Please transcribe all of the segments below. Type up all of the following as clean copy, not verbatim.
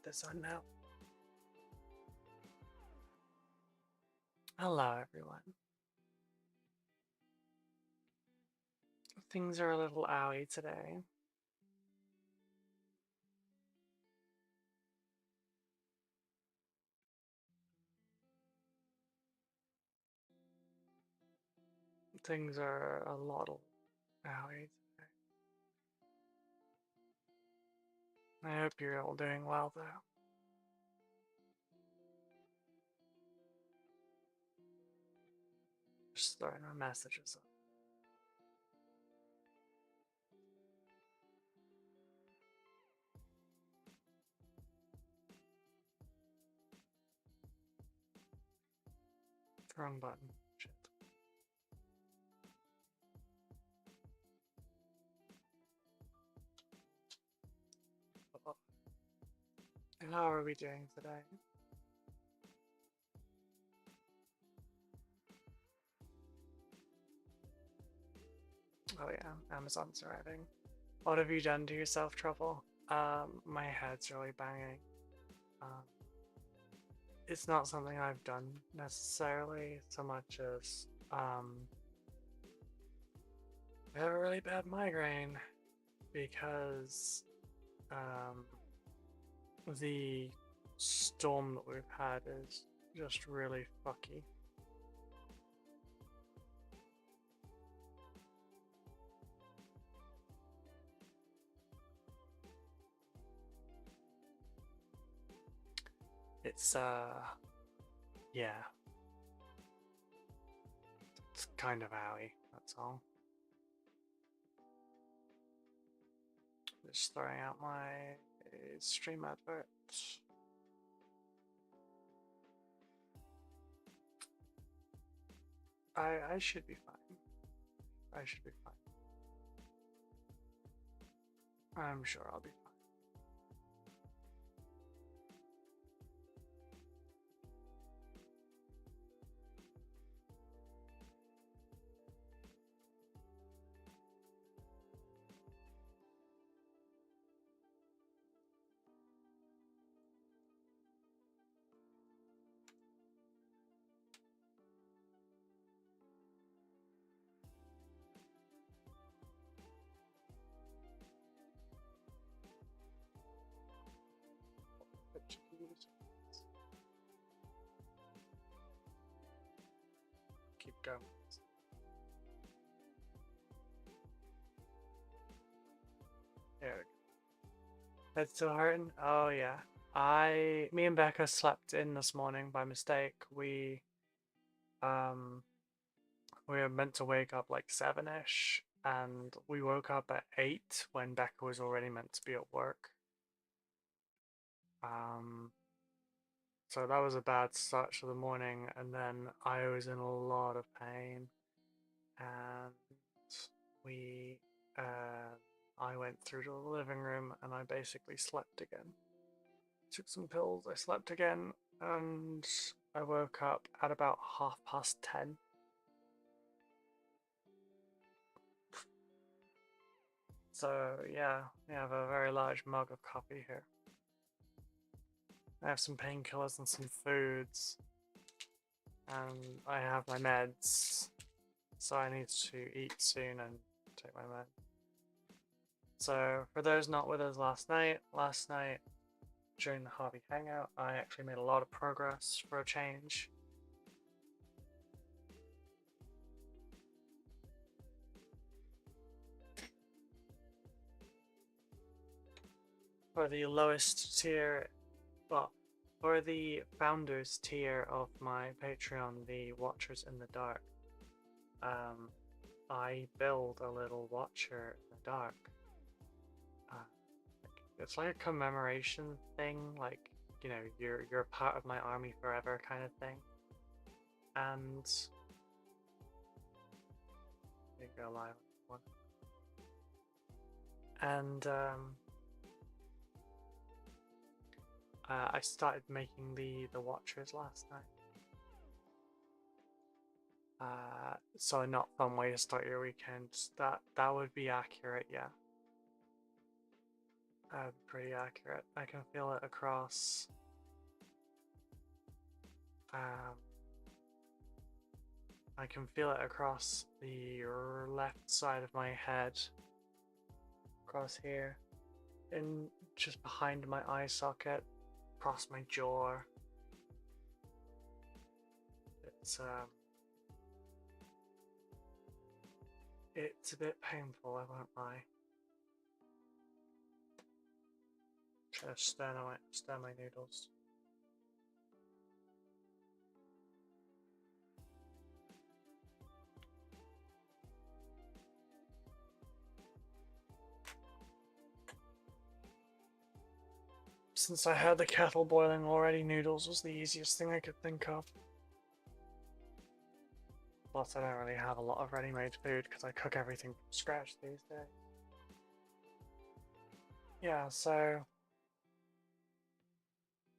put this on now. Hello, everyone. Things are a little owie today. Things are a lot owie today. I hope you're all doing well, though. Just throwing my messages up. Wrong button. Shit. How are we doing today? Oh yeah, Amazon's arriving. What have you done to yourself, Truffle? My head's really banging. Um, it's not something I've done necessarily so much as I have a really bad migraine because the storm that we've had is just really fucky. It's yeah. It's kind of owie, that's all. Just throwing out my stream advert. I should be fine. I should be fine. I'm sure I'll be fine. Keep going. There we go. Head still hurting? Oh yeah. Me and Becca slept in this morning by mistake. We were meant to wake up like 7ish, and we woke up at 8 when Becca was already meant to be at work. So that was a bad start to the morning, and then I was in a lot of pain, and we, I went through to the living room and I basically slept again. Took some pills, I slept again, and I woke up at about 10:30. So yeah, we have a very large mug of coffee here. I have some painkillers and some foods, and I have my meds, so I need to eat soon and take my med. So for those not with us last night during the hobby hangout, I actually made a lot of progress for a change. For the lowest tier, well, for the founders tier of my Patreon, the Watchers in the Dark, I build a little Watcher in the Dark. It's like a commemoration thing, like, you know, you're a part of my army forever kind of thing. And you go live one. And I started making the Watchers last night. So not fun way to start your weekend. That would be accurate, yeah. Pretty accurate. I can feel it across um, I can feel it across the left side of my head, across here, and just behind my eye socket, across my jaw. It's a bit painful, I won't lie. Try to stir my noodles. Since I had the kettle boiling already, noodles was the easiest thing I could think of. Plus, I don't really have a lot of ready-made food because I cook everything from scratch these days. Yeah, so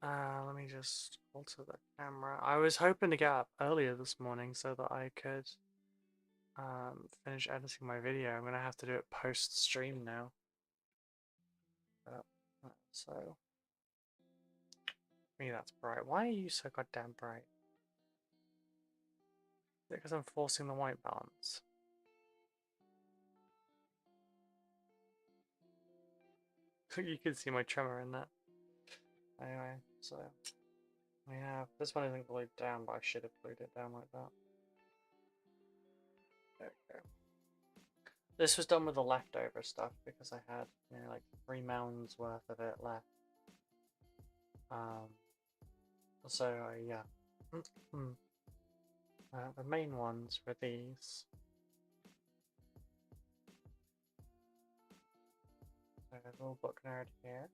let me just alter the camera. I was hoping to get up earlier this morning so that I could finish editing my video. I'm gonna have to do it post-stream now. So, me, that's bright. Why are you so goddamn bright? Is it because I'm forcing the white balance? You can see my tremor in that. Anyway, so we have this one isn't glued down, but I should have glued it down like that. There we go. This was done with the leftover stuff because I had, you know, like 3 mounds worth of it left. So yeah. The main ones were these. So a little book nerd here.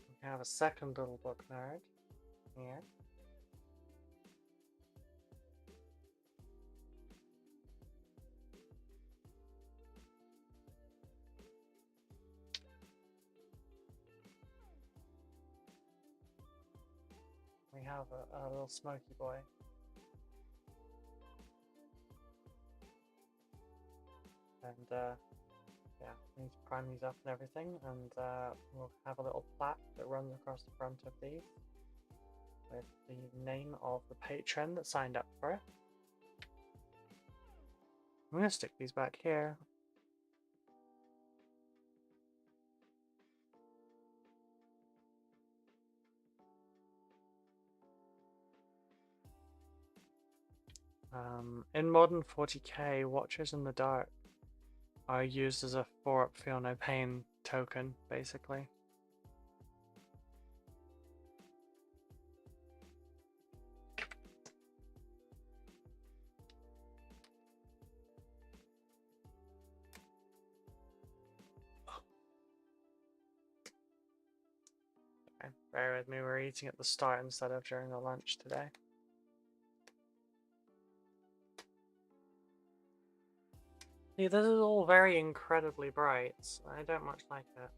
We have a second little book nerd here. We have a little smoky boy. And yeah, we need to prime these up and everything, and we'll have a little plaque that runs across the front of these with the name of the patron that signed up for it. I'm going to stick these back here. In modern 40k, Watchers in the Dark are used as a 4-up Feel No Pain token, basically. Okay, bear with me, we're eating at the start instead of during the lunch today. See, this is all very incredibly bright. I don't much like it.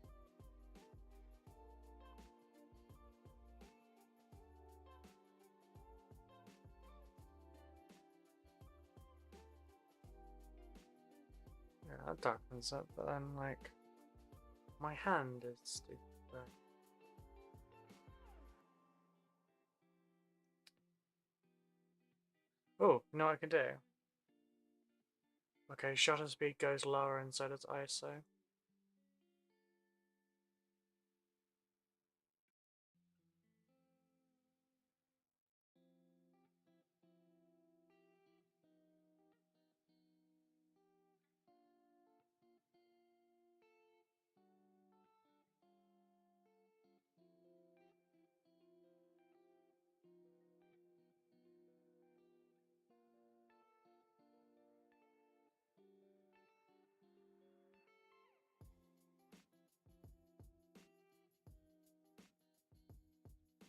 Yeah, that darkens up, but then, like, my hand is stupid. Oh, you know what I can do? Okay, shutter speed goes lower and so does ISO.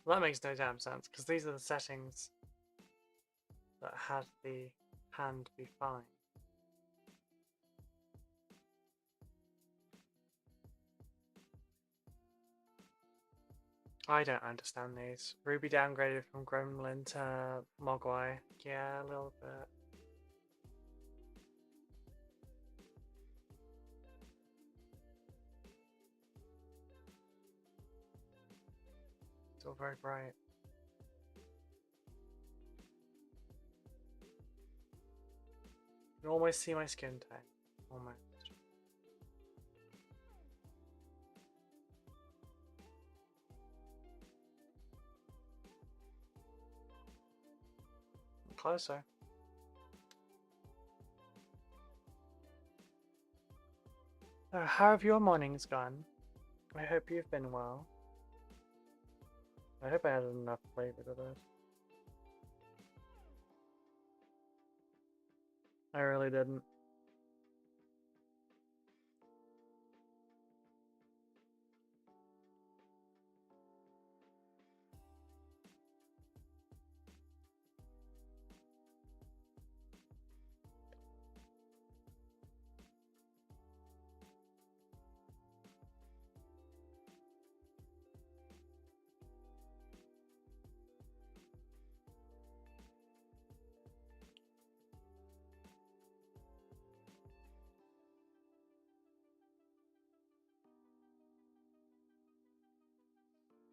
Well, that makes no damn sense, because these are the settings that had the hand be fine. I don't understand these. Ruby downgraded from Gremlin to Mogwai. Yeah, a little bit. Still very bright. You can almost see my skin tone. Almost. Closer. How have your mornings gone? I hope you've been well. I hope I had enough flavor to this. I really didn't.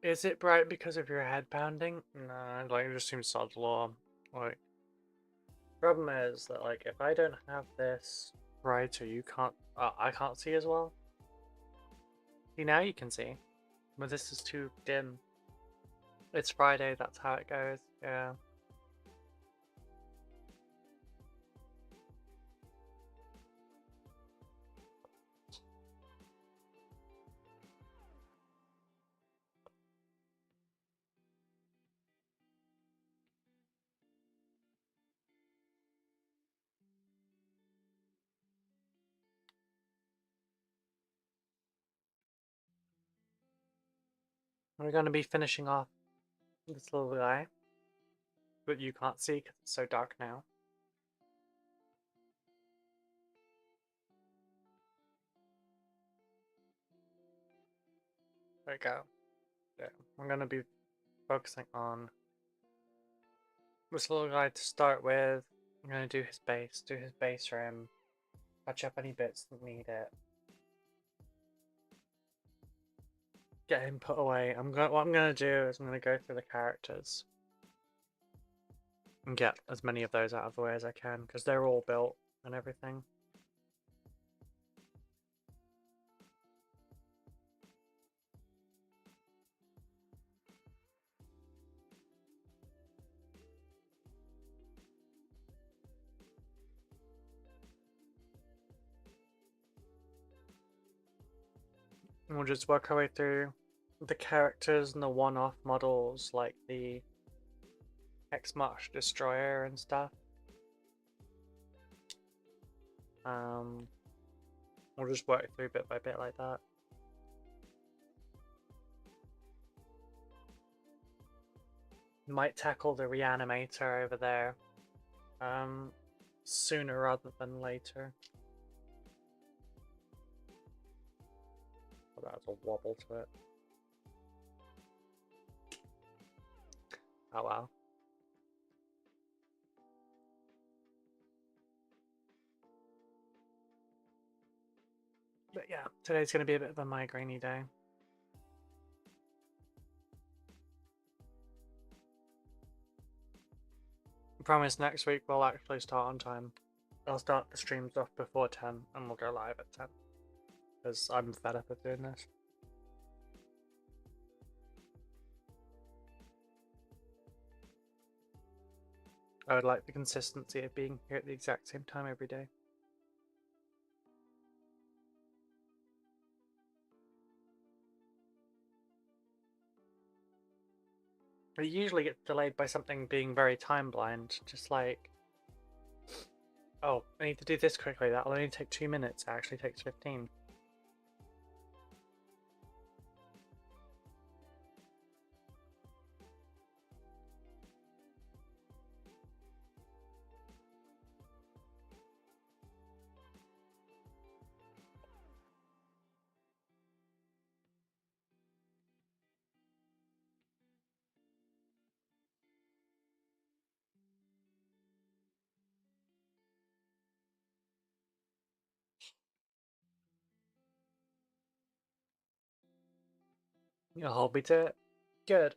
Is it bright because of your head pounding? No, like it just seems sod law. Like, problem is that like if I don't have this brighter, you can't. I can't see as well. See, now you can see, but this is too dim. It's Friday. That's how it goes. Yeah. We're going to be finishing off this little guy, but you can't see because it's so dark now. There we go. Yeah, I'm going to be focusing on this little guy to start with. I'm going to do his base rim, patch up any bits that need it. Get him put away. What I'm going to do is I'm going to go through the characters and get as many of those out of the way as I can because they're all built and everything. And we'll just work our way through the characters and the one-off models like the X-March Destroyer and stuff. We'll just work through bit by bit like that. Might tackle the reanimator over there sooner rather than later. Oh, that's a wobble to it. Oh wow. But yeah, today's going to be a bit of a migraine-y day. I promise next week we'll actually start on time. I'll start the streams off before 10 and we'll go live at 10. Because I'm fed up of doing this. I would like the consistency of being here at the exact same time every day. It usually gets delayed by something being very time blind, just like, oh, I need to do this quickly, that'll only take 2 minutes, it actually takes 15. You'll hold me to it. Good.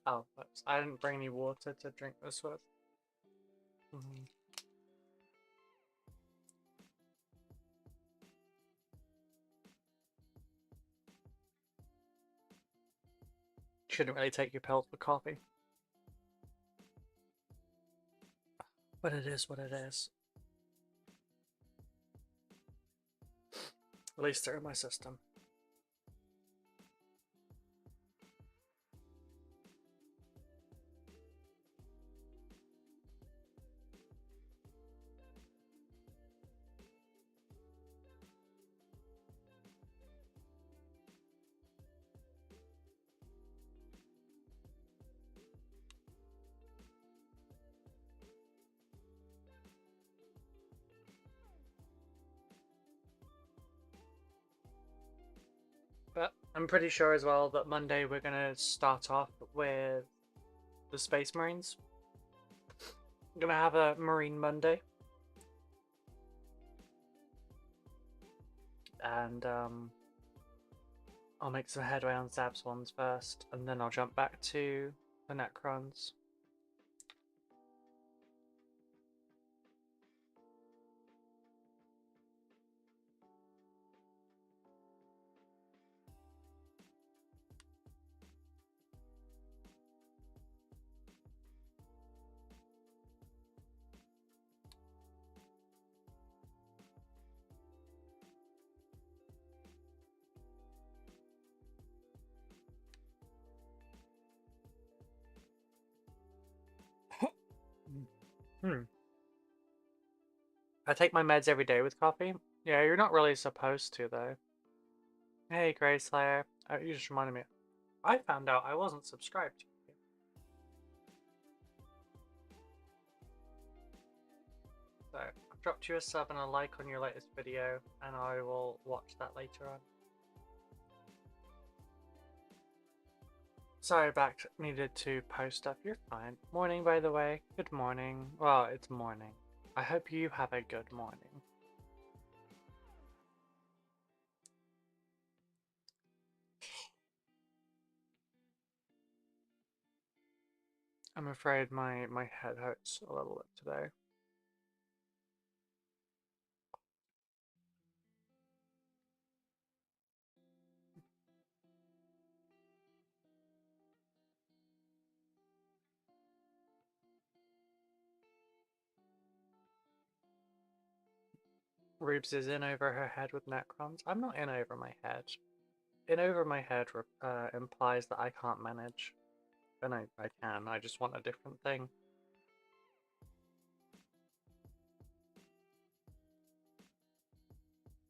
Oh, whoops. I didn't bring any water to drink this with. Shouldn't really take your pills for coffee. But it is what it is. At least they're in my system. But I'm pretty sure as well that Monday we're gonna start off with the Space Marines. I'm gonna have a Marine Monday. And I'll make some headway on Zab's ones first, and then I'll jump back to the Necrons. I take my meds every day with coffee. Yeah, you're not really supposed to, though. Hey, Grey Slayer. You just reminded me. I found out I wasn't subscribed to you. So, I've dropped you a sub and a like on your latest video, and I will watch that later on. Sorry, back needed to post stuff. You're fine. Morning, by the way. Good morning. Well, it's morning. I hope you have a good morning. I'm afraid my head hurts a little bit today. Rubes is in over her head with Necrons. I'm not in over my head. In over my head implies that I can't manage. And I can, I just want a different thing.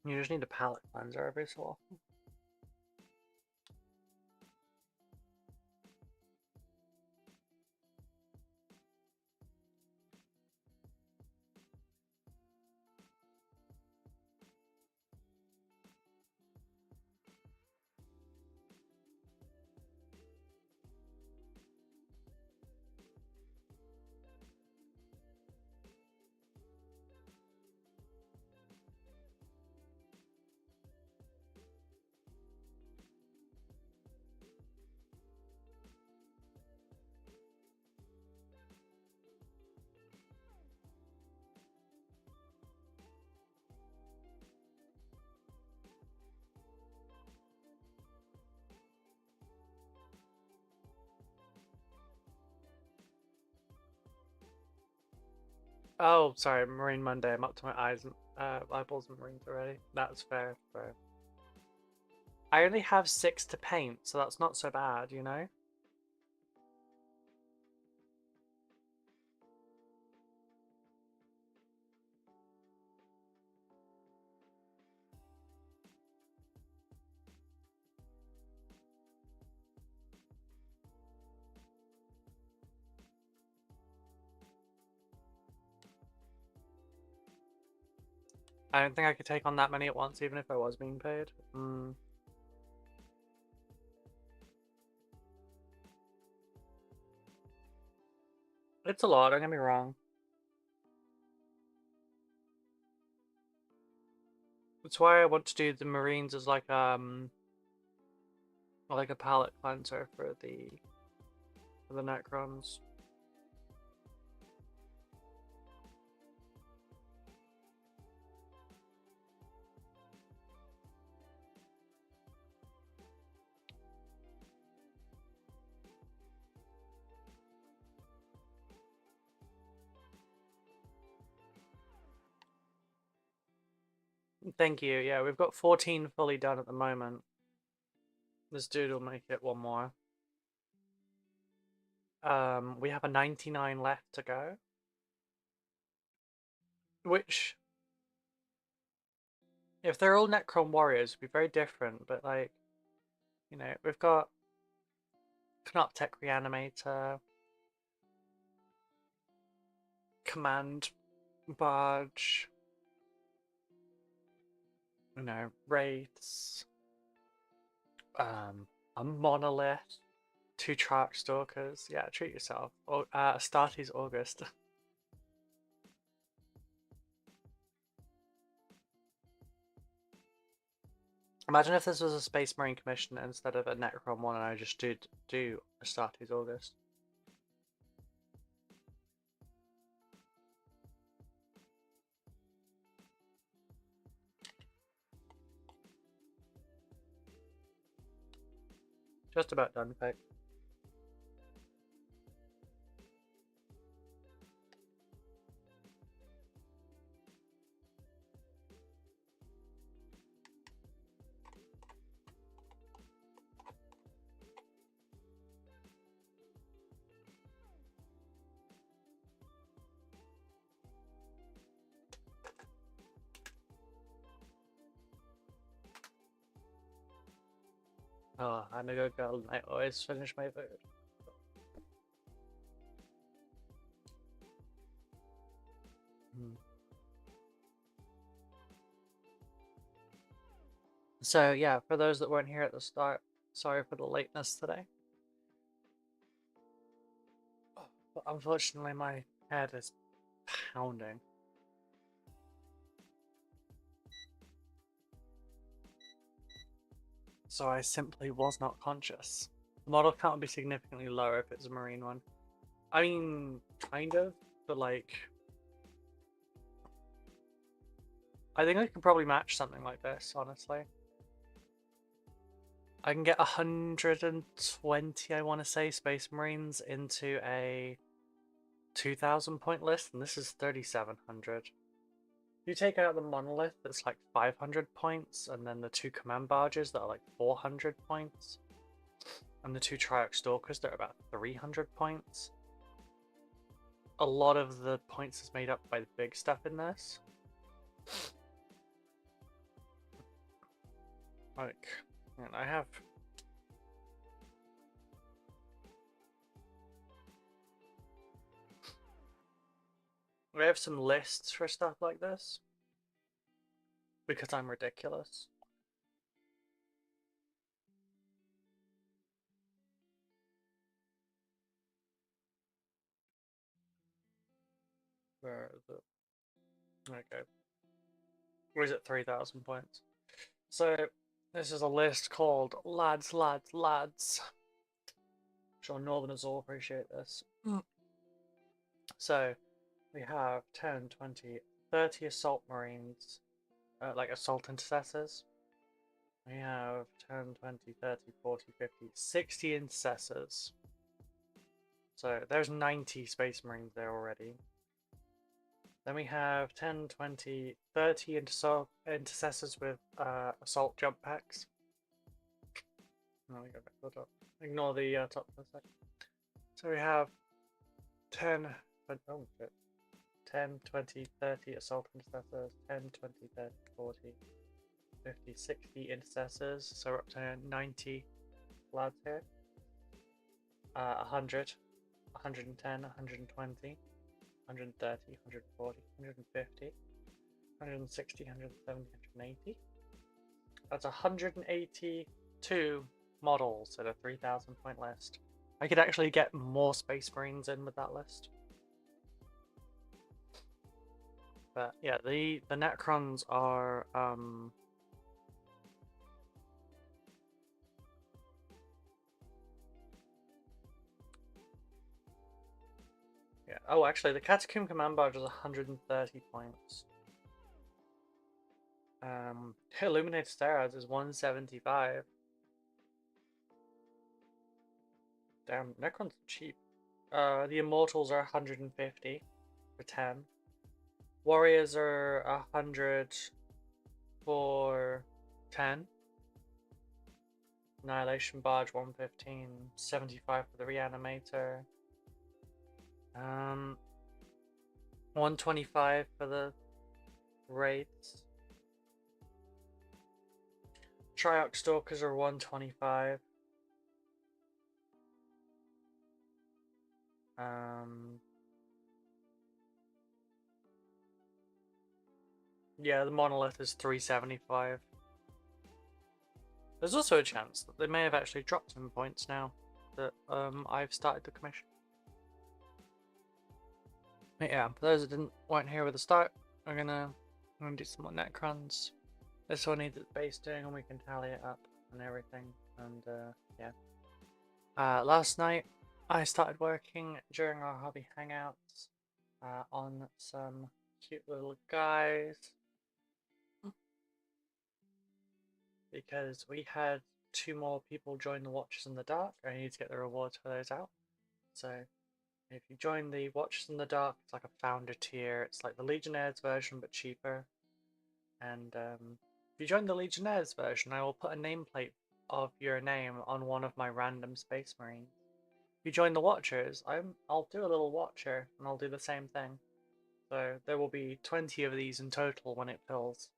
You just need a palette cleanser every so often. Oh, sorry, Marine Monday. I'm up to my eyeballs and marines already. That's fair, fair. I only have 6 to paint, so that's not so bad, you know? I don't think I could take on that many at once, even if I was being paid. It's a lot, don't get me wrong. That's why I want to do the Marines as like a palette cleanser for the Necrons. Thank you. Yeah, we've got 14 fully done at the moment. This dude will make it one more. We have a 99 left to go. Which, if they're all Necron warriors, would be very different, but like, you know, we've got Canoptech Reanimator, Command Barge, you know, Wraiths, a Monolith, 2 Trarch Stalkers. Yeah, treat yourself. Or Astartes August. Imagine if this was a Space Marine commission instead of a Necron one and I just do Astartes August. Just about done, Vic. Oh, I'm a good girl and I always finish my food. So yeah, for those that weren't here at the start, sorry for the lateness today. But unfortunately my head is pounding. So I simply was not conscious. The model count would be significantly lower if it's a marine one. I mean, kind of, but like... I think I could probably match something like this, honestly. I can get 120, I want to say, Space Marines into a 2,000 point list, and this is 3,700. You take out the monolith that's like 500 points, and then the 2 command barges that are like 400 points, and the 2 Triarch Stalkers that are about 300 points. A lot of the points is made up by the big stuff in this. Like, and I have... some lists for stuff like this. Because I'm ridiculous. Where is it? Okay. Or is it 3,000 points? So, this is a list called Lads, Lads, Lads. I'm sure Northerners all appreciate this. So, we have 10, 20, 30 Assault Marines, like Assault Intercessors. We have 10, 20, 30, 40, 50, 60 Intercessors. So, there's 90 Space Marines there already. Then we have 10, 20, 30 intercessors with assault jump packs. No, we go back to the top. Ignore the top for a second. So we have 10, 10, 20, 30 assault intercessors, 10, 20, 30, 40, 50, 60 intercessors. So we're up to 90 lads here. 100, 110, 120. 130, 140, 150, 160, 170, 180. That's 182 models at a 3,000 point list. I could actually get more Space Marines in with that list. But yeah, the Necrons are yeah. Oh, actually, the Catacomb Command Barge is 130 points. Illuminated Steroids is 175. Damn, Necrons are cheap. The Immortals are 150 for 10. Warriors are 100 for 10. Annihilation Barge 115, 75 for the Reanimator. 125 for the Wraiths. Triarch Stalkers are 125. Yeah, the Monolith is 375. There's also a chance that they may have actually dropped some points now that I've started the commission. But yeah, for those that weren't here with the start, I'm gonna do some more Necrons. This one needs its base doing, and we can tally it up and everything. And yeah. Last night I started working during our hobby hangouts on some cute little guys. Because we had 2 more people join the Watchers in the Dark. I need to get the rewards for those out. So if you join the Watchers in the Dark, it's like a founder tier. It's like the Legionnaires version but cheaper. And if you join the Legionnaires version, I will put a nameplate of your name on one of my random Space Marines. If you join the Watchers, I'll do a little Watcher and I'll do the same thing. So there will be 20 of these in total when it fills.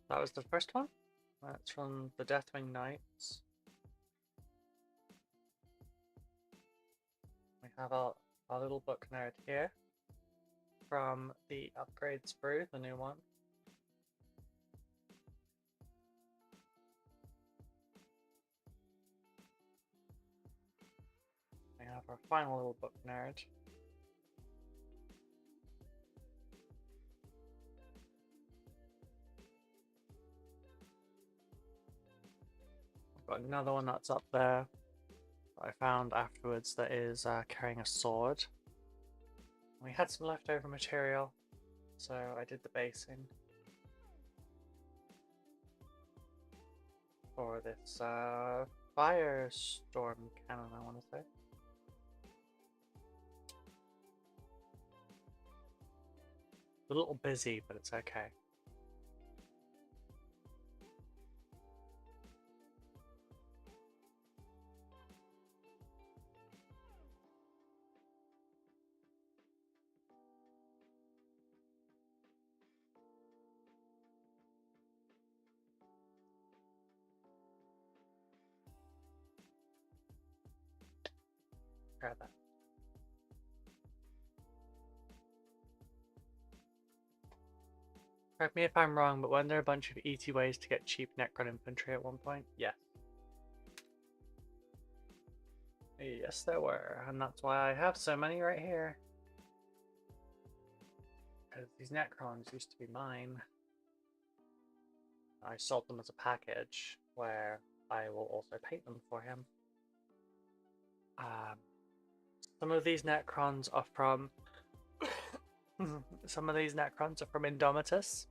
That was the first one. That's from the Deathwing Knights. We have our little book nerd here from the Upgrade Sprue, the new one. We have our final little book nerd. Got another one that's up there that I found afterwards that is carrying a sword. We had some leftover material, so I did the basing for this firestorm cannon, I want to say. A little busy, but it's okay. Grab that. Correct me if I'm wrong, but weren't there a bunch of easy ways to get cheap Necron infantry at one point? Yes. Yes, there were, and that's why I have so many right here. Because these Necrons used to be mine. I sold them as a package, where I will also paint them for him. Some of these Necrons are from Indomitus.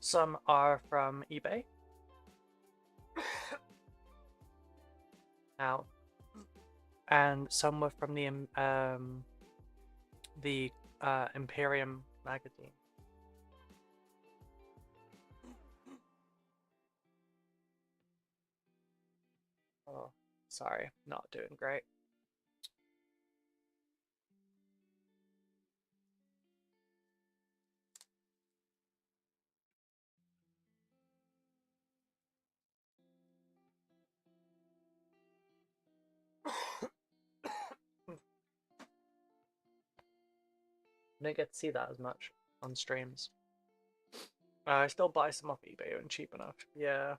Some are from eBay. Now, and some were from the Imperium magazine. Oh, sorry, not doing great. I don't get to see that as much on streams. I still buy some off eBay when cheap enough. Yeah.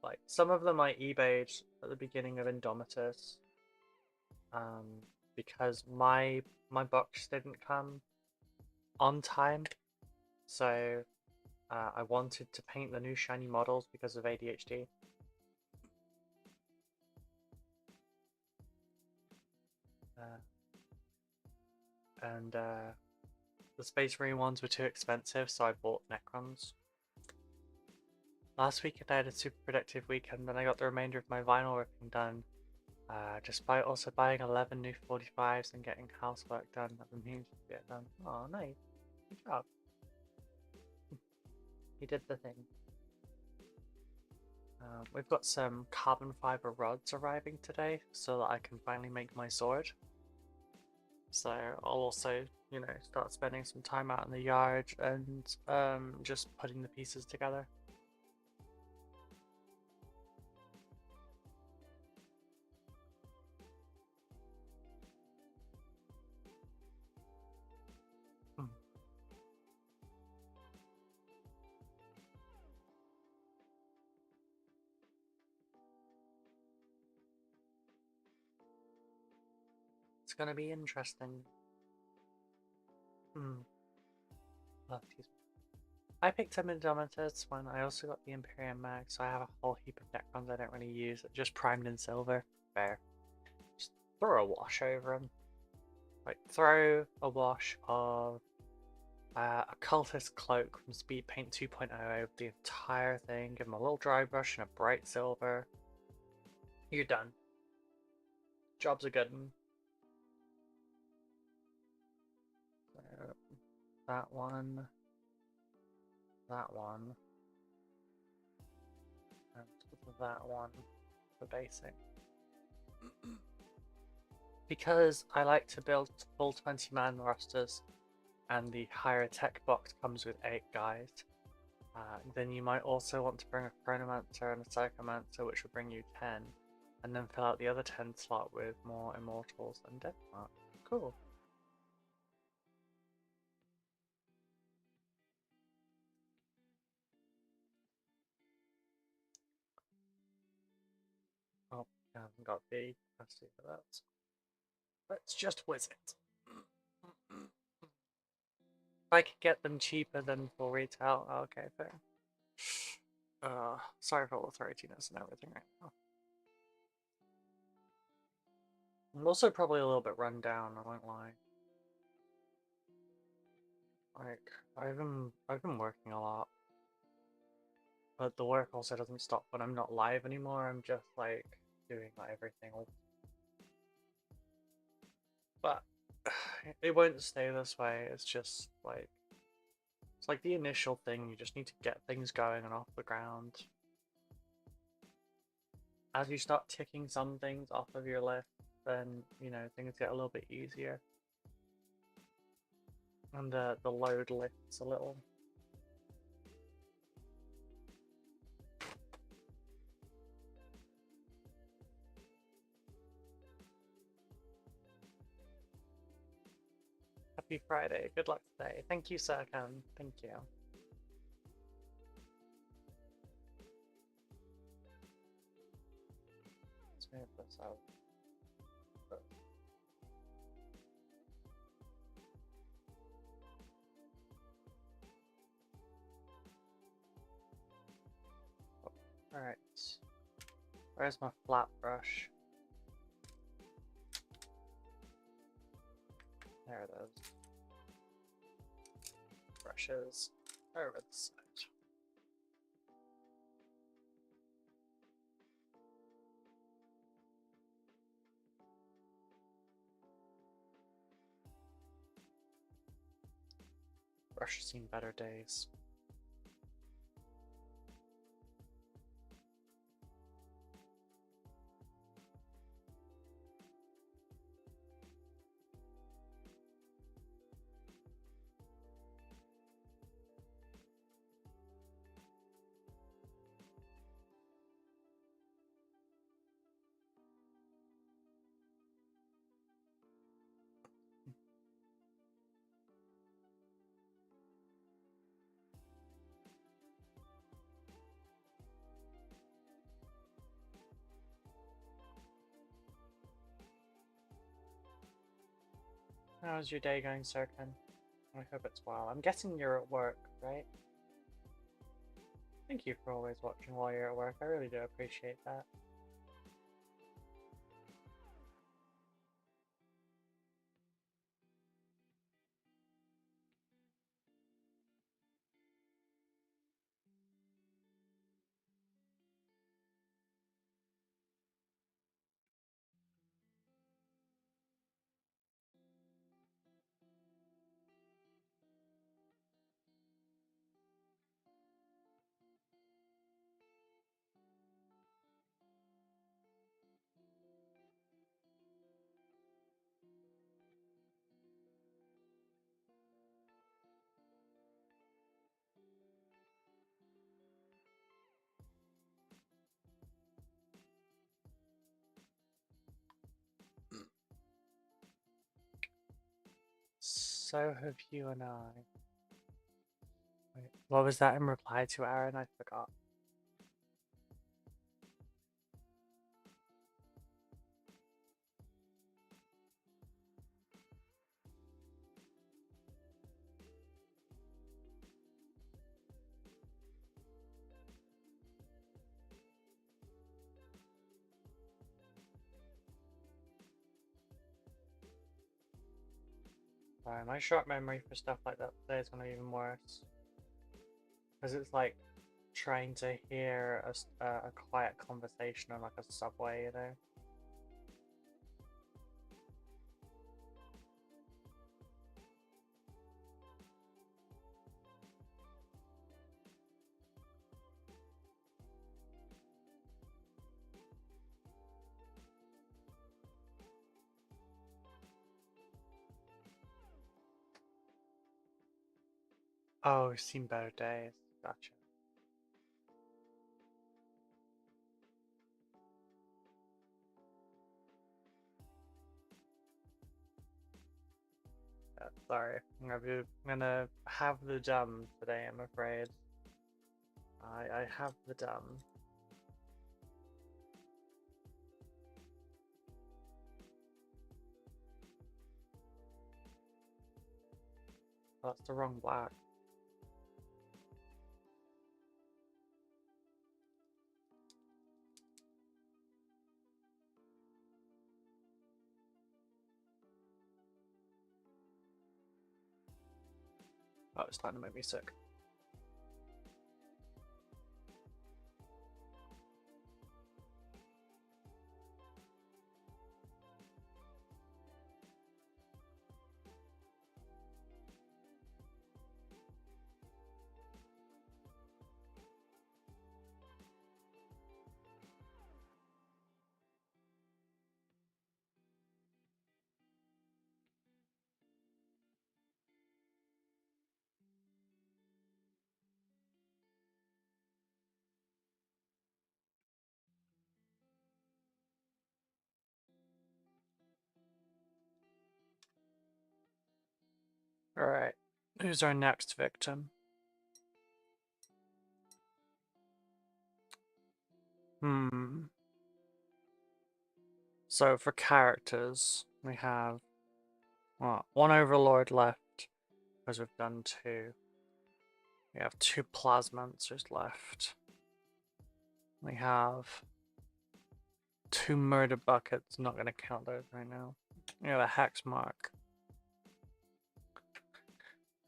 Like some of them I eBayed at the beginning of Indomitus, um, because my box didn't come on time, so I wanted to paint the new shiny models because of ADHD. And the Space Marine ones were too expensive, so I bought Necrons. Last weekend I had a super productive weekend, and I got the remainder of my vinyl ripping done, just by also buying 11 new 45s and getting housework done that the means to get done. Oh, nice. Good job. You did the thing. We've got some carbon fiber rods arriving today, so that I can finally make my sword. So I'll also, you know, start spending some time out in the yard and just putting the pieces together. It's gonna be interesting. Oh, excuse me. I picked up Indomitus when I also got the Imperium Mag, so I have a whole heap of Necrons I don't really use, just primed in silver. Fair. Just throw a wash over them. Like, throw a wash of a Cultist Cloak from Speed Paint 2.0 over the entire thing, give them a little dry brush and a bright silver. You're done. Job's a good one. So, that one. That one. And that one for basic. Because I like to build full 20-man rosters and the higher tech box comes with 8 guys, then you might also want to bring a Chronomancer and a Psychomancer, which will bring you 10, and then fill out the other 10 slot with more Immortals and Deathmark. Cool. Oh, I haven't got the capacity for that. Let's just whiz it. If I could get them cheaper than full retail, okay, fair. Sorry for all the throatiness and everything right now. I'm also probably a little bit run down, I won't lie. Like, I've been working a lot. But the work also doesn't stop when I'm not live anymore, I'm just like doing like everything. But it won't stay this way, it's just like it's like the initial thing, you just need to get things going and off the ground. As you start ticking some things off of your list, then, you know, things get a little bit easier. And the load lifts a little. Happy Friday, good luck today. Thank you, Sirkan. Thank you. Let's move this out. Alright. Where's my flat brush? There it is. Brushes over the side. Brush has seen better days. How's your day going, Sirkin? I hope it's well. I'm guessing you're at work, right? Thank you for always watching while you're at work. I really do appreciate that. So have you and I. Wait, what was that in reply to Aaron? I forgot. Sorry, my short memory for stuff like that today is gonna be even worse. Because it's like trying to hear a quiet conversation on like a subway, you know? Oh, seen better days. Gotcha. Sorry, I'm gonna have the dumb today, I'm afraid. I have the dumb. That's the wrong black. Oh, it's starting to make me sick. Alright, who's our next victim? So for characters, we have one overlord left, because we've done two. We have two plasmancers left. We have two murder buckets, not going to count those right now. We have a hex mark.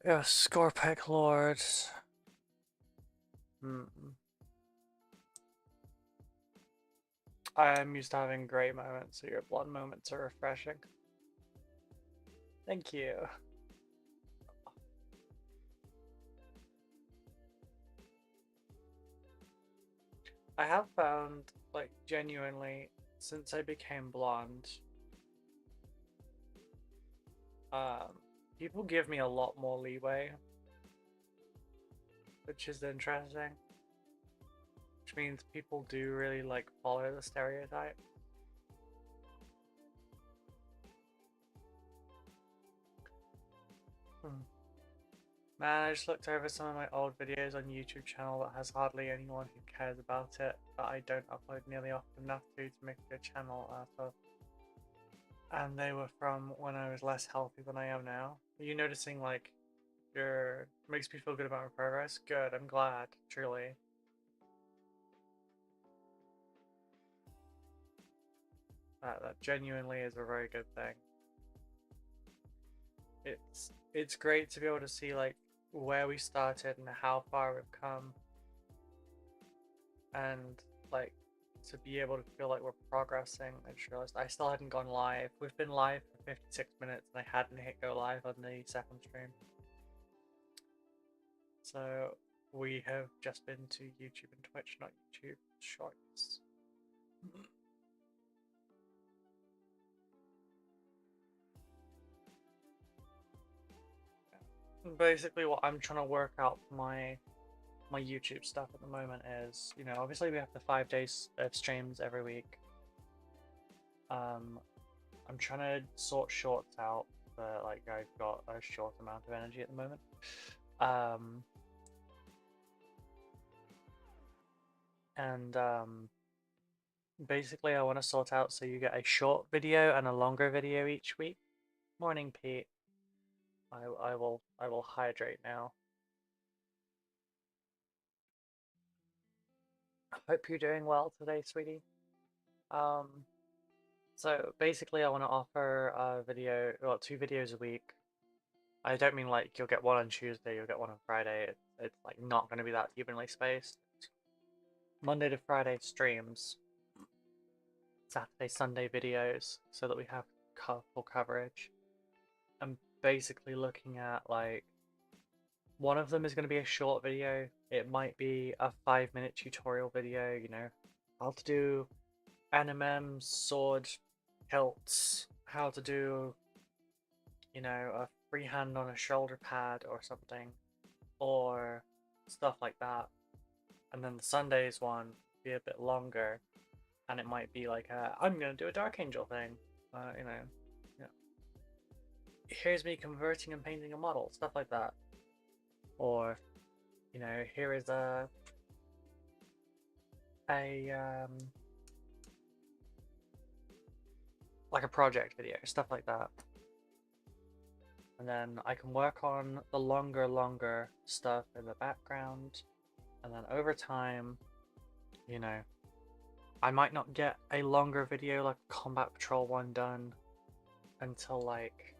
We have a Scorpic Lord. I am used to having great moments, so your blood moments are refreshing. Thank you. I have found, like, genuinely, since I became blonde, people give me a lot more leeway, which is interesting. Which means people do really, like, follow the stereotype. Man, I just looked over some of my old videos on YouTube channel that has hardly anyone who cares about it, but I don't upload nearly often enough to make a good channel out of. and they were from when I was less healthy than I am now. Are you noticing like your makes me feel good about my progress? Good, I'm glad, truly. That genuinely is a very good thing. It's great to be able to see like where we started and how far we've come, and like to be able to feel like we're progressing. I just realized I still hadn't gone live. We've been live for 56 minutes and I hadn't hit go live on the second stream. So we have just been to YouTube and Twitch, not YouTube Shorts. Basically, what I'm trying to work out for my YouTube stuff at the moment is, you know, obviously we have the 5 days of streams every week. I'm trying to sort shorts out, but like I've got a short amount of energy at the moment. Basically I want to sort out so you get a short video and a longer video each week. Morning, Pete. I will hydrate now. Hope you're doing well today, sweetie. So basically I want to offer a video, well, 2 videos a week. I don't mean like you'll get one on Tuesday, you'll get one on Friday. It's like not going to be that evenly spaced. Monday to Friday streams, Saturday, Sunday videos, so that we have full coverage. I'm basically looking at like, one of them is going to be a short video. It might be a 5-minute tutorial video, you know, how to do NMM, sword, hilts, how to do, you know, a freehand on a shoulder pad or something, or stuff like that. And then the Sundays one be a bit longer, and it might be like I'm gonna do a Dark Angel thing, you know, yeah. Here's me converting and painting a model, stuff like that. Or, you know, here is a like a project video, stuff like that. And then I can work on the longer stuff in the background, and then over time, you know, I might not get a longer video like Combat Patrol one done until like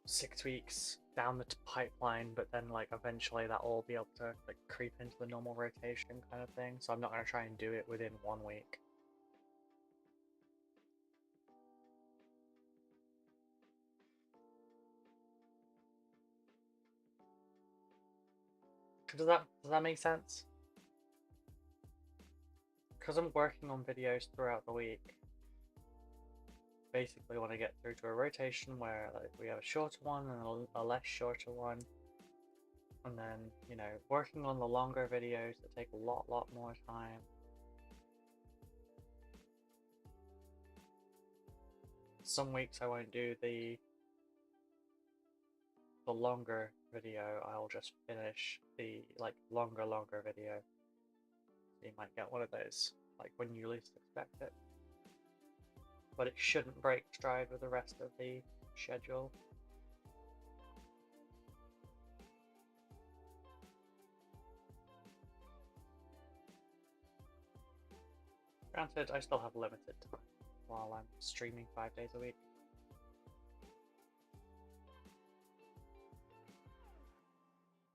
6 weeks down the pipeline, but then like eventually that will be able to like creep into the normal rotation kind of thing. So I'm not going to try and do it within 1 week. Does that make sense? Because I'm working on videos throughout the week. Basically want to get through to a rotation where like we have a shorter one and a less shorter one, and then, you know, working on the longer videos that take a lot more time. Some weeks I won't do the longer video, I'll just finish the like longer video. So you might get one of those like when you least expect it, but it shouldn't break stride with the rest of the schedule. Granted, I still have limited time while I'm streaming 5 days a week.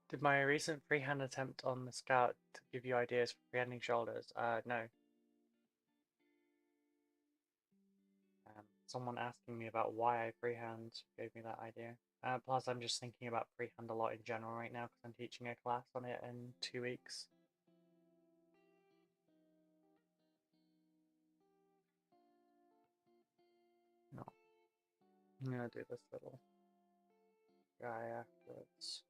Did my recent freehand attempt on the Scout to give you ideas for freehanding shoulders? No. Someone asking me about why I freehand gave me that idea. Plus, I'm just thinking about freehand a lot in general right now because I'm teaching a class on it in 2 weeks. No. I'm gonna do this little guy afterwards.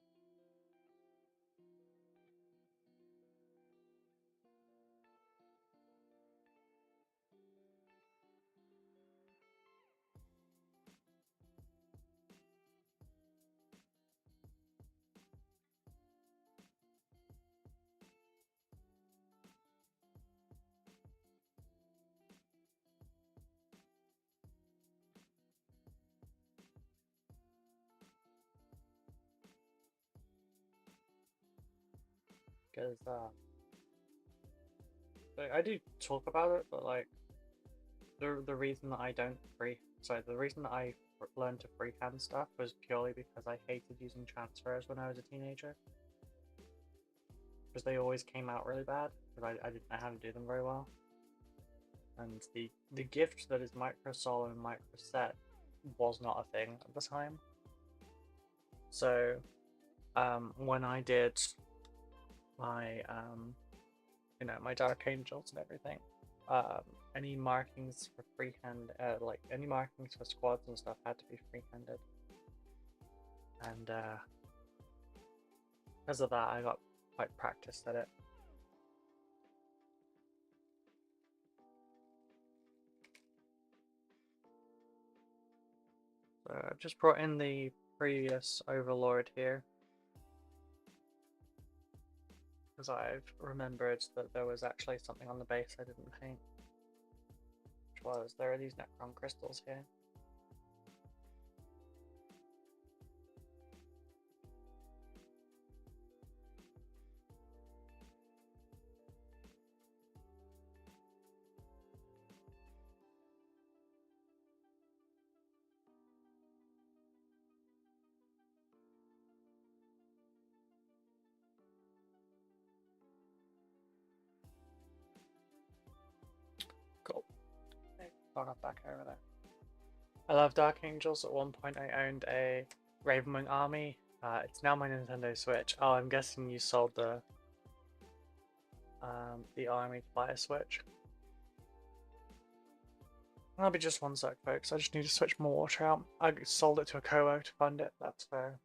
because I do talk about it, but like the reason that I don't the reason that I learned to freehand stuff was purely because I hated using transfers when I was a teenager, because they always came out really bad because I didn't know how to do them very well. And the gift that is microsol and microset was not a thing at the time. So when I did my my Dark Angels and everything, any markings for freehand, like any markings for squads and stuff had to be freehanded, and because of that I got quite practiced at it. So I've just brought in the previous overlord here, because I've remembered that there was actually something on the base I didn't paint. Which was, there are these Necron crystals here. Cool. Log off back over there. I love Dark Angels. At one point I owned a Ravenwing army. It's now my Nintendo Switch. Oh, I'm guessing you sold the army to buy a Switch. That'll be just one sec, folks. I just need to switch more water out. I sold it to a Co to fund it. That's fair.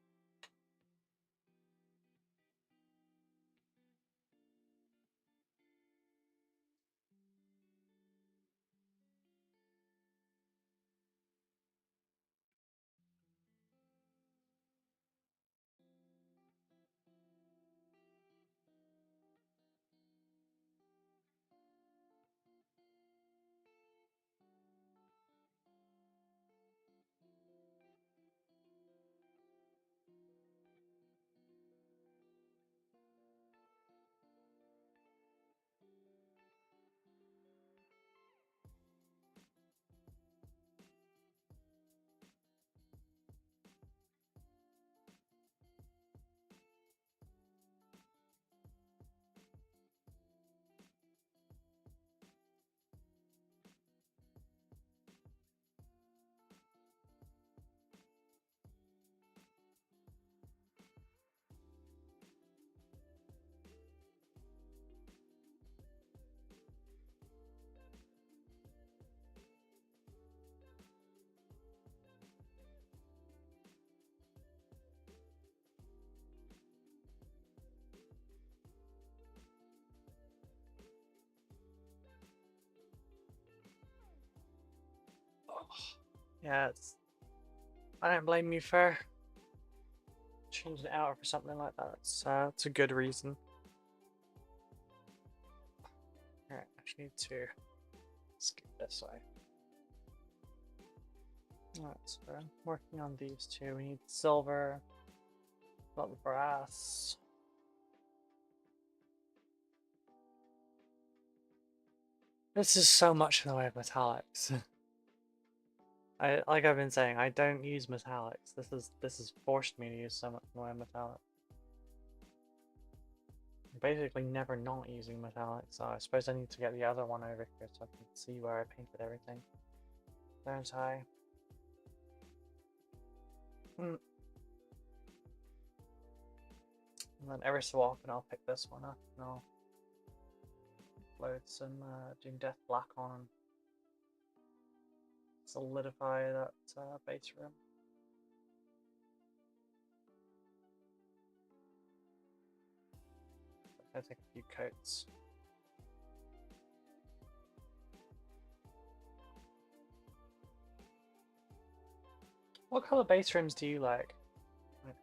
Yeah, I don't blame you for changing it out for something like that. It's a good reason. Alright, I just need to skip this way. Alright, so I'm working on these two. We need silver, not the brass. This is so much in the way of metallics. Like I've been saying, I don't use metallics. This has forced me to use so much in the way of metallics. I'm basically never not using metallics, so I suppose I need to get the other one over here so I can see where I painted everything. Don't I? And then every so often I'll pick this one up and I'll load some Doom Death Black on and solidify that base room. I'll take a few coats. What color base rims do you like?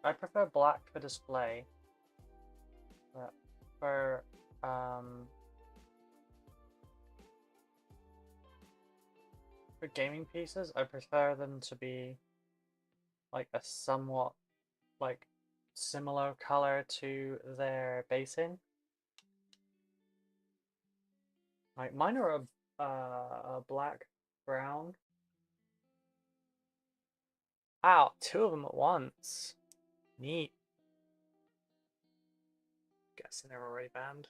I prefer black for display, but for gaming pieces, I prefer them to be like a somewhat like similar color to their basing. Like mine are a black brown. Wow, two of them at once. Neat. Guessing they were already banned.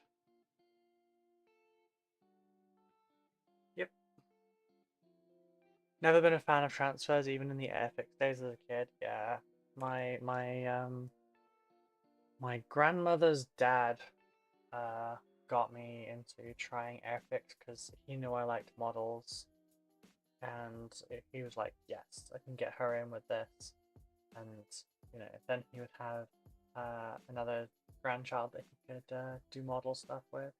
Yep. Never been a fan of transfers, even in the Airfix days as a kid. Yeah. My grandmother's dad got me into trying Airfix because he knew I liked models, and he was like, "Yes, I can get her in with this," and you know, then he would have another grandchild that he could do model stuff with.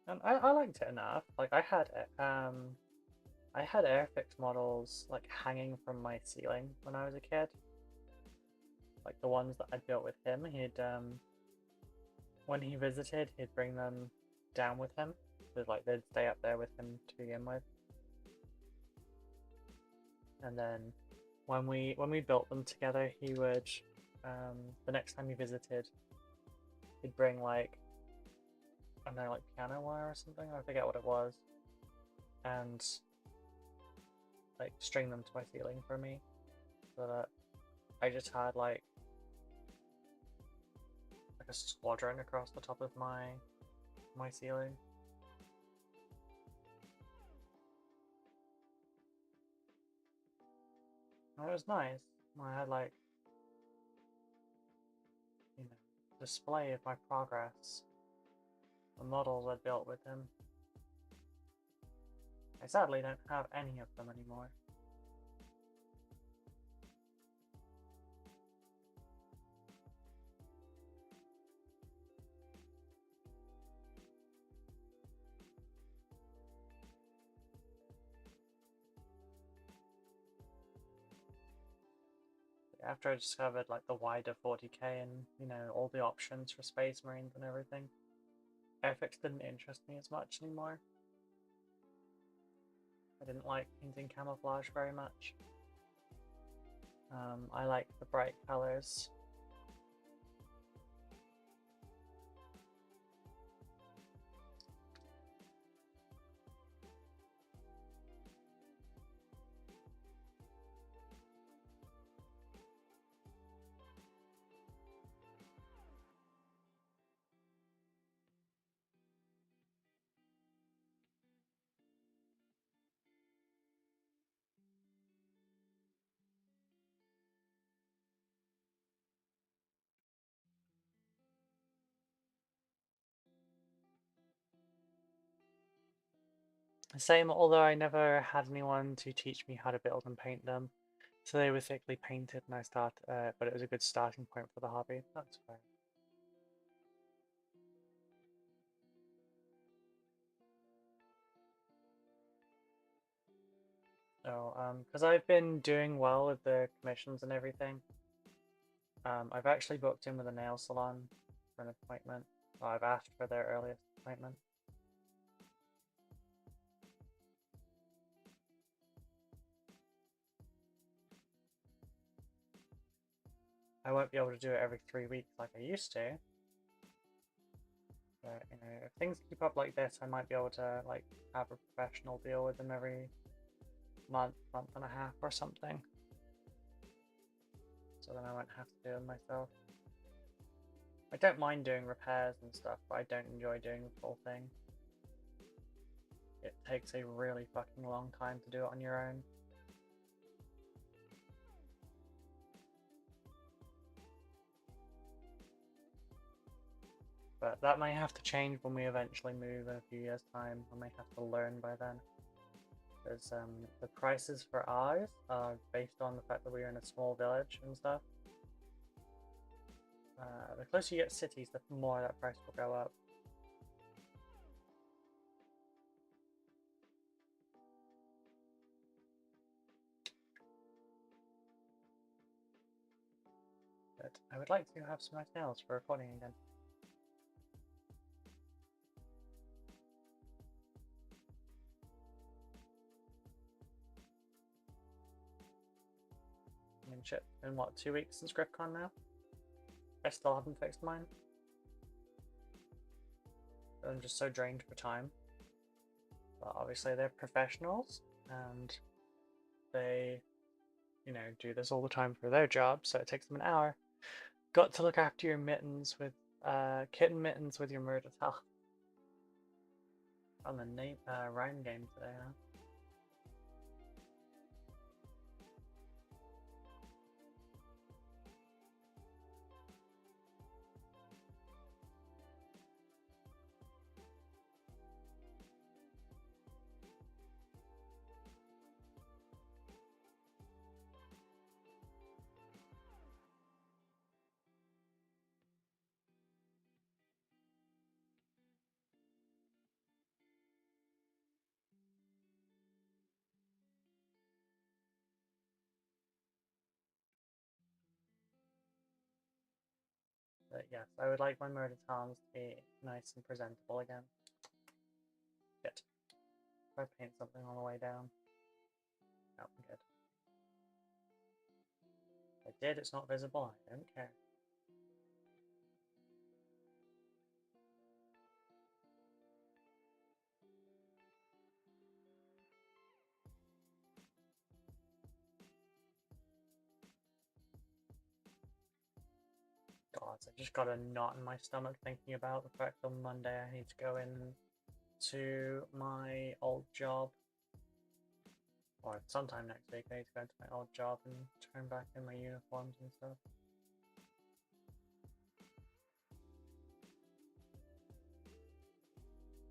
And I liked it enough. Like I had Airfix models like hanging from my ceiling when I was a kid. Like the ones that I built with him. He'd when he visited, he'd bring them down with him. So like they'd stay up there with him to begin with. And then when we built them together, he would the next time he visited, he'd bring like I don't know, like piano wire or something. I forget what it was, and like string them to my ceiling for me, so that I just had like a squadron across the top of my ceiling. And it was nice. I had like you know display of my progress, the models I built with him. I sadly don't have any of them anymore. After I discovered like the wider 40k and you know all the options for Space Marines and everything, Airfix didn't interest me as much anymore. I didn't like painting camouflage very much. I like the bright colors. Same, although I never had anyone to teach me how to build and paint them. So they were thickly painted and but it was a good starting point for the hobby. That's fair. So, because I've been doing well with the commissions and everything, I've actually booked in with a nail salon for an appointment. Well, I've asked for their earliest appointment. I won't be able to do it every 3 weeks like I used to. But, you know, if things keep up like this, I might be able to, like, have a professional deal with them every month, month and a half or something. So then I won't have to do them myself. I don't mind doing repairs and stuff, but I don't enjoy doing the full thing. It takes a really fucking long time to do it on your own. But that may have to change when we eventually move in a few years' time. I may have to learn by then. Because the prices for ours are based on the fact that we're in a small village and stuff. The closer you get to cities, the more that price will go up. But I would like to have some nice nails for recording again. I mean, shit, in what, 2 weeks since GriffCon now? I still haven't fixed mine. I'm just so drained for time. But obviously they're professionals and they, you know, do this all the time for their job, so it takes them an hour. Got to look after your mittens with kitten mittens with your murder towel. On the name rhyme game today, huh? But yes, I would like my murder towns to be nice and presentable again. Good. If I paint something on the way down. No, I'm good. If I did, it's not visible, I don't care. God, I just got a knot in my stomach thinking about the fact on Monday I need to go in to my old job. Or sometime next week I need to go into my old job and turn back in my uniforms and stuff.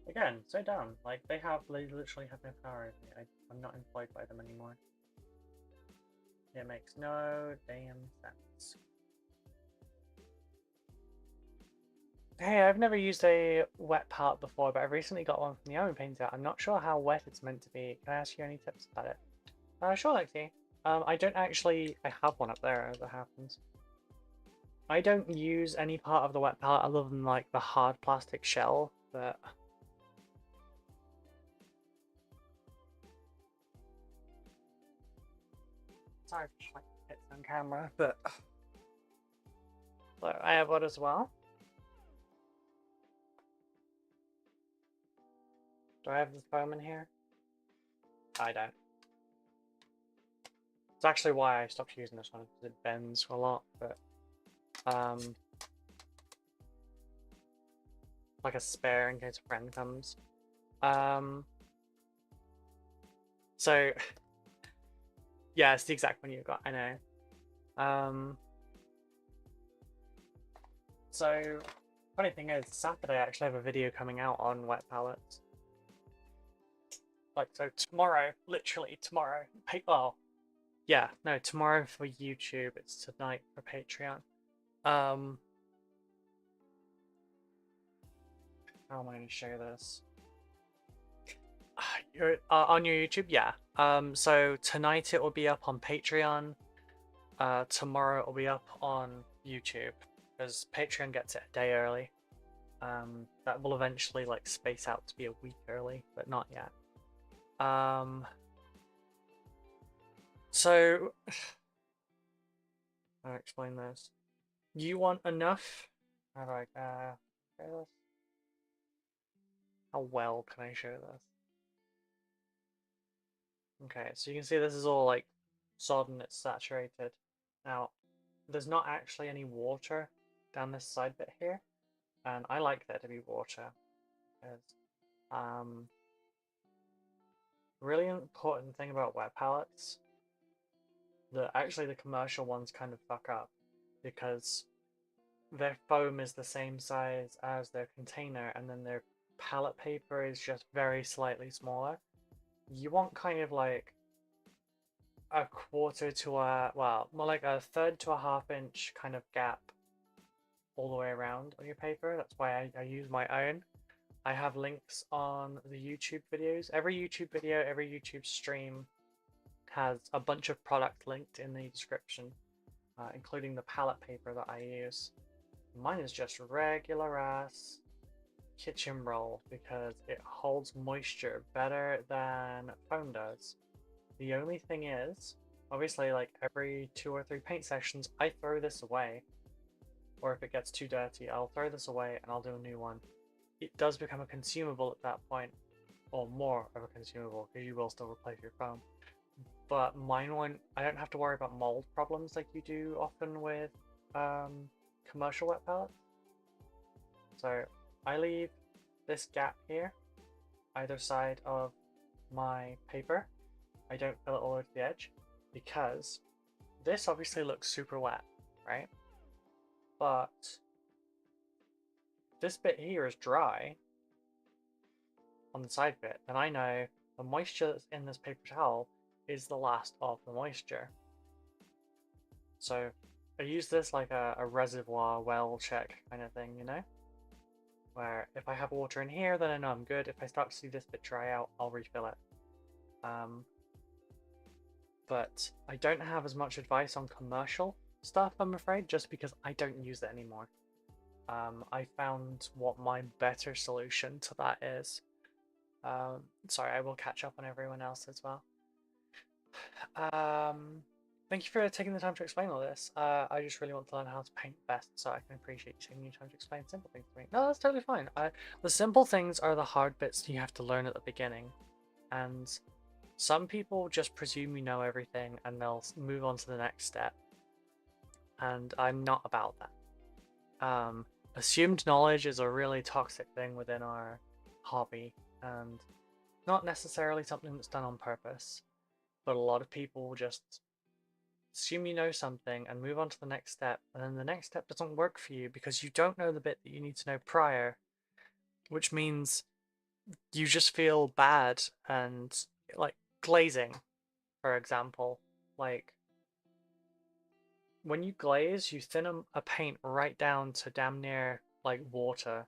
Again, so dumb. Like, they literally have no power over me. I'm not employed by them anymore. It makes no damn sense. Hey, I've never used a wet palette before, but I've recently got one from the Army Painter. I'm not sure how wet it's meant to be. Can I ask you any tips about it? Sure, Lexi. I don't actually... I have one up there, as it happens. I don't use any part of the wet palette other than, like, the hard plastic shell, but... Sorry for like hits on camera, but... So, I have one as well. Do I have the foam in here? I don't. It's actually why I stopped using this one, because it bends a lot, but... like a spare in case a friend comes. So... yeah, it's the exact one you got, I know. So, funny thing is, Saturday I actually have a video coming out on wet palettes. Like, so tomorrow, literally tomorrow. Well, yeah, no, tomorrow for YouTube, it's tonight for Patreon. How am I going to show this? You're on your YouTube, yeah. So tonight it will be up on Patreon. Tomorrow it will be up on YouTube, because Patreon gets it a day early. That will eventually like space out to be a week early, but not yet. So I'll explain this. You want enough? How do I show this? How well can I show this? Okay, so you can see this is all like sodden, it's saturated. Now, there's not actually any water down this side bit here, and I like there to be water because really important thing about wet palettes that actually the commercial ones kind of fuck up, because their foam is the same size as their container and then their palette paper is just very slightly smaller. You want kind of like a quarter to a, well, more like a third to a half-inch kind of gap all the way around on your paper. That's why I use my own. I have links on the YouTube videos. Every YouTube video, every YouTube stream has a bunch of product linked in the description, including the palette paper that I use. Mine is just regular ass kitchen roll because it holds moisture better than foam does. The only thing is, obviously, like every 2 or 3 paint sessions, I throw this away. or if it gets too dirty, I'll throw this away and I'll do a new one. It does become a consumable at that point, or more of a consumable, because you will still replace your foam. But mine won't, I don't have to worry about mold problems like you do often with commercial wet pallets. So I leave this gap here, either side of my paper. I don't fill it all the way to the edge, because this obviously looks super wet, right? But this bit here is dry on the side bit, and I know the moisture that's in this paper towel is the last of the moisture. So I use this like a reservoir well check kind of thing, you know? Where if I have water in here, then I know I'm good. If I start to see this bit dry out, I'll refill it. But I don't have as much advice on commercial stuff, I'm afraid, just because I don't use it anymore. I found what my better solution to that is. Sorry, I will catch up on everyone else as well. Thank you for taking the time to explain all this. I just really want to learn how to paint best, so I can appreciate you taking your time to explain simple things to me. No, that's totally fine. The simple things are the hard bits you have to learn at the beginning, and some people just presume you know everything and they'll move on to the next step, and I'm not about that. Assumed knowledge is a really toxic thing within our hobby, and not necessarily something that's done on purpose, but a lot of people just assume you know something and move on to the next step, and then the next step doesn't work for you because you don't know the bit that you need to know prior, which means you just feel bad. And like glazing, for example, like when you glaze, you thin a paint right down to damn near like water,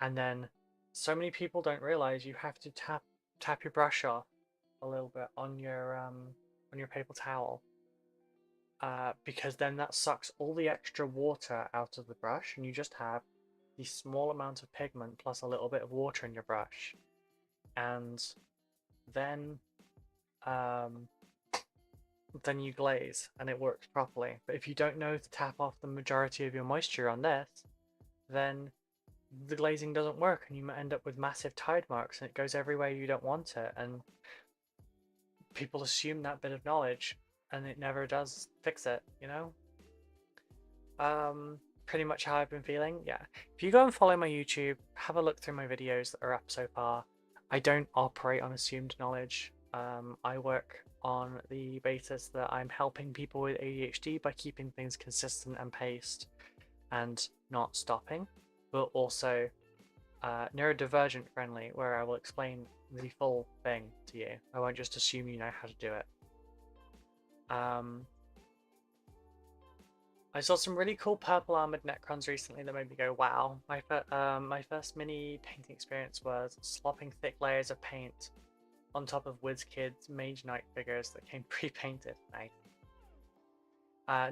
and then so many people don't realize you have to tap your brush off a little bit on your paper towel, because then that sucks all the extra water out of the brush, and you just have the small amount of pigment plus a little bit of water in your brush, and then you glaze and it works properly. But if you don't know to tap off the majority of your moisture on this, then the glazing doesn't work and you end up with massive tide marks and it goes everywhere you don't want it, and people assume that bit of knowledge and it never does fix it, you know? Pretty much how I've been feeling. Yeah, if you go and follow my YouTube, have a look through my videos that are up so far, I don't operate on assumed knowledge. I work on the basis that I'm helping people with ADHD by keeping things consistent and paced and not stopping, but also neurodivergent friendly, where I will explain the full thing to you. I won't just assume you know how to do it. I saw some really cool purple armored Necrons recently that made me go, wow. My first mini painting experience was slopping thick layers of paint on top of WizKid's Mage Knight figures that came pre-painted. Nice.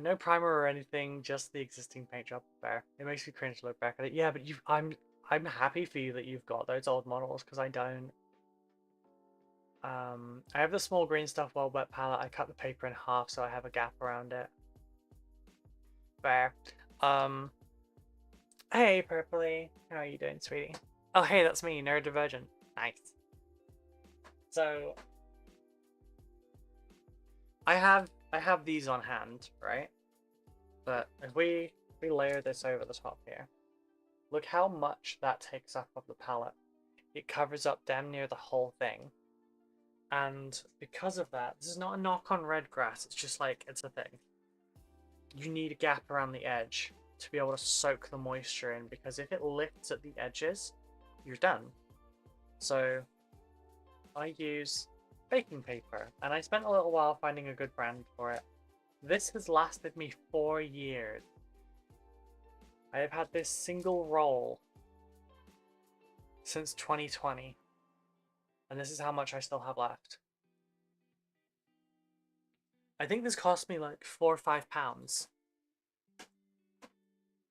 No primer or anything, just the existing paint job there. It makes me cringe to look back at it. Yeah, but I'm happy for you that you've got those old models, because I don't. I have the small green stuff well wet palette. I cut the paper in half so I have a gap around it. Fair. Hey, Purpley. How are you doing, sweetie? Oh, hey, that's me, Neurodivergent. Nice. So, I have these on hand, right? But if we layer this over the top here, look how much that takes up of the palette. It covers up damn near the whole thing. And because of that, this is not a knock on Redgrass, it's just like, it's a thing. You need a gap around the edge to be able to soak the moisture in, because if it lifts at the edges, you're done. So I use baking paper, and I spent a little while finding a good brand for it. This has lasted me 4 years. I have had this single roll since 2020, and this is how much I still have left. I think this cost me like £4 or £5.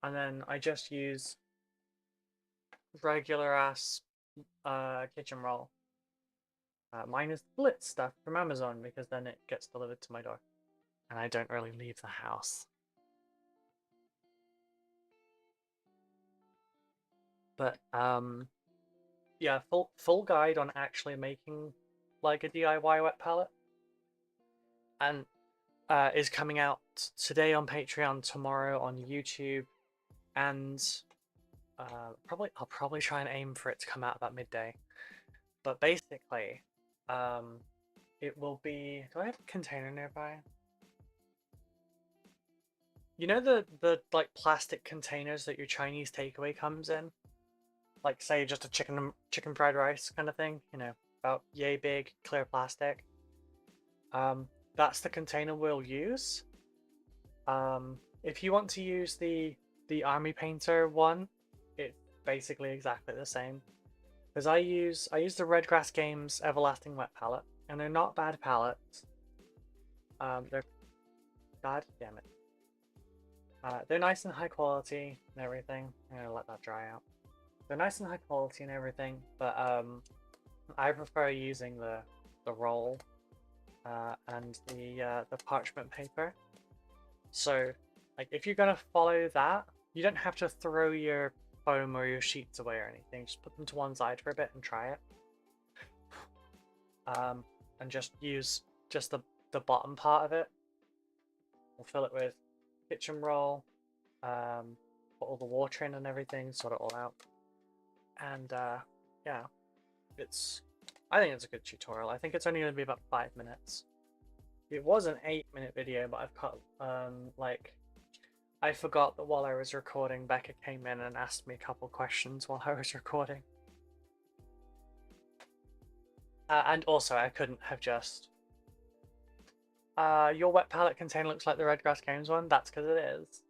And then I just use regular ass kitchen roll. Mine is Blitz stuff from Amazon, because then it gets delivered to my door. And I don't really leave the house. But yeah, full guide on actually making like a DIY wet palette, and is coming out today on Patreon, tomorrow on YouTube, and I'll probably try and aim for it to come out about midday. But basically, it will be. Do I have a container nearby? You know the like plastic containers that your Chinese takeaway comes in, like say just a chicken fried rice kind of thing. You know, about yay big, clear plastic. That's the container we'll use. If you want to use the army painter one, it's basically exactly the same. Because I use the Redgrass Games Everlasting Wet Palette, and they're not bad palettes. They're god damn it. They're nice and high quality and everything. I'm gonna let that dry out. They're nice and high quality and everything, but I prefer using the roll and the parchment paper. So, like, if you're gonna follow that, you don't have to throw your foam or your sheets away or anything. Just put them to one side for a bit and try it. And just use just the bottom part of it. We'll fill it with kitchen roll, put all the water in and everything, sort it all out. And yeah, I think it's a good tutorial. I think it's only going to be about 5 minutes. It was an 8-minute video, but I've cut like, I forgot that while I was recording, Becca came in and asked me a couple questions while I was recording. And also, I couldn't have just... your wet palette container looks like the Redgrass Games one. That's because it is.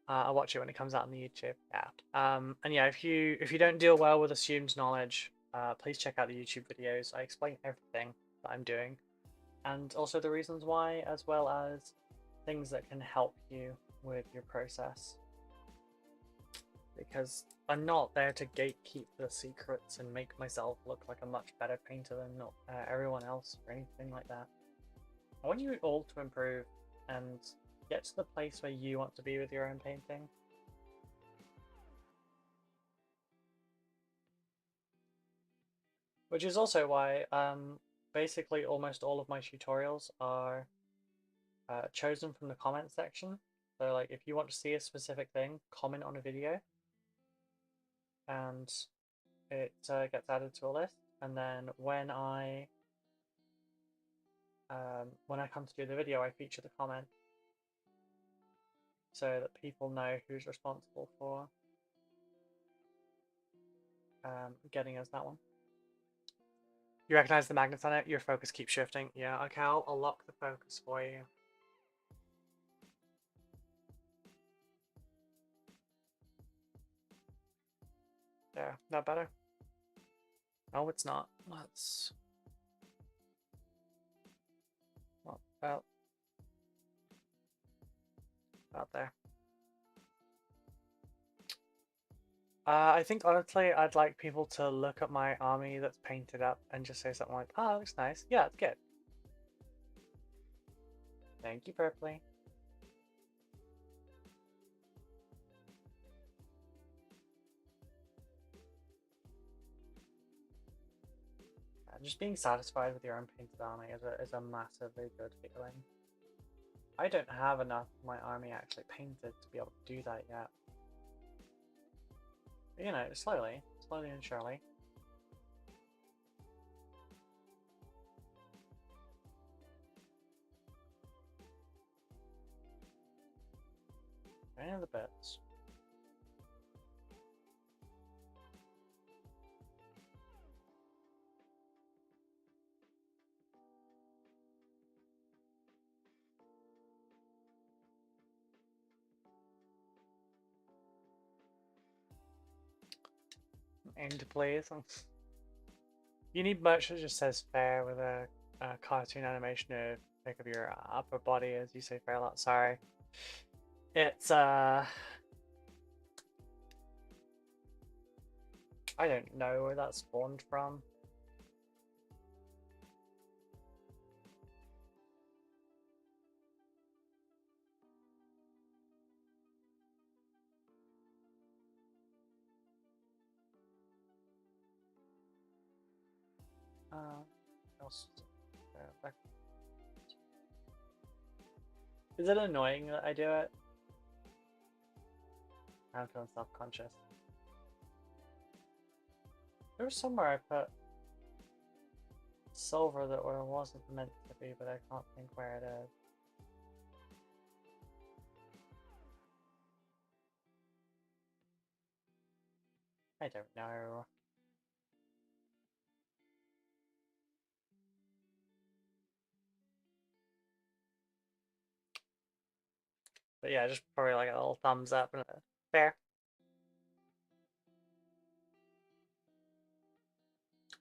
I'll watch it when it comes out on the YouTube. Yeah. And yeah, if you don't deal well with assumed knowledge, please check out the YouTube videos. I explain everything that I'm doing, and also the reasons why, as well as things that can help you with your process. Because I'm not there to gatekeep the secrets and make myself look like a much better painter than everyone else or anything like that. I want you all to improve and get to the place where you want to be with your own painting. Which is also why basically almost all of my tutorials are chosen from the comment section. So like, if you want to see a specific thing, comment on a video, and it gets added to a list. And then when I come to do the video, I feature the comment so that people know who's responsible for getting us that one. You recognize the magnets on it? Your focus keeps shifting. Yeah, okay, I'll lock the focus for you. There, that better? No, it's not. Let's... Well, about there. I think honestly, I'd like people to look at my army that's painted up and just say something like, "Oh, that looks nice. Yeah, it's good." Thank you, Purpley. Just being satisfied with your own painted army is a massively good feeling. I don't have enough of my army actually painted to be able to do that yet. But, you know, slowly and surely. Any of the bits. End please. You need merch that just says fair with a cartoon animation of pic of your upper body as you say fair a lot. Sorry. It's I don't know where that spawned from. what else? Is it annoying that I do it? I'm feeling self-conscious. There was somewhere I put silver that where it wasn't meant to be, but I can't think where it is. I don't know. But yeah, just probably like a little thumbs up and fair.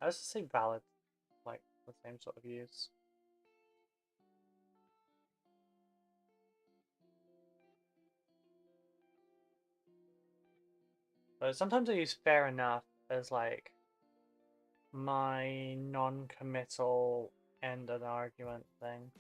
I was just saying valid, like the same sort of use. But sometimes I use fair enough as like my non-committal end an argument thing.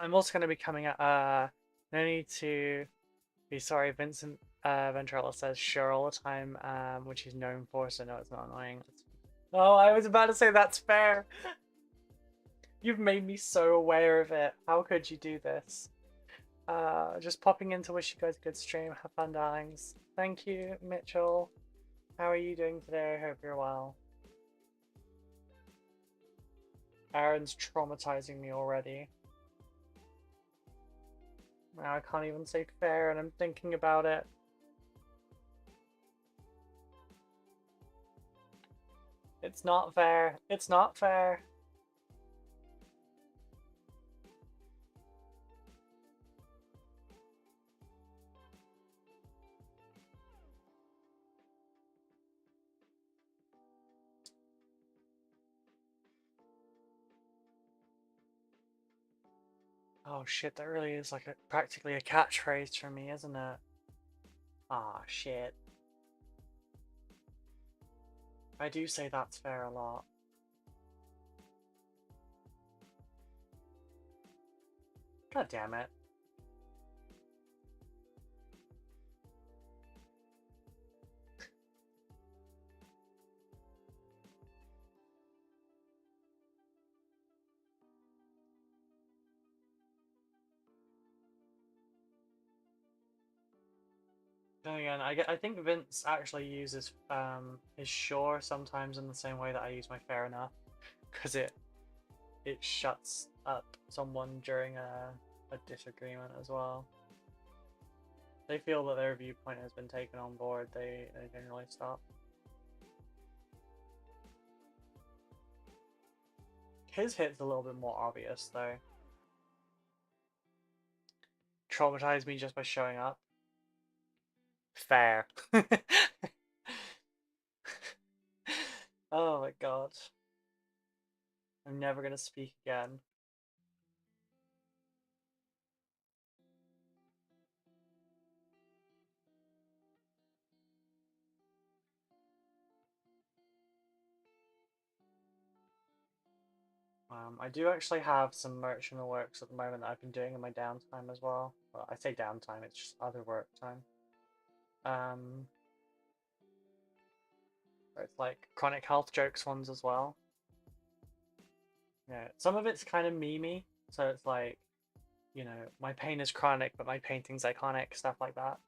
I'm also going to be coming at, no need to be sorry, Vincent Ventrella says sure all the time, which he's known for, so no, it's not annoying. Oh, I was about to say that's fair. You've made me so aware of it. How could you do this? Just popping in to wish you guys a good stream. Have fun, darlings. Thank you, Mitchell. How are you doing today? I hope you're well. Aaron's traumatizing me already. Now I can't even say fair and I'm thinking about it. It's not fair. It's not fair. Oh shit, that really is like practically a catchphrase for me, isn't it? Ah, shit. I do say that's fair a lot. God damn it. Then again, I think Vince actually uses his sure sometimes in the same way that I use my fair enough, because it shuts up someone during a disagreement as well. They feel that their viewpoint has been taken on board, they generally stop. His hit's a little bit more obvious though. Traumatize me just by showing up. Fair. Oh my god. I'm never gonna speak again. I do actually have some merch in the works at the moment that I've been doing in my downtime as well. Well, I say downtime, it's just other work time. It's like chronic health jokes ones as well. Yeah, some of it's kind of memey, so it's like, you know, my pain is chronic, but my painting's iconic, stuff like that.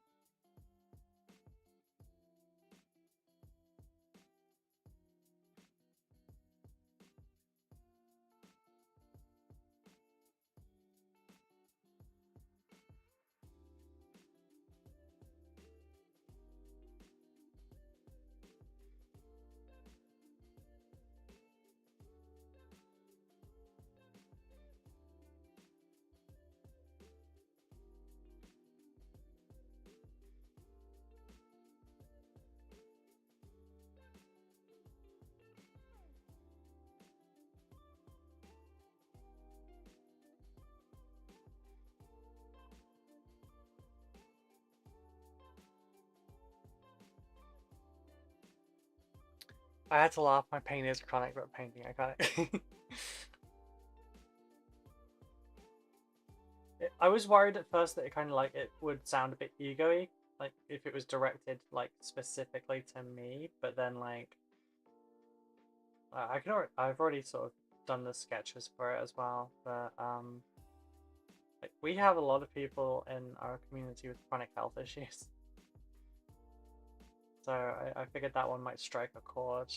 I had to laugh. My pain is chronic, but painting I can't. I was worried at first that it kind of like it would sound a bit ego-y, like if it was directed like specifically to me. But then like I've already sort of done the sketches for it as well. But like we have a lot of people in our community with chronic health issues, so I figured that one might strike a chord.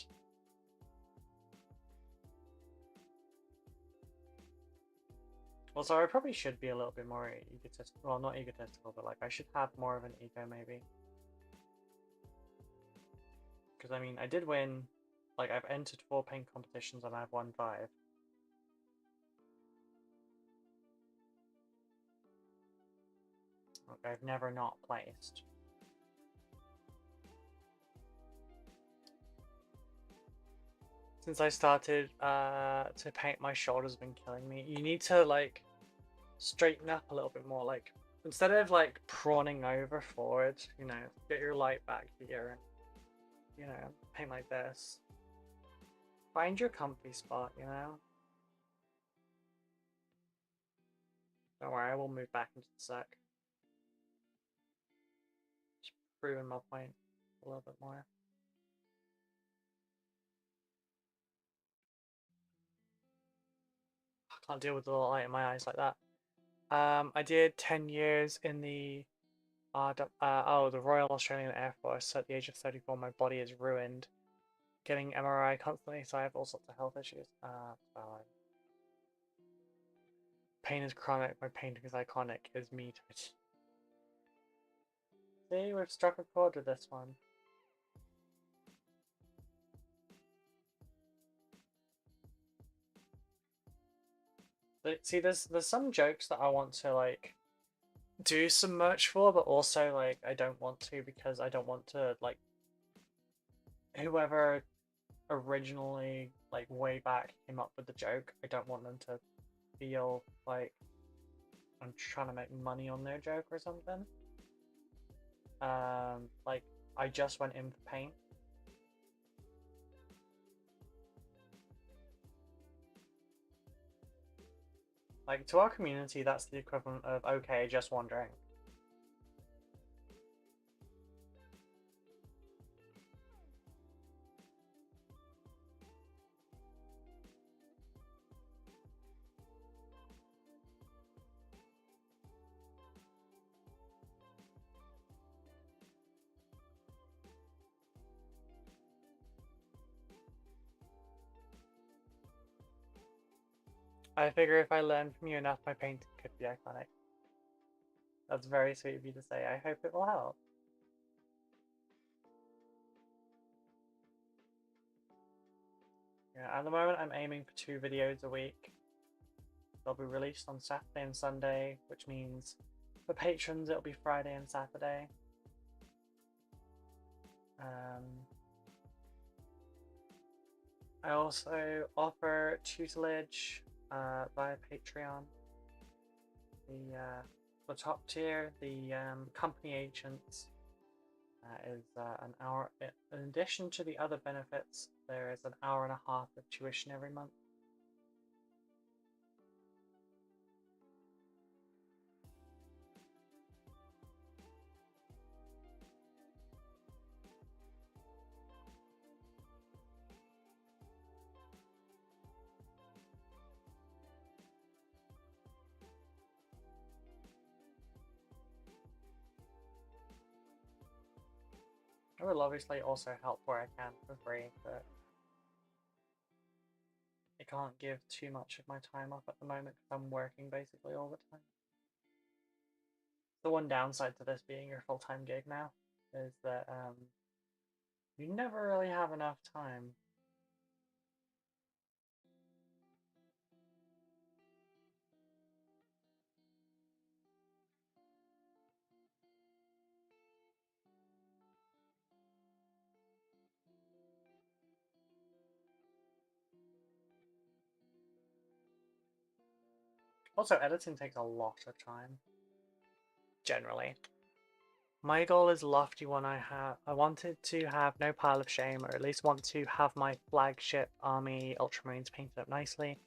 Also, I probably should be a little bit more egotistical. Well, not egotistical, but like I should have more of an ego maybe. Because I mean, I did win. Like I've entered 4 paint competitions and I've won 5. Like I've never not placed. Since I started to paint, my shoulder's been killing me. You need to like straighten up a little bit more. Like instead of like prawning over forward, you know, get your light back here and you know, paint like this. Find your comfy spot, you know. Don't worry, I will move back into the sec. Just proving my point a little bit more. I can't deal with the little light in my eyes like that. I did 10 years in the the Royal Australian Air Force. At the age of 34, my body is ruined. Getting MRI constantly, so I have all sorts of health issues. Pain is chronic. My painting is iconic. Is me. See, we've struck a chord with this one. See, there's some jokes that I want to like do some merch for, but also like I don't want to because I don't want to like whoever originally like way back came up with the joke. I don't want them to feel like I'm trying to make money on their joke or something. Like I just went in for paint. Like to our community, that's the equivalent of okay, just wondering. I figure if I learn from you enough, my painting could be iconic. That's very sweet of you to say. I hope it will help. Yeah, at the moment I'm aiming for 2 videos a week. They'll be released on Saturday and Sunday, which means for patrons it'll be Friday and Saturday. I also offer tutelage via Patreon. The top tier, the company agents, is an hour. In addition to the other benefits, there is an hour and a half of tuition every month. I will obviously also help where I can for free, but I can't give too much of my time up at the moment because I'm working basically all the time. The one downside to this being your full-time gig now is that you never really have enough time. Also, editing takes a lot of time, generally. My goal is a lofty one. I wanted to have no pile of shame, or at least want to have my flagship army Ultramarines painted up nicely.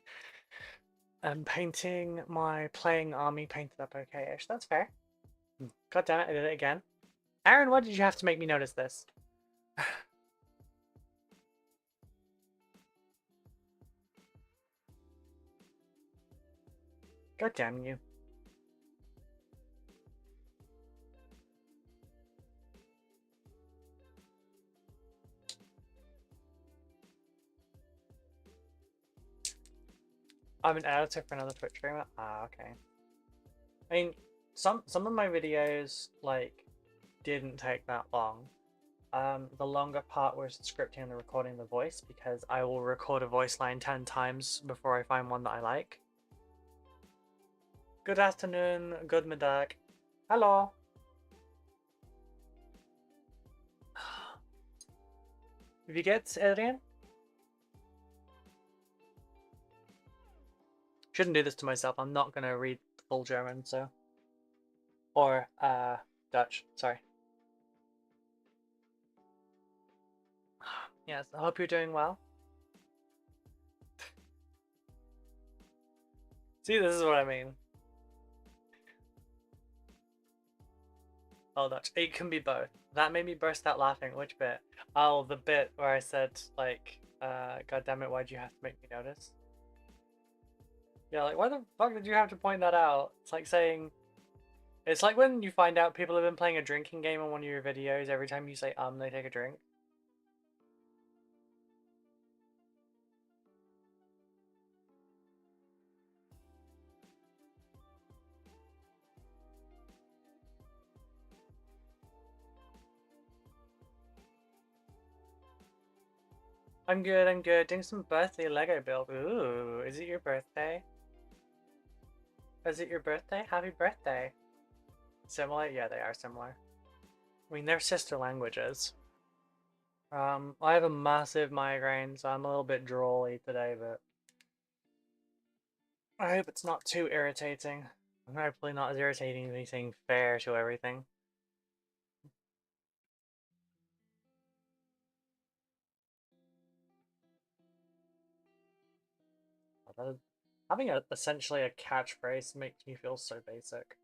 And painting my playing army painted up okay-ish. That's fair. God damn it, I did it again. Aaron, why did you have to make me notice this? God damn you. I'm an editor for another Twitch streamer? Ah, okay. I mean, some of my videos, like, didn't take that long. The longer part was the scripting and the recording the voice, because I will record a voice line 10 times before I find one that I like. Good afternoon, good middag. Hello. Wie geht's, Adrian? Shouldn't do this to myself. I'm not gonna read full German, so. Or, Dutch, sorry. Yes, I hope you're doing well. See, this is what I mean. Oh, Dutch. It can be both. That made me burst out laughing. Which bit? Oh, the bit where I said, like, God damn it, why'd you have to make me notice? Yeah, like, why the fuck did you have to point that out? It's like saying... It's like when you find out people have been playing a drinking game on one of your videos, every time you say they take a drink. I'm good, I'm good. Doing some birthday Lego build. Ooh, is it your birthday? Is it your birthday? Happy birthday. Similar? Yeah, they are similar. I mean, they're sister languages. I have a massive migraine, so I'm a little bit drooly today, but I hope it's not too irritating. I'm hopefully not as irritating as anything fair to everything. Having essentially a catchphrase makes me feel so basic.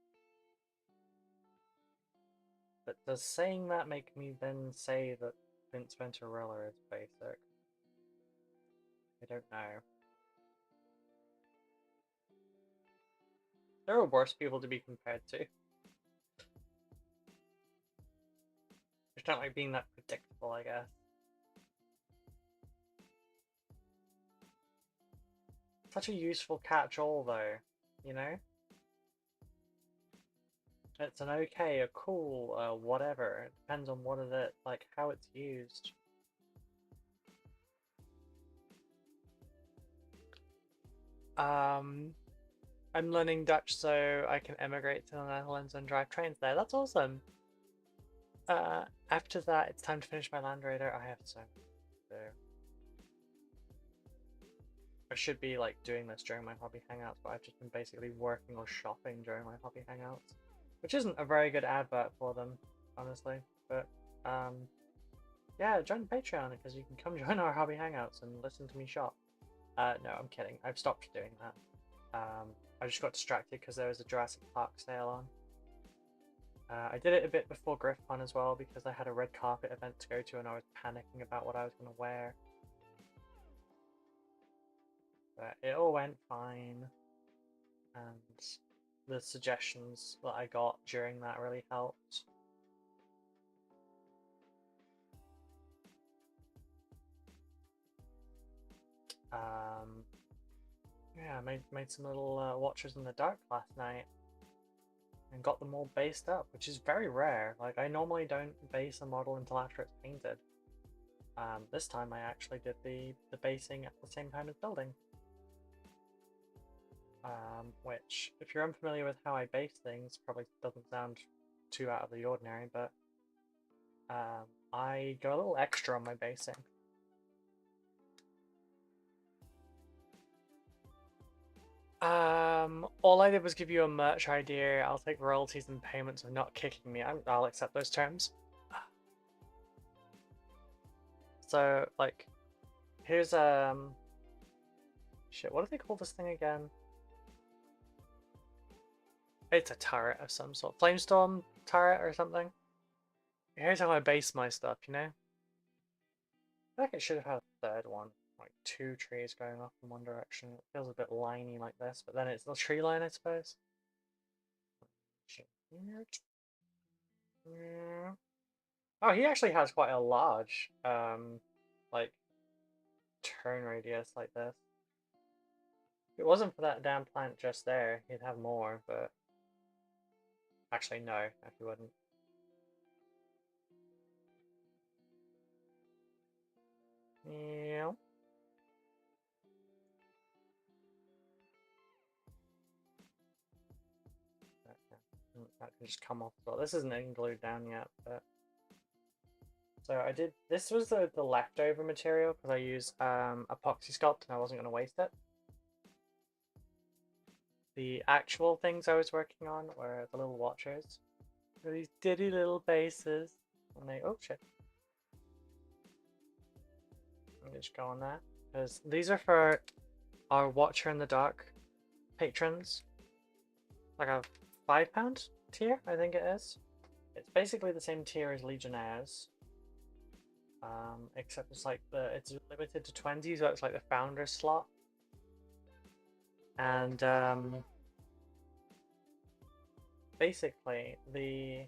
But does saying that make me then say that Vince Venturella is basic? I don't know. There are worse people to be compared to. Just don't like being that predictable, I guess. Such a useful catch-all, though, you know? It's an okay, a cool, whatever. It depends on what is it, like, how it's used. I'm learning Dutch so I can emigrate to the Netherlands and drive trains there. That's awesome. After that, it's time to finish my Land Raider. I have so much to do. I should be like doing this during my hobby hangouts, but I've just been basically working or shopping during my hobby hangouts, which isn't a very good advert for them, honestly. But yeah, join Patreon because you can come join our hobby hangouts and listen to me shop. No, I'm kidding. I've stopped doing that. I just got distracted because there was a Jurassic Park sale on. I did it a bit before GriffCon as well because I had a red carpet event to go to and I was panicking about what I was going to wear. But it all went fine, and the suggestions that I got during that really helped. Yeah, I made some little Watchers in the Dark last night and got them all based up, which is very rare. Like, I normally don't base a model until after it's painted. This time I actually did the basing at the same time as building. Which, if you're unfamiliar with how I base things, probably doesn't sound too out of the ordinary, but I go a little extra on my basing. All I did was give you a merch idea. I'll take royalties and payments of not kicking me. I'll accept those terms. So, like, here's, shit, what do they call this thing again? It's a turret of some sort. Flamestorm turret or something. Here's how I base my stuff, you know? I feel like it should have had a third one. Like 2 trees going off in one direction. It feels a bit liney like this, but then it's the tree line, I suppose. Oh, he actually has quite a large, like, turn radius like this. If it wasn't for that damn plant just there, he'd have more, but... Actually, no, he wouldn't. Yeah. That can just come off. Well, this isn't even glued down yet, but... So I did... This was the leftover material, because I used epoxy sculpt and I wasn't going to waste it. The actual things I was working on were the little watchers. They're these diddy little bases. And they... Oh, shit. Let me just go on that. Because these are for our Watcher in the Dark patrons. Like a £5 tier, I think it is. It's basically the same tier as Legionnaires. Except it's like it's limited to 20, so it's like the founder's slot. And basically the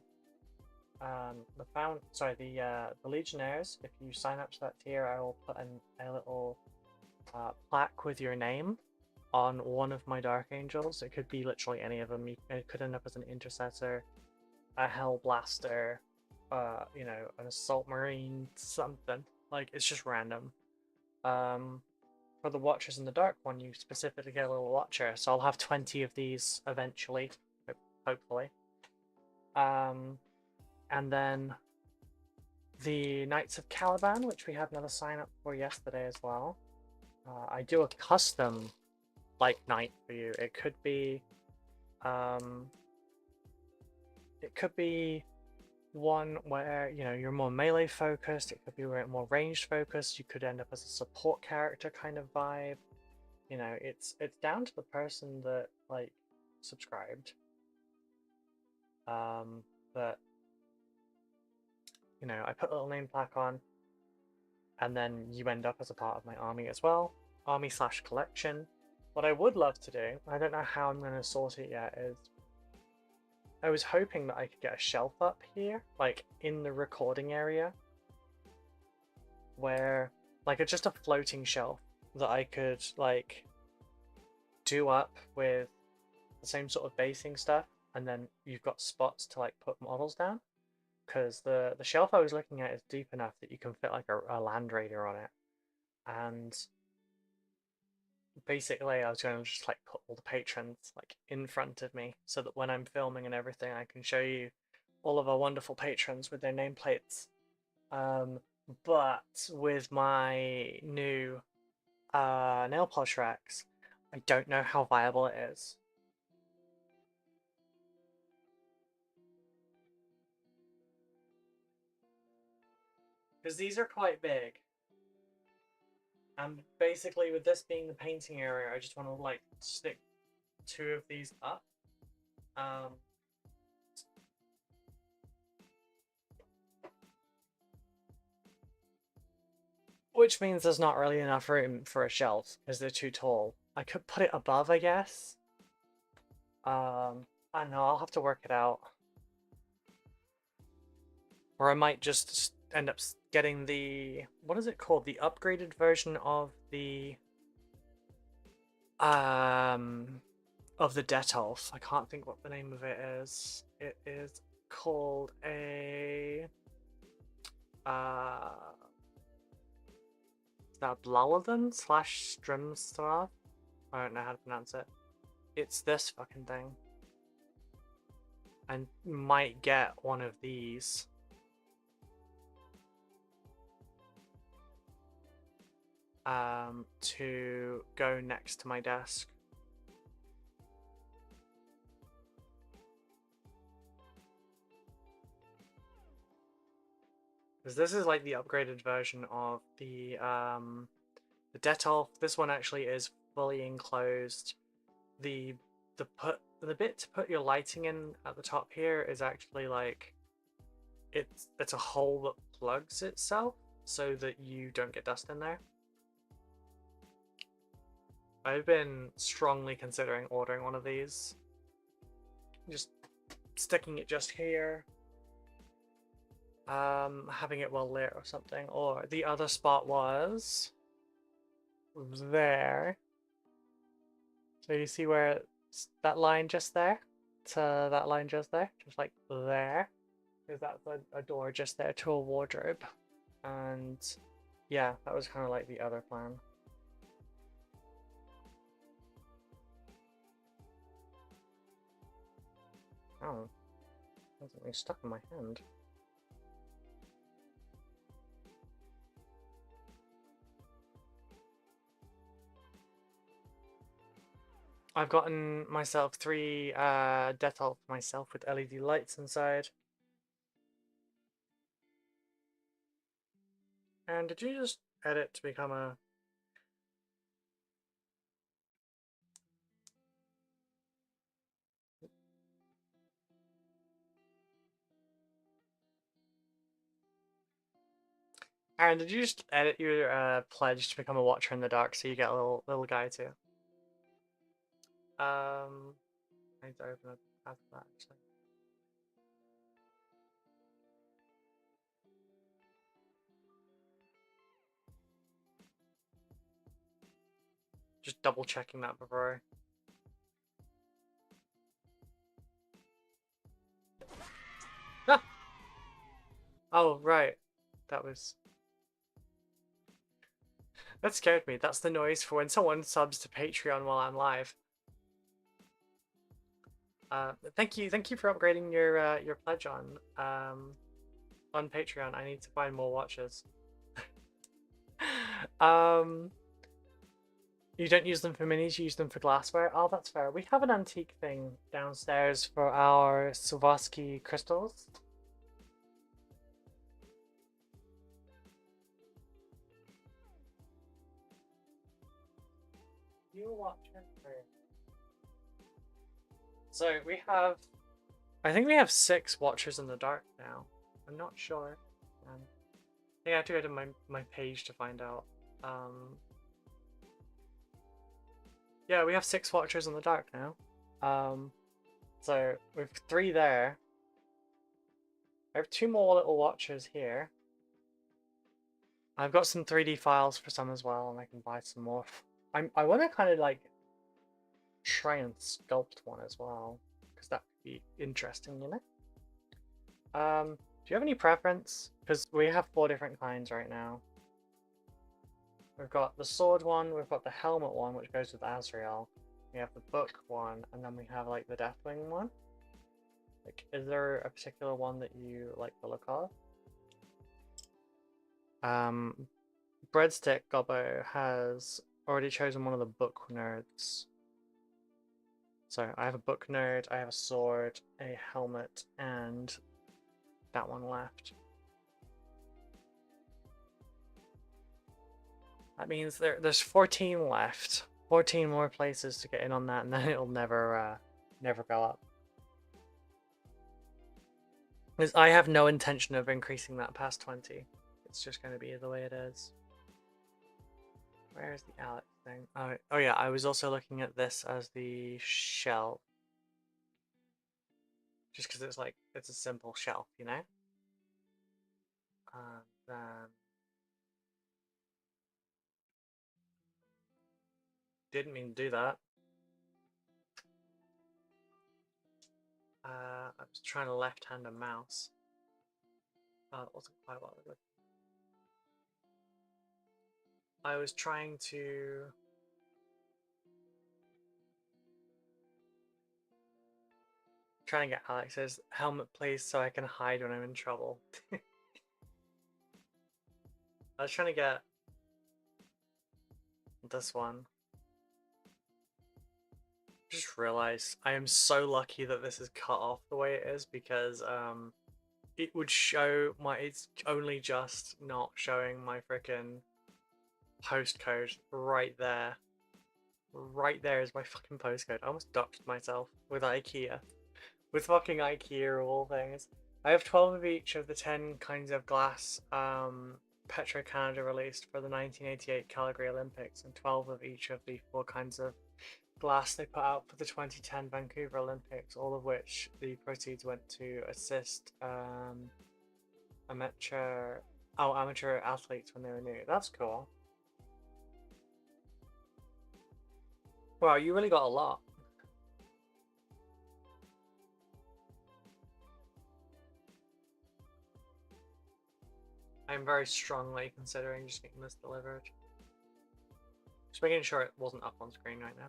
Legionnaires, if you sign up to that tier, I will put a little plaque with your name on one of my Dark Angels. It could be literally any of them. It could end up as an Intercessor, a Hellblaster, you know, an Assault Marine, something. Like, it's just random. For the Watchers in the Dark one, you specifically get a little Watcher, so I'll have 20 of these eventually, hopefully. And then the Knights of Caliban, which we had another sign up for yesterday as well. I do a custom like knight for you. It could be one where, you know, you're more melee focused. It could be more ranged focused. You could end up as a support character kind of vibe. You know, it's down to the person that like subscribed. But you know, I put a little name plaque on, and then you end up as a part of my army as well. Army/collection. What I would love to do, I don't know how I'm going to sort it yet, is I was hoping that I could get a shelf up here, like in the recording area, where, like, it's just a floating shelf that I could, like, do up with the same sort of basing stuff, and then you've got spots to, like, put models down. Because the shelf I was looking at is deep enough that you can fit, like, a Land Raider on it. And basically I was going to just like put all the patrons like in front of me so that when I'm filming and everything I can show you all of our wonderful patrons with their nameplates. But with my new nail polish racks, I don't know how viable it is. Because these are quite big. And basically with this being the painting area, I just want to like stick 2 of these up. Which means there's not really enough room for a shelf because they're too tall. I could put it above, I guess. I don't know, I'll have to work it out. Or I might just end up getting the... What is it called? The upgraded version of the... Of the Detolf. I can't think what the name of it is. It is called a... That Blaladon / Strimstrav? I don't know how to pronounce it. It's this fucking thing. I might get one of these. To go next to my desk. Because this is like the upgraded version of the Detolf. This one actually is fully enclosed. The bit to put your lighting in at the top here is actually like it's a hole that plugs itself so that you don't get dust in there. I've been strongly considering ordering one of these. Just sticking it just here. Having it well lit or something. Or the other spot was there. So you see where it's that line just there? To that line just there? Just like there. Because that's a door just there to a wardrobe. And yeah, that was kind of like the other plan. Oh, there's something stuck in my hand. I've gotten myself 3 Detolf myself with LED lights inside. And did you just edit to become a... Aaron, did you just edit your pledge to become a watcher in the dark so you get a little guy too? I need to open it after that actually. Just double checking that before Ah! Oh, right. That was... That scared me. That's the noise for when someone subs to Patreon while I'm live. Thank you for upgrading your pledge on Patreon. I need to find more watches. You don't use them for minis, you use them for glassware. Oh, that's fair. We have an antique thing downstairs for our Swarovski crystals. You watch it. So we have, I think we have 6 Watchers in the Dark now. I'm not sure. I think I have to go to my page to find out. Yeah, we have 6 Watchers in the Dark now. So we've 3 there. I have 2 more little Watchers here. I've got some 3D files for some as well, and I can buy some more. I want to kind of like try and sculpt one as well, because that could be interesting, you know? Do you have any preference? Because we have 4 different kinds right now. We've got the sword one, we've got the helmet one, which goes with Azrael. We have the book one, and then we have like the Deathwing one. Like, is there a particular one that you like the look of? Breadstick Gobbo has already chosen one of the book nerds. So I have a book nerd, I have a sword, a helmet, and that one left. That means there's 14 left. 14 more places to get in on that, and then it'll never go up. Because I have no intention of increasing that past 20. It's just going to be the way it is. Where's the Alex thing? Oh yeah, I was also looking at this as the shelf. Just because it's like, it's a simple shelf, you know? And then... Didn't mean to do that. I was trying to left-hand a mouse. Oh, that wasn't quite what I was looking. I was trying to... Trying to get Alex's helmet placed so I can hide when I'm in trouble. I was trying to get this one. Just realized I am so lucky that this is cut off the way it is, because it would show my, it's only just not showing my frickin' postcode right there. Right there is my fucking postcode. I almost doxed myself with IKEA. With fucking IKEA of all things. I have 12 of each of the 10 kinds of glass Petro-Canada released for the 1988 Calgary Olympics, and 12 of each of the 4 kinds of glass they put out for the 2010 Vancouver Olympics, all of which the proceeds went to assist amateur athletes when they were new. That's cool. Wow, you really got a lot. I'm very strongly considering just getting this delivered. Just making sure it wasn't up on screen right now.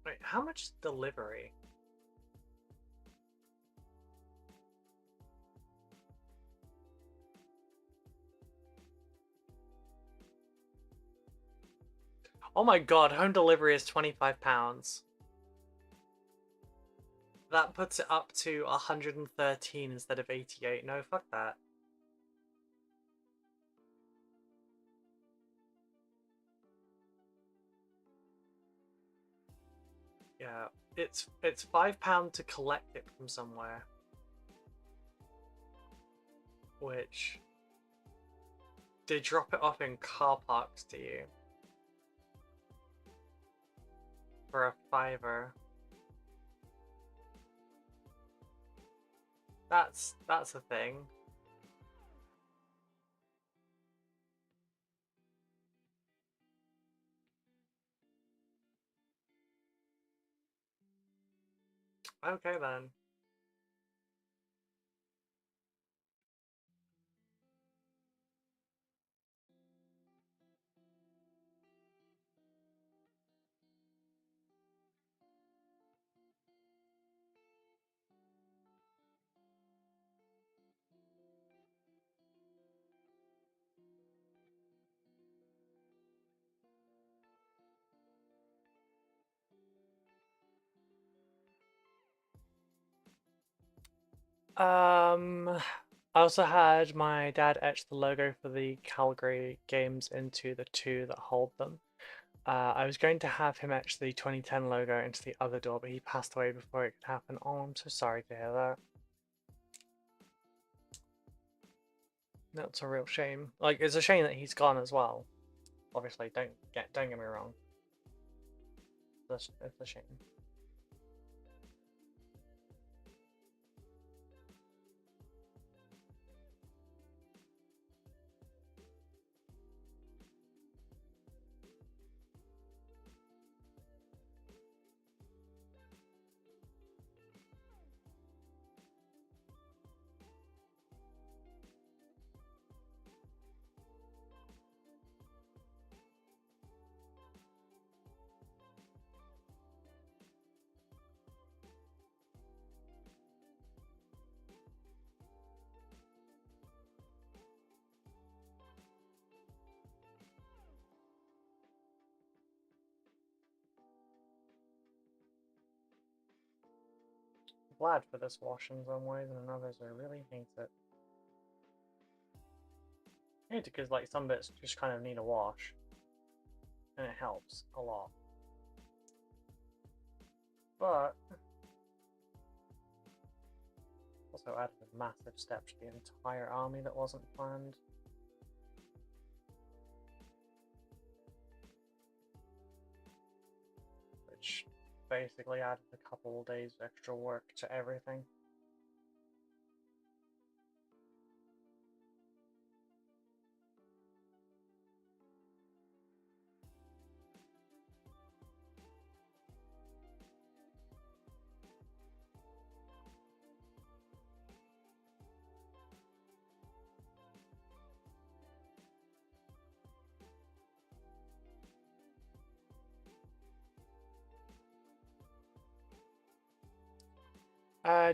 Wait, how much is delivery? Oh my god, home delivery is £25. That puts it up to 113 instead of 88. No, fuck that. Yeah, it's £5 to collect it from somewhere. Which they drop it off in car parks to you for a £5. That's a thing. Okay then. I also had my dad etch the logo for the Calgary Games into the 2 that hold them. I was going to have him etch the 2010 logo into the other door, but he passed away before it could happen. Oh, I'm so sorry to hear that. That's a real shame. Like, it's a shame that he's gone as well. Obviously, don't get me wrong. It's a shame. Glad for this wash in some ways, and in others I really hate it. I hate it because like some bits just kind of need a wash, and it helps a lot. But also added a massive step to the entire army that wasn't planned. Which basically added a couple of days extra work to everything.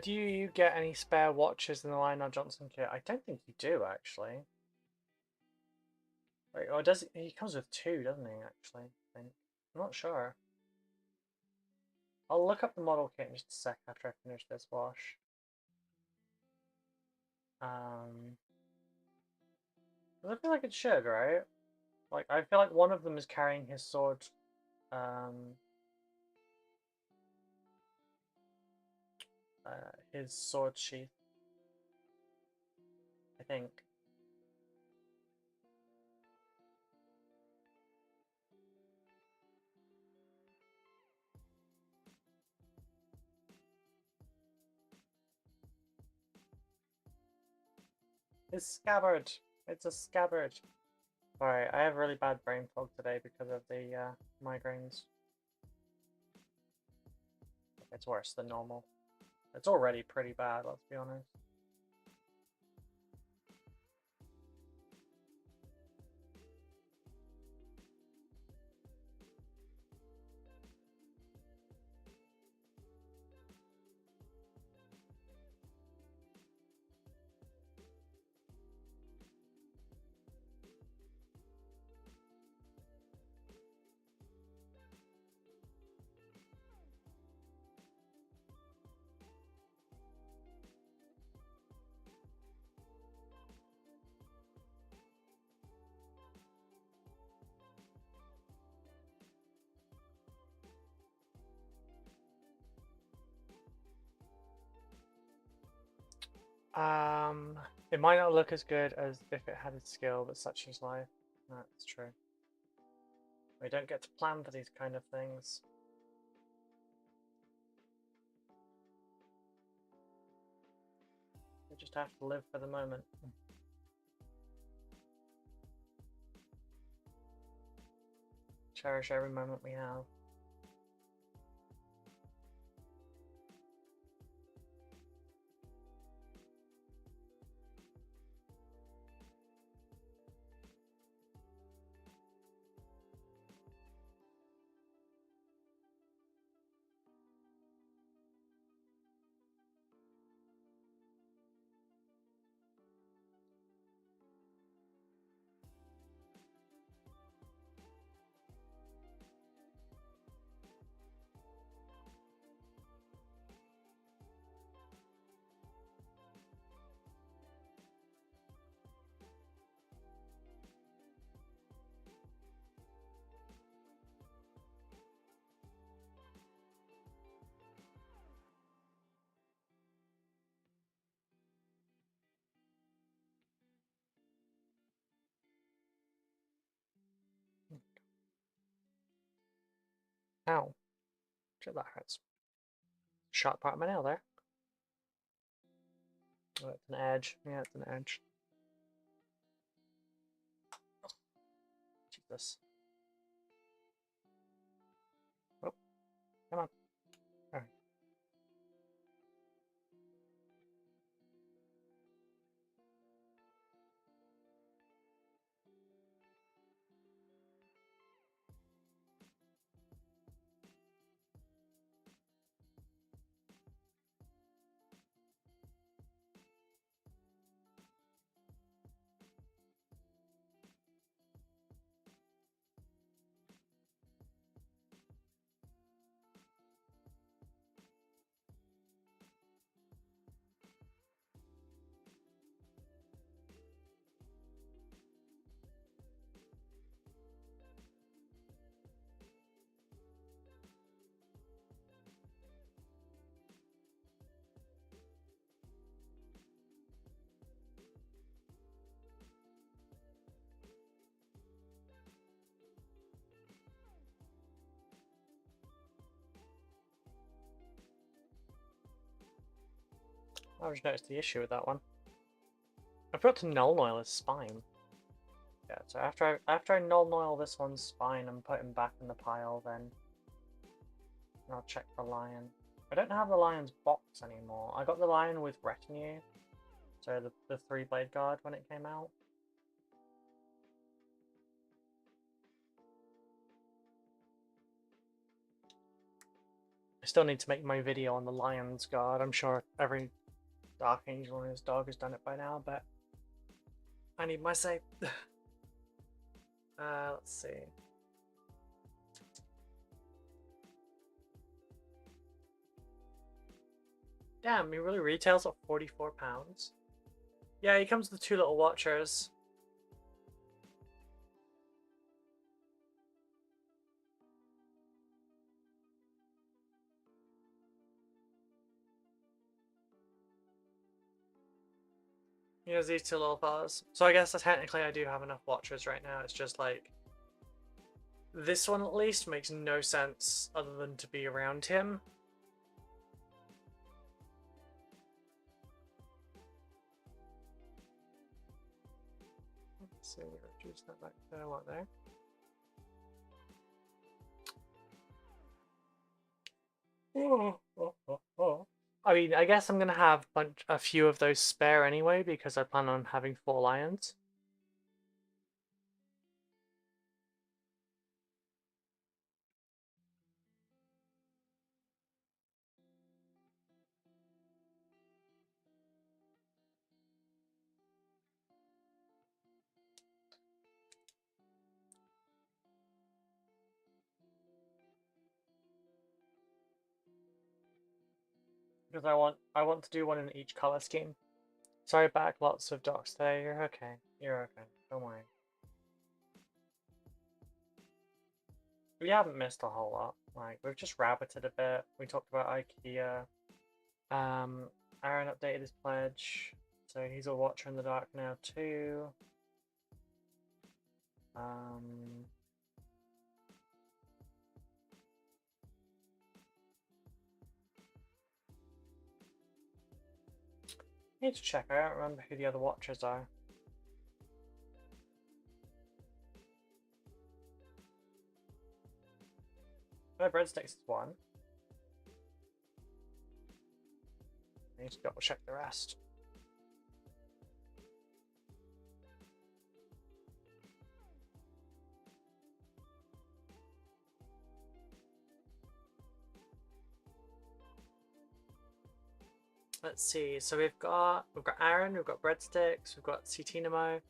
Do you get any spare watches in the Lionel Johnson kit? I don't think you do, actually. Wait, or does he comes with two, doesn't he, actually? I think. I'm not sure. I'll look up the model kit in just a sec after I finish this wash. I feel like it should, right? Like, I feel like one of them is carrying his sword, um, his sword sheath, I think. His scabbard! It's a scabbard! Sorry, I have really bad brain fog today because of the migraines. It's worse than normal. It's already pretty bad, let's be honest. It might not look as good as if it had a skill, but such is life. That's true. We don't get to plan for these kind of things. We just have to live for the moment. Cherish every moment we have. Ow. Shit, that hurts. Sharp part of my nail there. Oh, it's an edge. Yeah, it's an edge. Jesus. Oh, come on. Alright. I just noticed the issue with that one. I forgot to null oil his spine. Yeah, so after I null oil this one's spine and put him back in the pile, then I'll check the lion. I don't have the lion's box anymore. I got the lion with retinue, so the 3-blade guard when it came out. I still need to make my video on the Lion's Guard. I'm sure every Dark Angel and his dog has done it by now, but I need my say. Let's see. Damn, he really retails at £44. Yeah, he comes with the 2 little watchers. He has these 2 little fellas. So I guess that technically I do have enough watchers right now. It's just like, this one at least makes no sense other than to be around him. Let's see, we reduce that back there, what there? I mean, I guess I'm gonna have a few of those spare anyway because I plan on having 4 lions. Because I want to do one in each color scheme. Sorry, back lots of docs today. You're okay. You're okay. Don't worry. We haven't missed a whole lot. Like, we've just rabbited a bit. We talked about IKEA. Aaron updated his pledge, so he's a watcher in the dark now too. Need to check. I don't remember who the other watchers are. No, breadsticks is one. I need to double check the rest. Let's see. So we've got Aaron, we've got breadsticks, we've got Citinamo,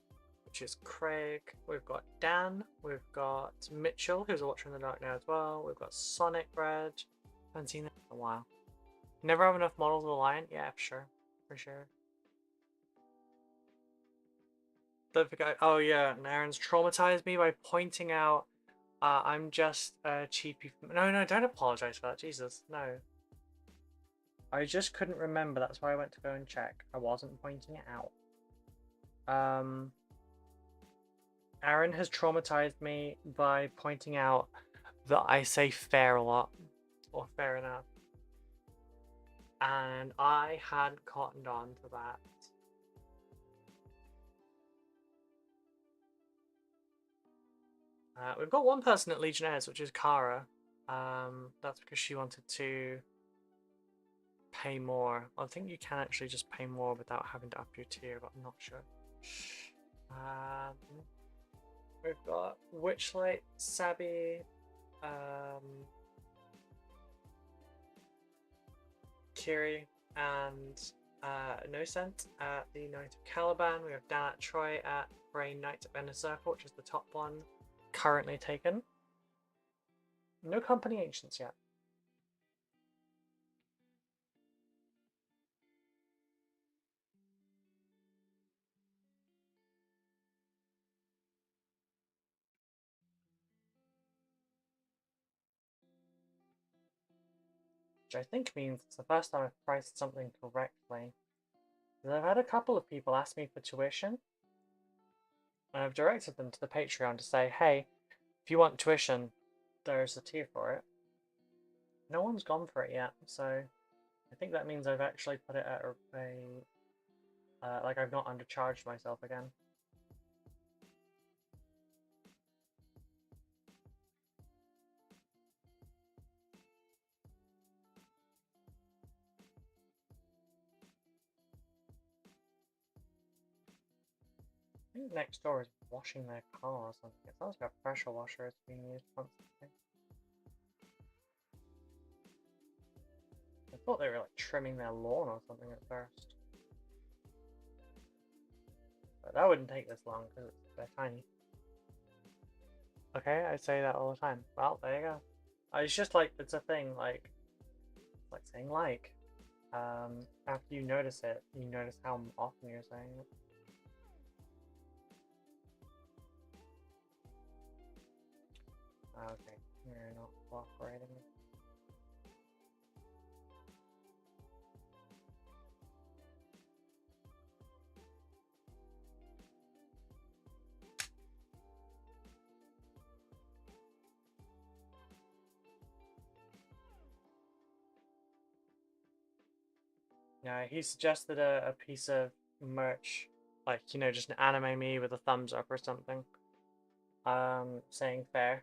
which is Craig. We've got Dan. We've got Mitchell, who's a watcher in the dark now as well. We've got Sonic Bread. Haven't seen that in a while. Never have enough models of the lion? Yeah, for sure. Don't forget. Oh yeah, and Aaron's traumatized me by pointing out I'm just a cheapy. No, don't apologize for that. Jesus, no. I just couldn't remember. That's why I went to go and check. I wasn't pointing it out. Aaron has traumatized me by pointing out that I say fair a lot, or fair enough. And I hadn't cottoned on to that. We've got one person at Legionnaires, which is Kara. That's because she wanted to pay more. I think you can actually just pay more without having to up your tier, but I'm not sure. We've got Witchlight, Sabby, Kiri, and Nocent at the Knight of Caliban. We have Dan at Troy at Brain Knight of Inner Circle, which is the top one currently taken. No company ancients yet. Which I think means it's the first time I've priced something correctly. I've had a couple of people ask me for tuition, and I've directed them to the Patreon to say, hey, if you want tuition, there's a tier for it. No one's gone for it yet, so I think that means I've actually put it at like I've not undercharged myself again. I think next door is washing their car or something. It sounds like a pressure washer is being used constantly. thought they were like trimming their lawn or something at first. But that wouldn't take this long because they're tiny. Okay, I say that all the time. Well, there you go. It's just like, it's a thing, like saying like. After you notice it, you notice how often you're saying it. Okay, you're not cooperating. Yeah, he suggested a piece of merch, like, you know, just an anime me with a thumbs up or something. Saying fair.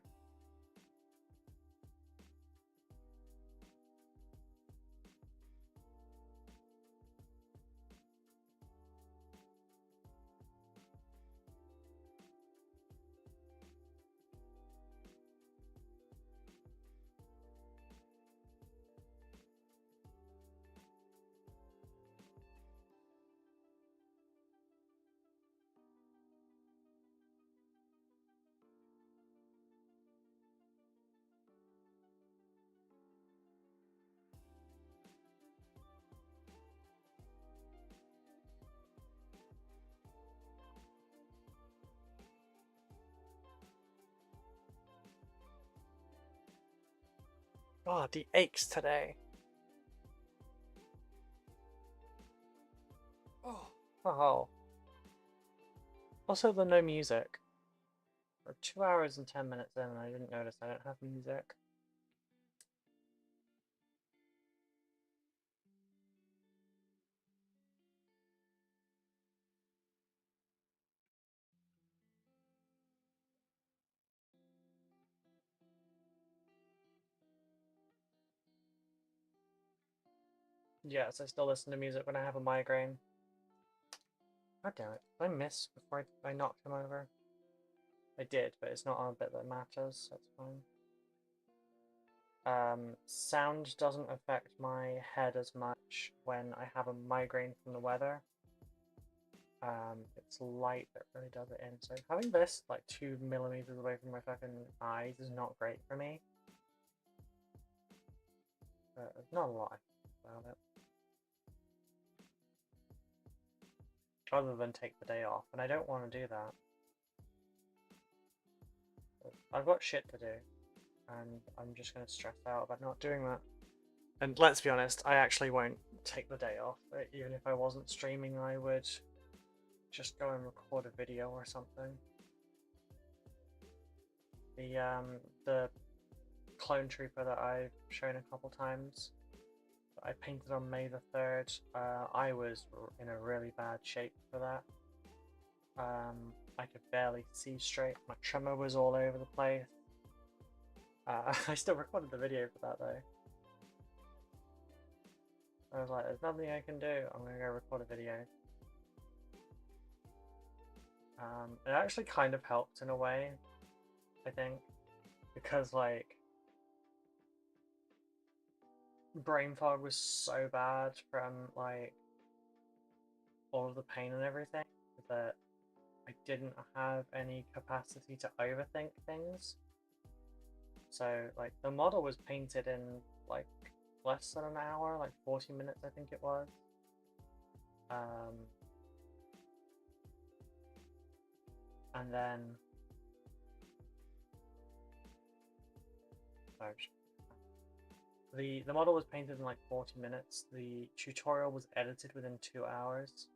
Oh, the aches today. Oh. Also, the no music. We're 2 hours and 10 minutes in and I didn't notice I don't have music. Yes, I still listen to music when I have a migraine. God damn it. Did I miss before I knocked him over? I did, but it's not on a bit that matters, so that's fine. Sound doesn't affect my head as much when I have a migraine from the weather. It's light that really does it in. So having this like 2 millimeters away from my fucking eyes is not great for me. But there's not a lot about it. Other than take the day off, and I don't want to do that. But I've got shit to do, and I'm just going to stress out about not doing that. And let's be honest, I actually won't take the day off. Even if I wasn't streaming, I would just go and record a video or something. The clone trooper that I've shown a couple times, I painted on May the 3rd. I was in a really bad shape for that. I could barely see straight. My trimmer was all over the place. I still recorded the video for that though. I was like, there's nothing I can do. I'm gonna go record a video. It actually kind of helped in a way, I think, because like brain fog was so bad from like all of the pain and everything that I didn't have any capacity to overthink things. So like the model was painted in like less than an hour, like 40 minutes I think it was. And then the model was painted in like 40 minutes. The tutorial was edited within 2 hours.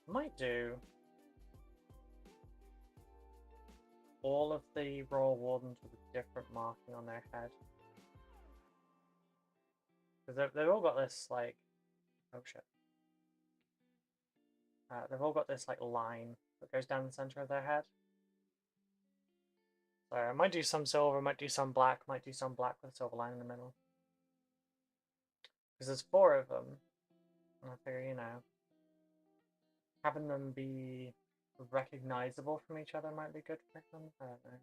Might do all of the Royal Wardens with a different marking on their head. Because they've all got this, like... Oh shit. They've all got this, like, line that goes down the center of their head. So I might do some silver, might do some black, might do some black with a silver line in the middle. Because there's 4 of them. And I figure, you know, having them be recognizable from each other might be good for them. I don't know.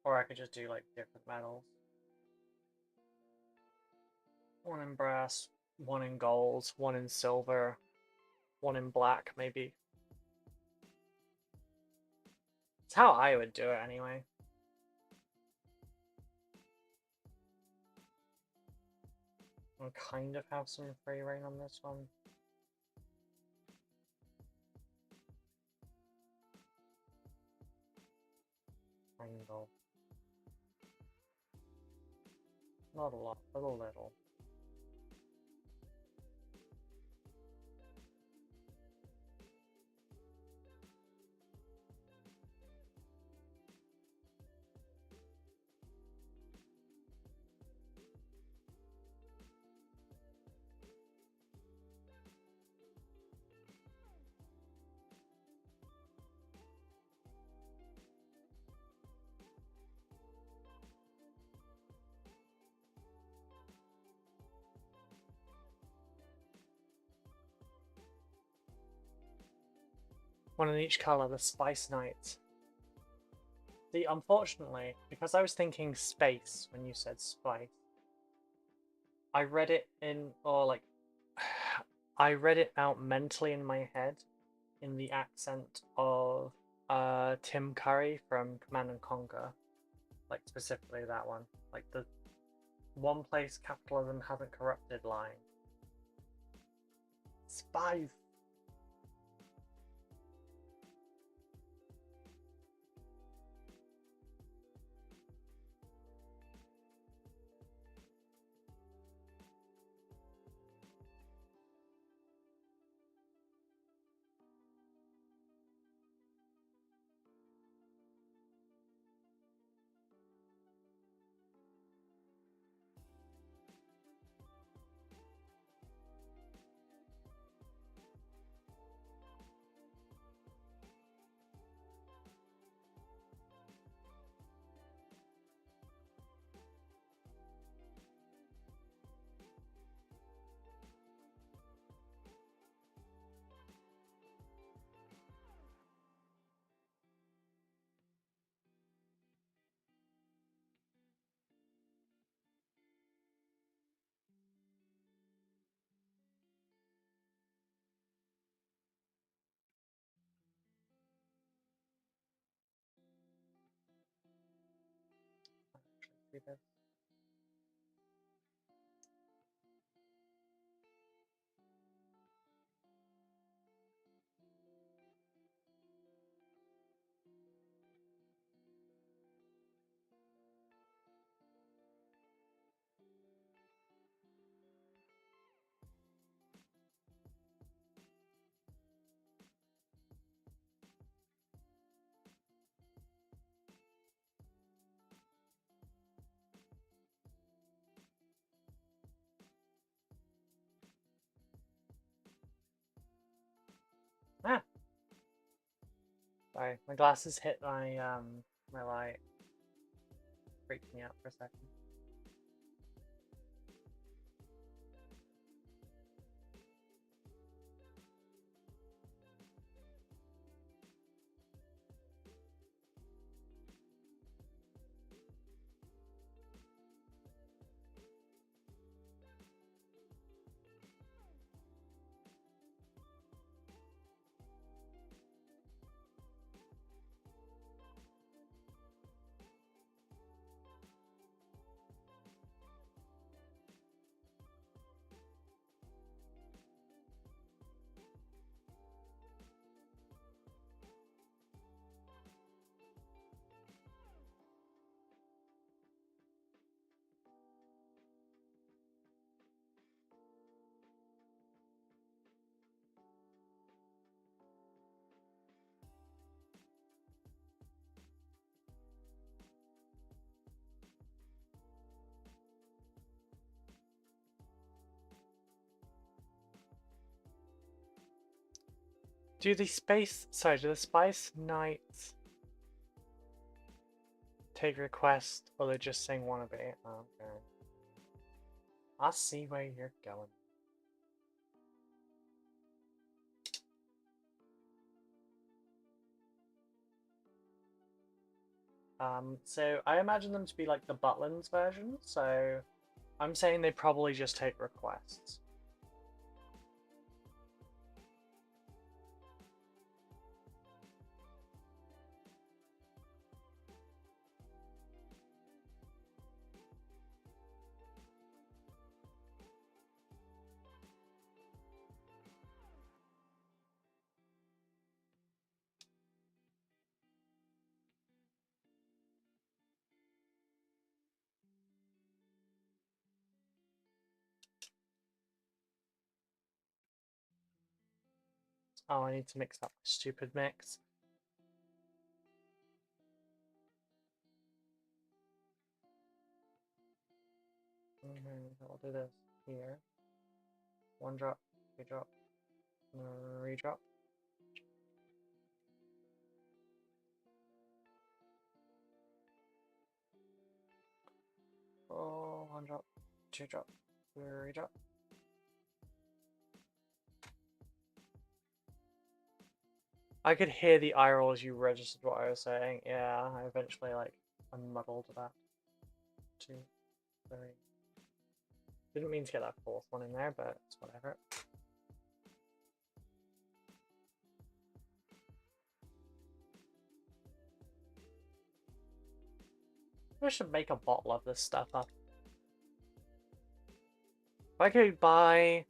Or I could just do like different metals. 1 in brass, 1 in gold, 1 in silver, 1 in black, maybe. It's how I would do it anyway. I kind of have some free reign on this one. Triangle. Not a lot, but a little. One in each colour, the Spice Knight. See, unfortunately, because I was thinking space when you said spice, I read it in, or like, I read it out mentally in my head in the accent of Tim Curry from Command and Conquer. Like, specifically that one. Like, the one place capitalism hasn't corrupted line. Spice! See this? Ah! Sorry, my glasses hit my light. Freaked me out for a second. Do the Spice Knights take request, or they just saying wannabe? Oh, okay. I see where you're going. So I imagine them to be like the Butlins version, so I'm saying they probably just take requests. Oh, I need to mix up my stupid mix. I'll do this here. 1 drop, 2 drop, 3 drop. Oh, 1 drop, 2 drop, 3 drop. I could hear the eye roll as you registered what I was saying. Yeah, I eventually like unmuddled that. 2, 3. Didn't mean to get that 4th one in there, but it's whatever. I should make a bottle of this stuff up. If I could buy,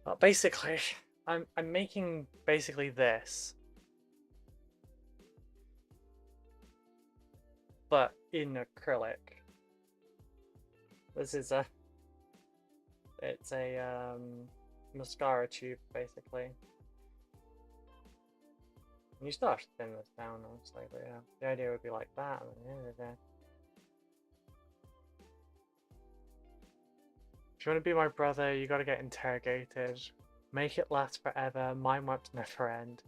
well, basically, I'm making basically this, but in acrylic. This is it's a mascara tube basically. And you still have to thin this down, honestly, but yeah, the idea would be like that. And then, if you want to be my brother, you gotta get interrogated. Make it last forever. Mind wipes never end.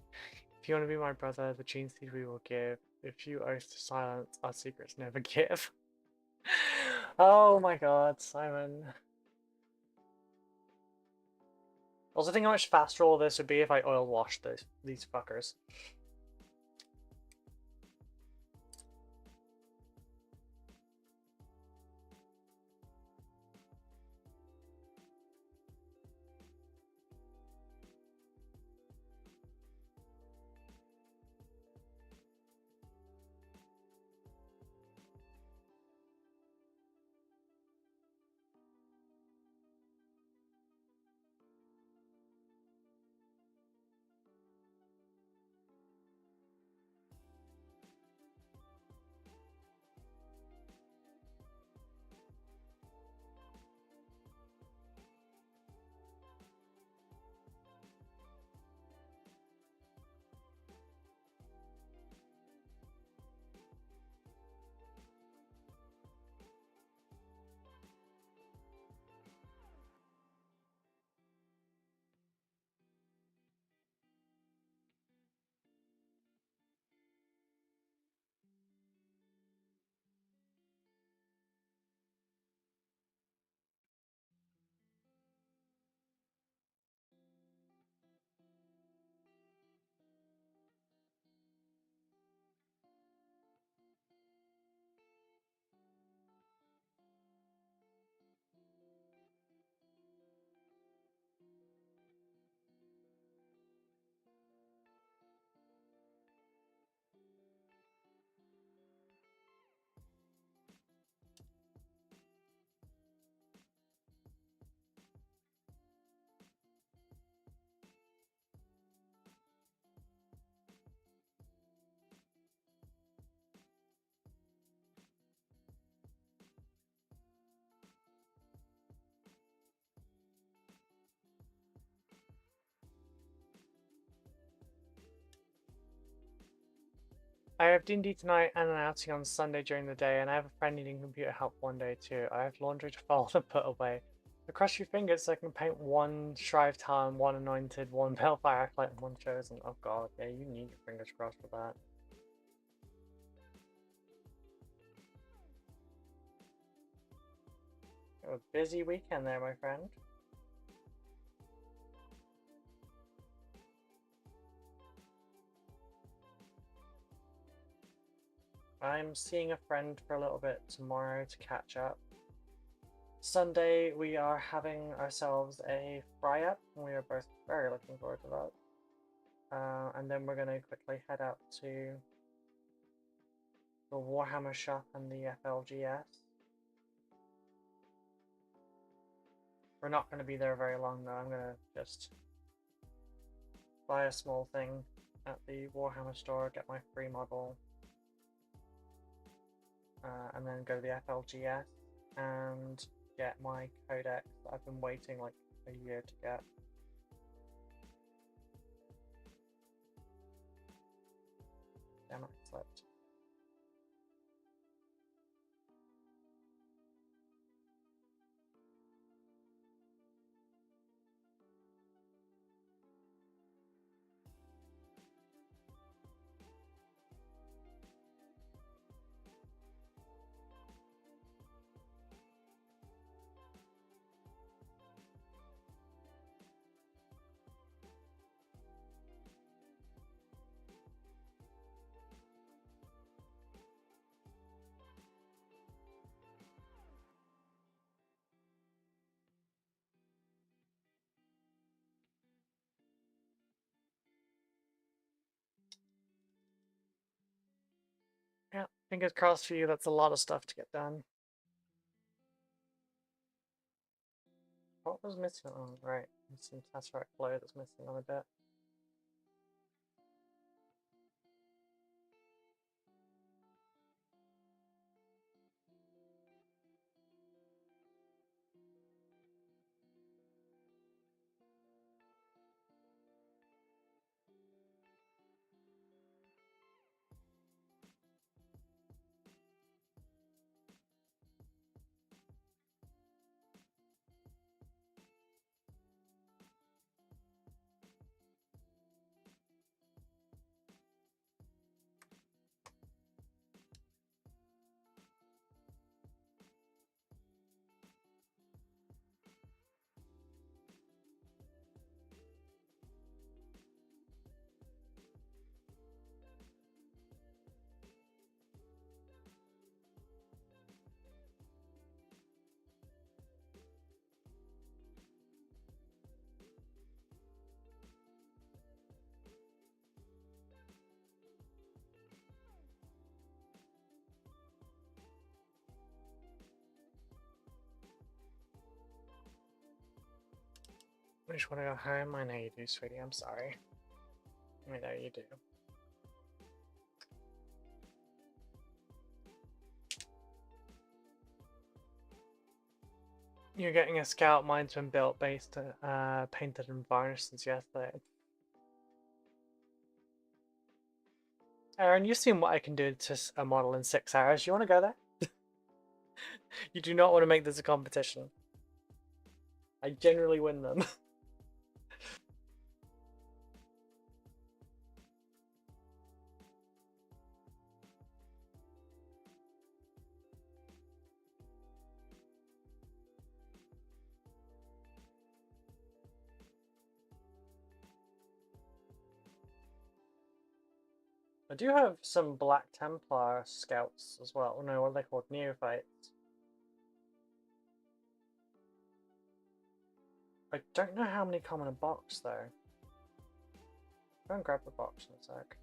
If you want to be my brother, the gene seed we will give. If you oath to silence, our secrets never give. Oh my god, Simon. Also, think how much faster all this would be if I oil washed these fuckers. I have D&D tonight and an outing on Sunday during the day, and I have a friend needing computer help one day too. I have laundry to fold and put away. So cross your fingers so I can paint one Shrive Town, one Anointed, one Balefire Acolyte, and one Chosen. Oh god, yeah, you need your fingers crossed for that. A busy weekend there, my friend. I'm seeing a friend for a little bit tomorrow to catch up. Sunday we are having ourselves a fry up, and we are both very looking forward to that. And then we're going to quickly head out to the Warhammer shop and the FLGS. We're not going to be there very long though. I'm going to just buy a small thing at the Warhammer store, get my free model, and then go to the FLGS and get my codex that I've been waiting like a year to get. Damn it, I slept. Yeah, fingers crossed for you. That's a lot of stuff to get done. What was missing? Oh, right. There's some Tesseract Glow that's missing on a bit. I just want to go home. I know you do, sweetie. I'm sorry. I know you do. You're getting a scout. Mine's been built, based, painted and varnished since yesterday. Aaron, you've seen what I can do to a model in 6 hours. You want to go there? You do not want to make this a competition. I generally win them. I do have some Black Templar scouts as well. No, what are they called? Neophytes. I don't know how many come in a box though. Go and grab the box in a sec.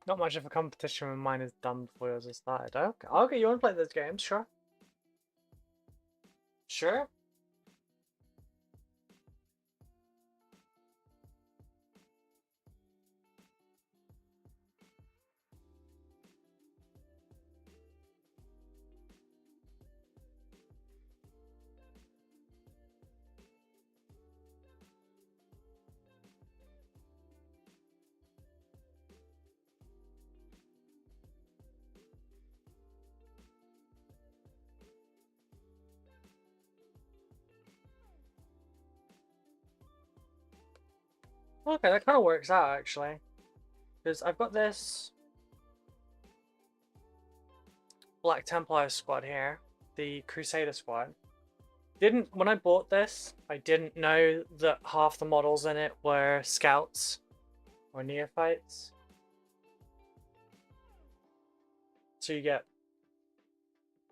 Not much of a competition when mine is done before yours is started. Okay, okay, you want to play those games? Sure. Sure. Okay, that kind of works out actually. Because I've got this Black Templar squad here, the Crusader squad. When I bought this, I didn't know that half the models in it were scouts or neophytes. So you get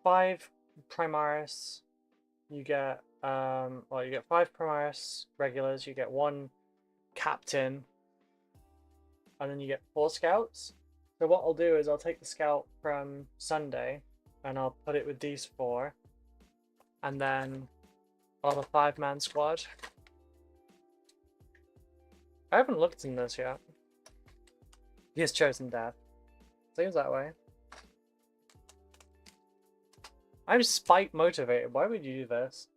5 Primaris, you get well, you get 5 Primaris regulars, you get 1 captain, and then you get 4 scouts. So what I'll do is I'll take the scout from Sunday and I'll put it with these 4, and then I'll have a 5-man squad. I haven't looked in this yet. He has chosen death. Seems that way. I'm spite motivated. Why would you do this?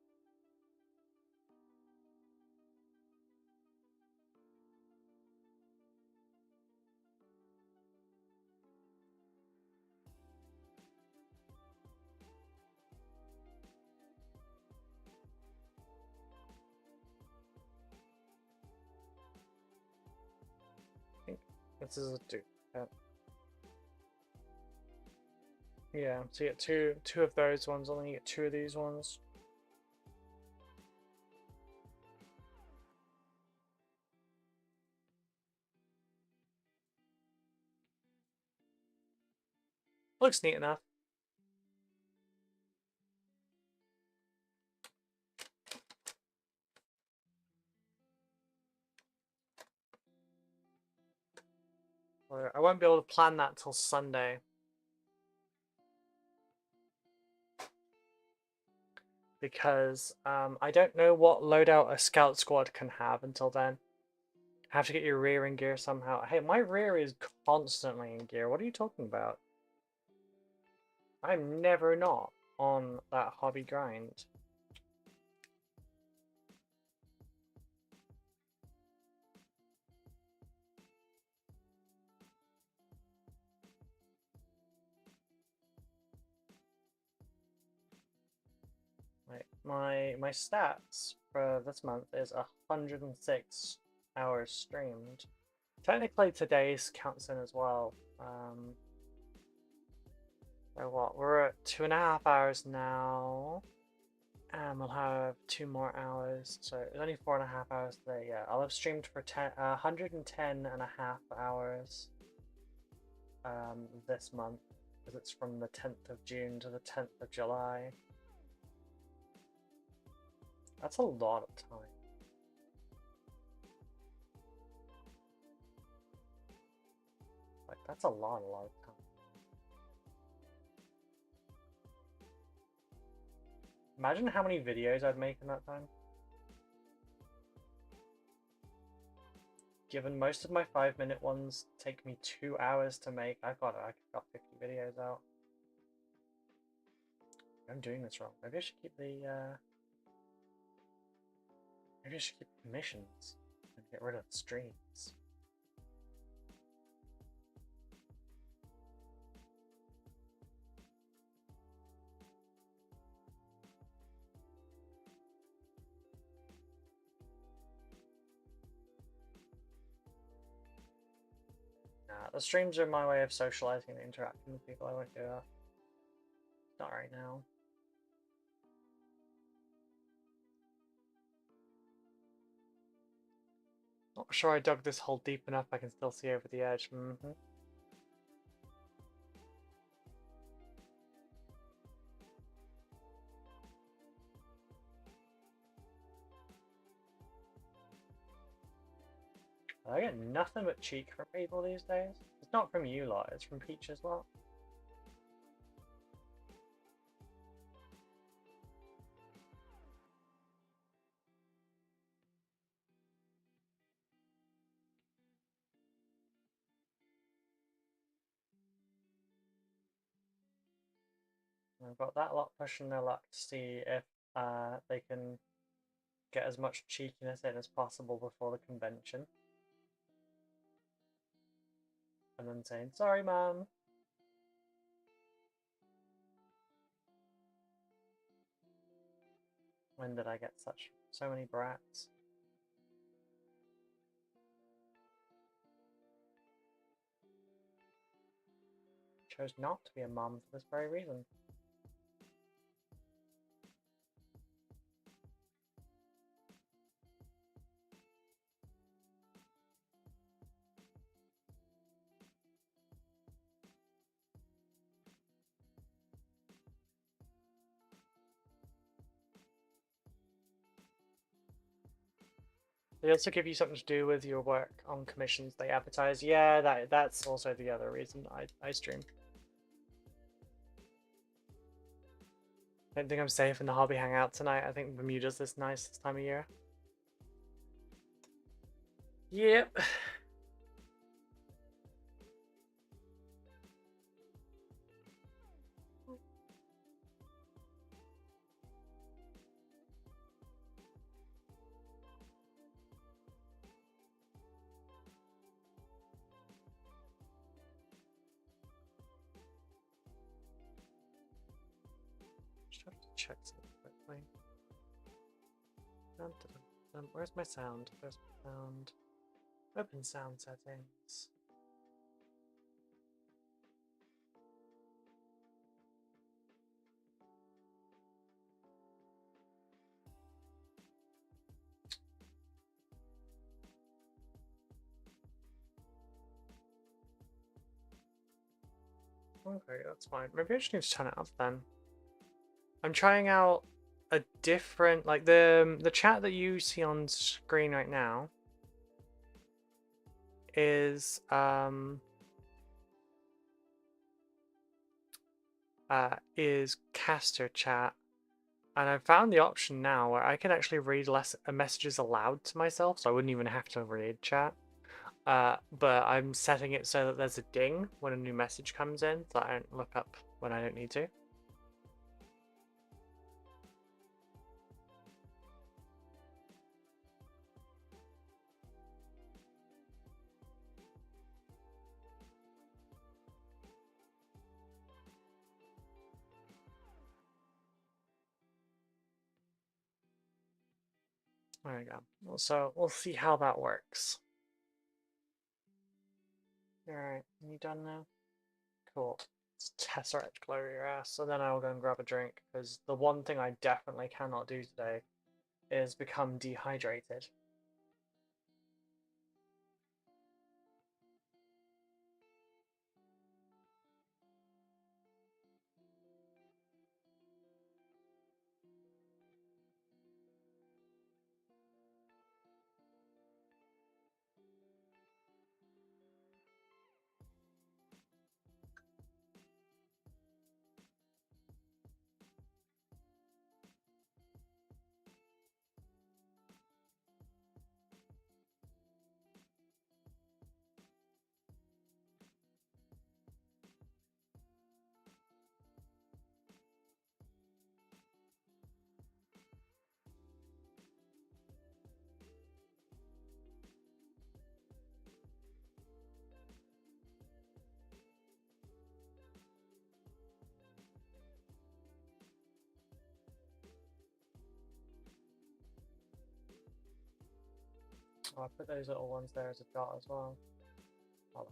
I think this is a 2. Yeah, so you get two of those ones, and then you get 2 of these ones. Looks neat enough. I won't be able to plan that till Sunday. Because I don't know what loadout a scout squad can have until then. Have to get your rear in gear somehow. Hey, my rear is constantly in gear. What are you talking about? I'm never not on that hobby grind. My stats for this month is 106 hours streamed. Technically today's counts in as well. So what, we're at 2.5 hours now. And we'll have 2 more hours. So it's only 4.5 hours today. Yeah, I'll have streamed for 110.5 hours this month. Because it's from the 10th of June to the 10th of July. That's a lot of time. Like, that's a lot of time. Imagine how many videos I'd make in that time. Given most of my 5-minute ones take me 2 hours to make, I got 50 videos out. I'm doing this wrong. Maybe I should keep the maybe I should keep the missions and get rid of the streams. Nah, the streams are my way of socializing and interacting with people. I won't do that. Not right now. Not sure I dug this hole deep enough. I can still see over the edge. I get nothing but cheek from people these days. It's not from you lot, it's from Peach as well. I've got that lot pushing their luck to see if they can get as much cheekiness in as possible before the convention. And then saying, sorry, man. When did I get so many brats? Chose not to be a mum for this very reason. They also give you something to do with your work on commissions they advertise. Yeah, that's also the other reason I stream. I don't think I'm safe in the hobby hangout tonight. I think Bermuda's this nice this time of year. Yep. Just have to check something quickly. Where's my sound? Where's my sound? Open sound settings. Okay, that's fine. Maybe I just need to turn it up then. I'm trying out a different, like the chat that you see on screen right now is caster chat, and I found the option now where I can actually read less messages aloud to myself, so I wouldn't even have to read chat. But I'm setting it so that there's a ding when a new message comes in, so I don't look up when I don't need to. There we go. So we'll see how that works. Alright, you done now? Cool. It's Tesseract glow your ass, so then I'll go and grab a drink, because the one thing I definitely cannot do today is become dehydrated. Oh, I put those little ones there as a dot as well. Oh.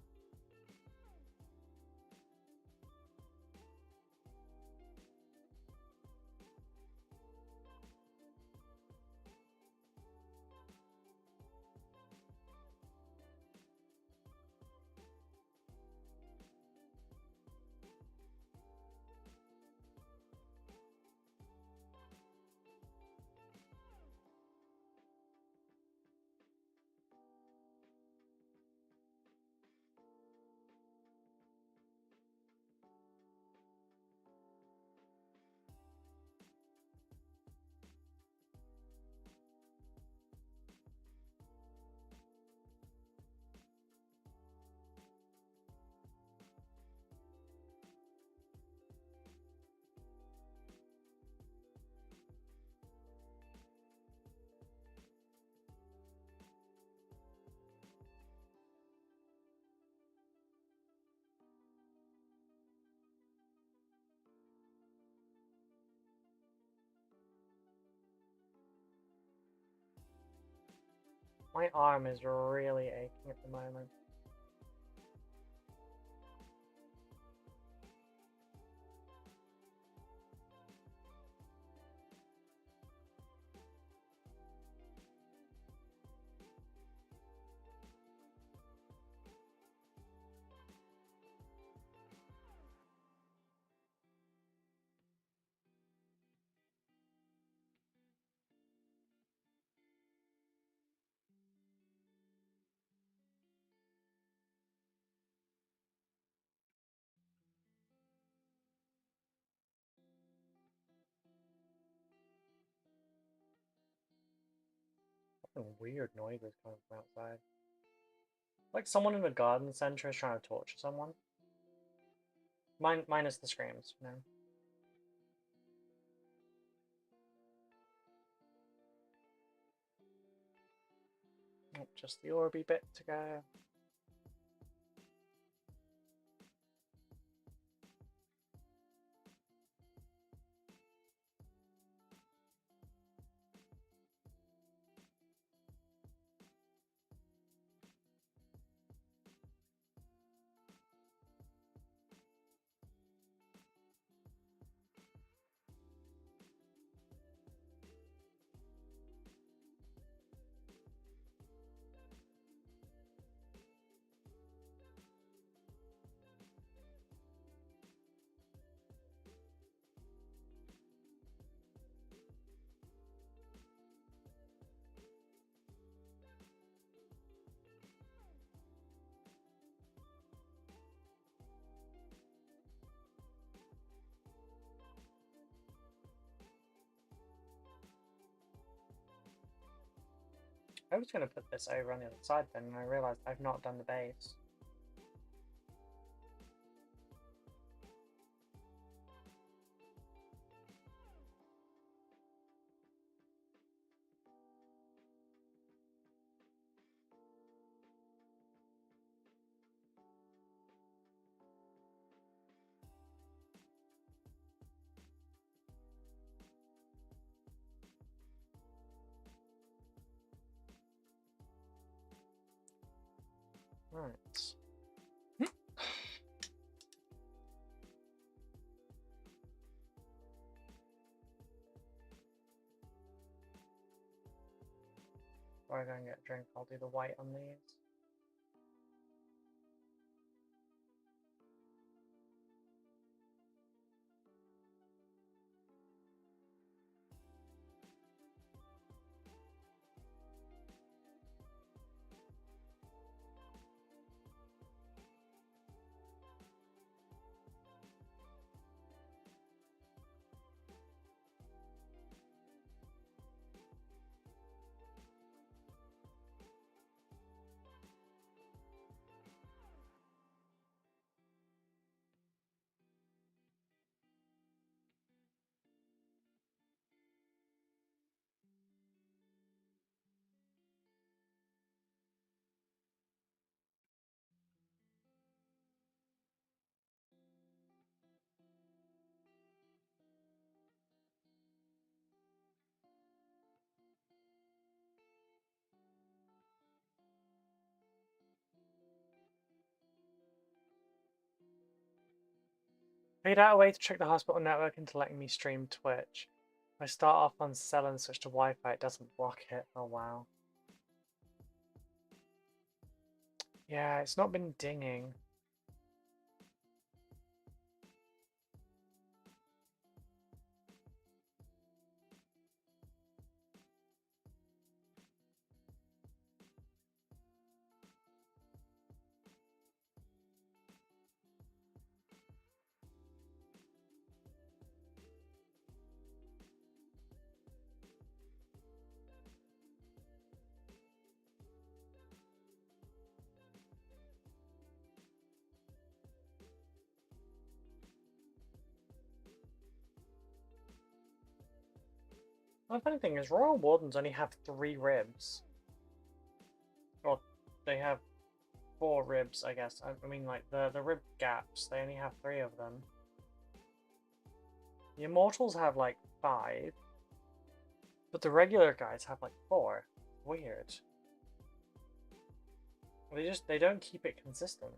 My arm is really aching at the moment. Weird noises coming from outside. Like someone in a garden center is trying to torture someone. Minus the screams, you know. Oh, just the orby bit to go. I was going to put this over on the other side then, and I realized I've not done the base. Right. Before I go and get a drink, I'll do the white on these. Figured out a way to trick the hospital network into letting me stream Twitch. If I start off on cell and switch to Wi-Fi, it doesn't block it. Oh wow. Yeah, it's not been dinging. The funny thing is, Royal Wardens only have 3 ribs. Or they have 4 ribs, I guess. I mean, like, the rib gaps, they only have 3 of them. The Immortals have, like, 5. But the regular guys have, like, 4. Weird. They don't keep it consistent.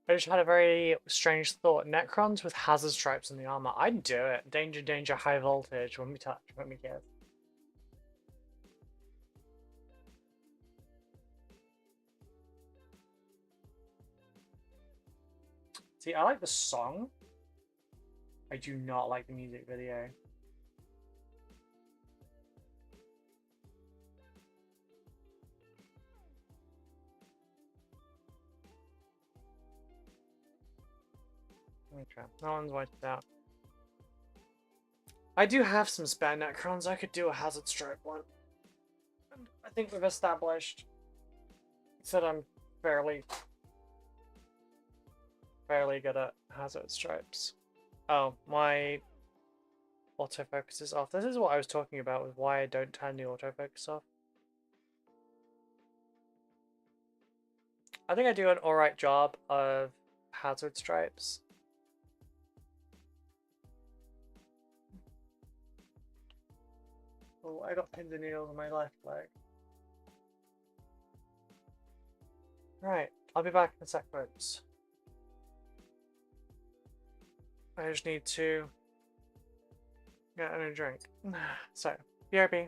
I just had a very strange thought. Necrons with hazard stripes in the armor. I'd do it. Danger, danger, high voltage. Won't be touched, won't be killed. See, I like the song. I do not like the music video. Okay, no one's wiped out. I do have some spare Necrons. I could do a hazard stripe one. And I think we've established that I'm fairly good at hazard stripes. Oh, my autofocus is off. This is what I was talking about with why I don't turn the autofocus off. I think I do an alright job of hazard stripes. Oh, I got pins and needles on my left leg. Right, I'll be back in a sec, folks. I just need to get a drink. So, BRB.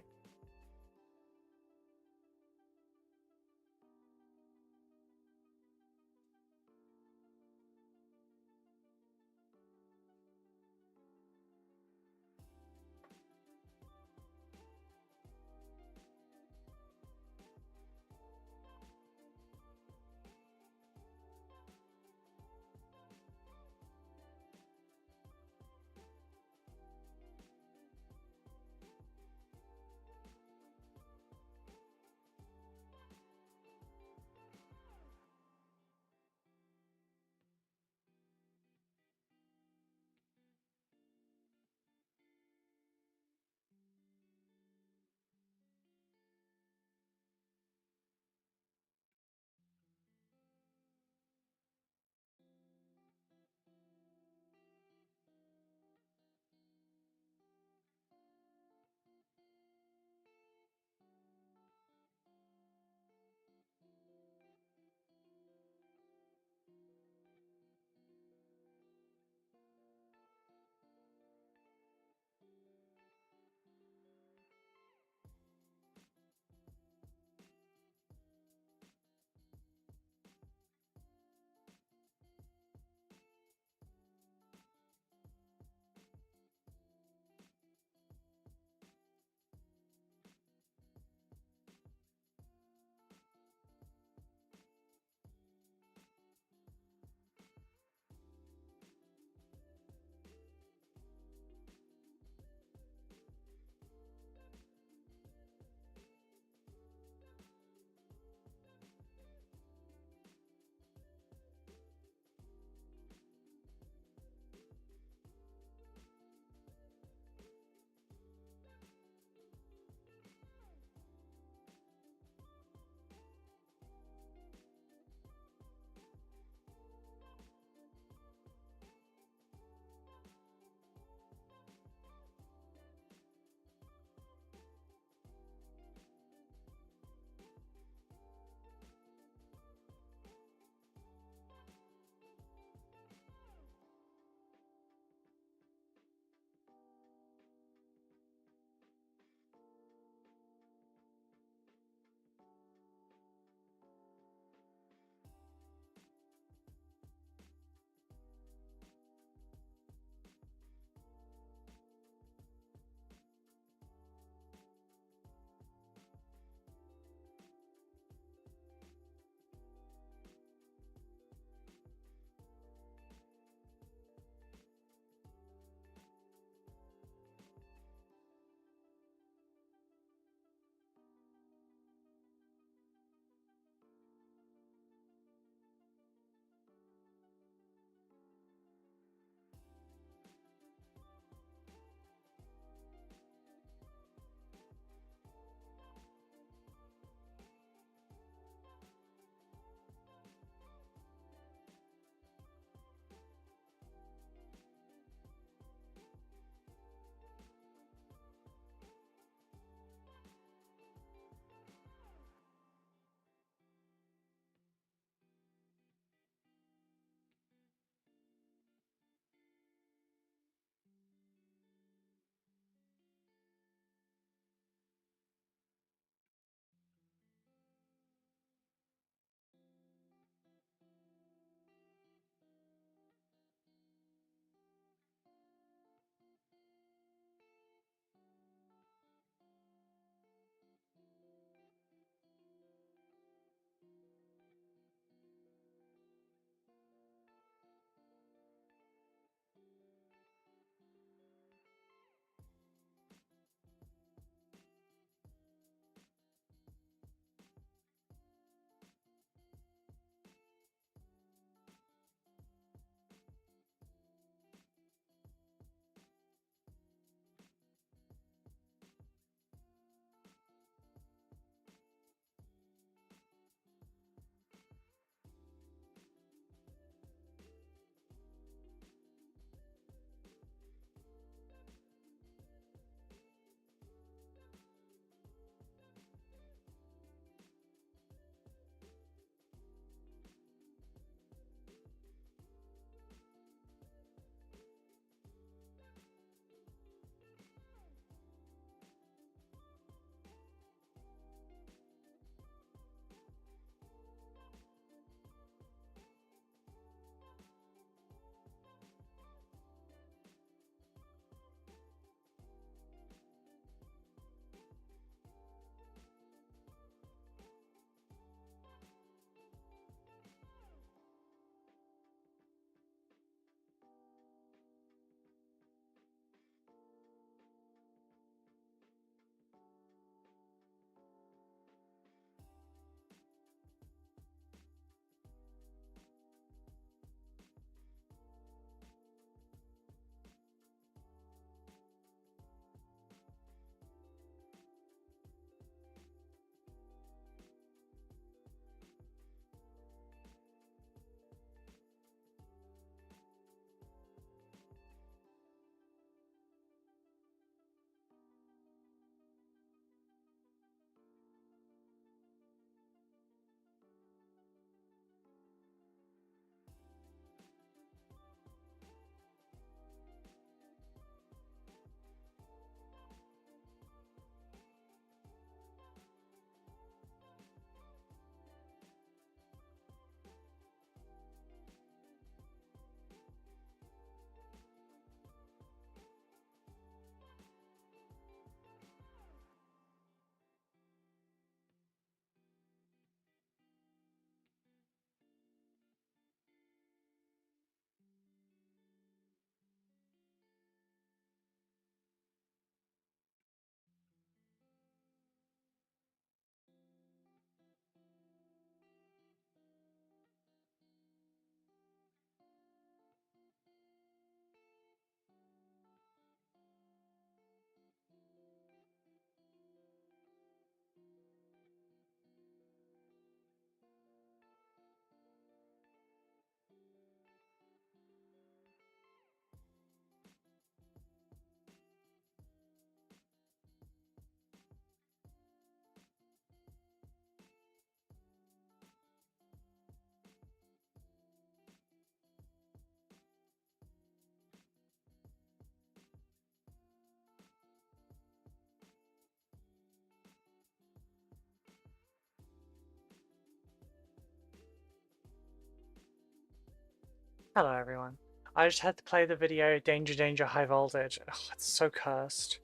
Hello everyone. I just had to play the video Danger Danger High Voltage. Ugh, it's so cursed.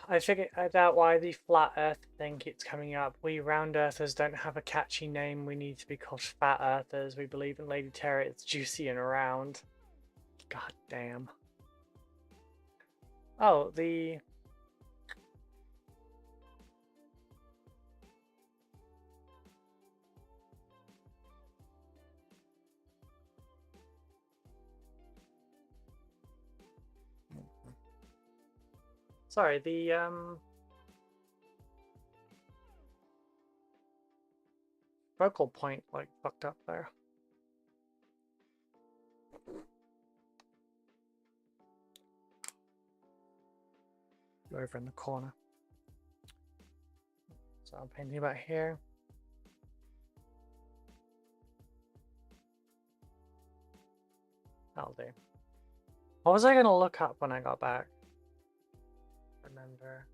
I figured out why the Flat Earth thing keeps coming up. We Round Earthers don't have a catchy name. We need to be called Fat Earthers. We believe in Lady Terry. It's juicy and round. God damn. Oh, the... Sorry, the, focal point, like, fucked up there. Over in the corner. So I'm painting about here. That'll do. What was I gonna look up when I got back? Remember.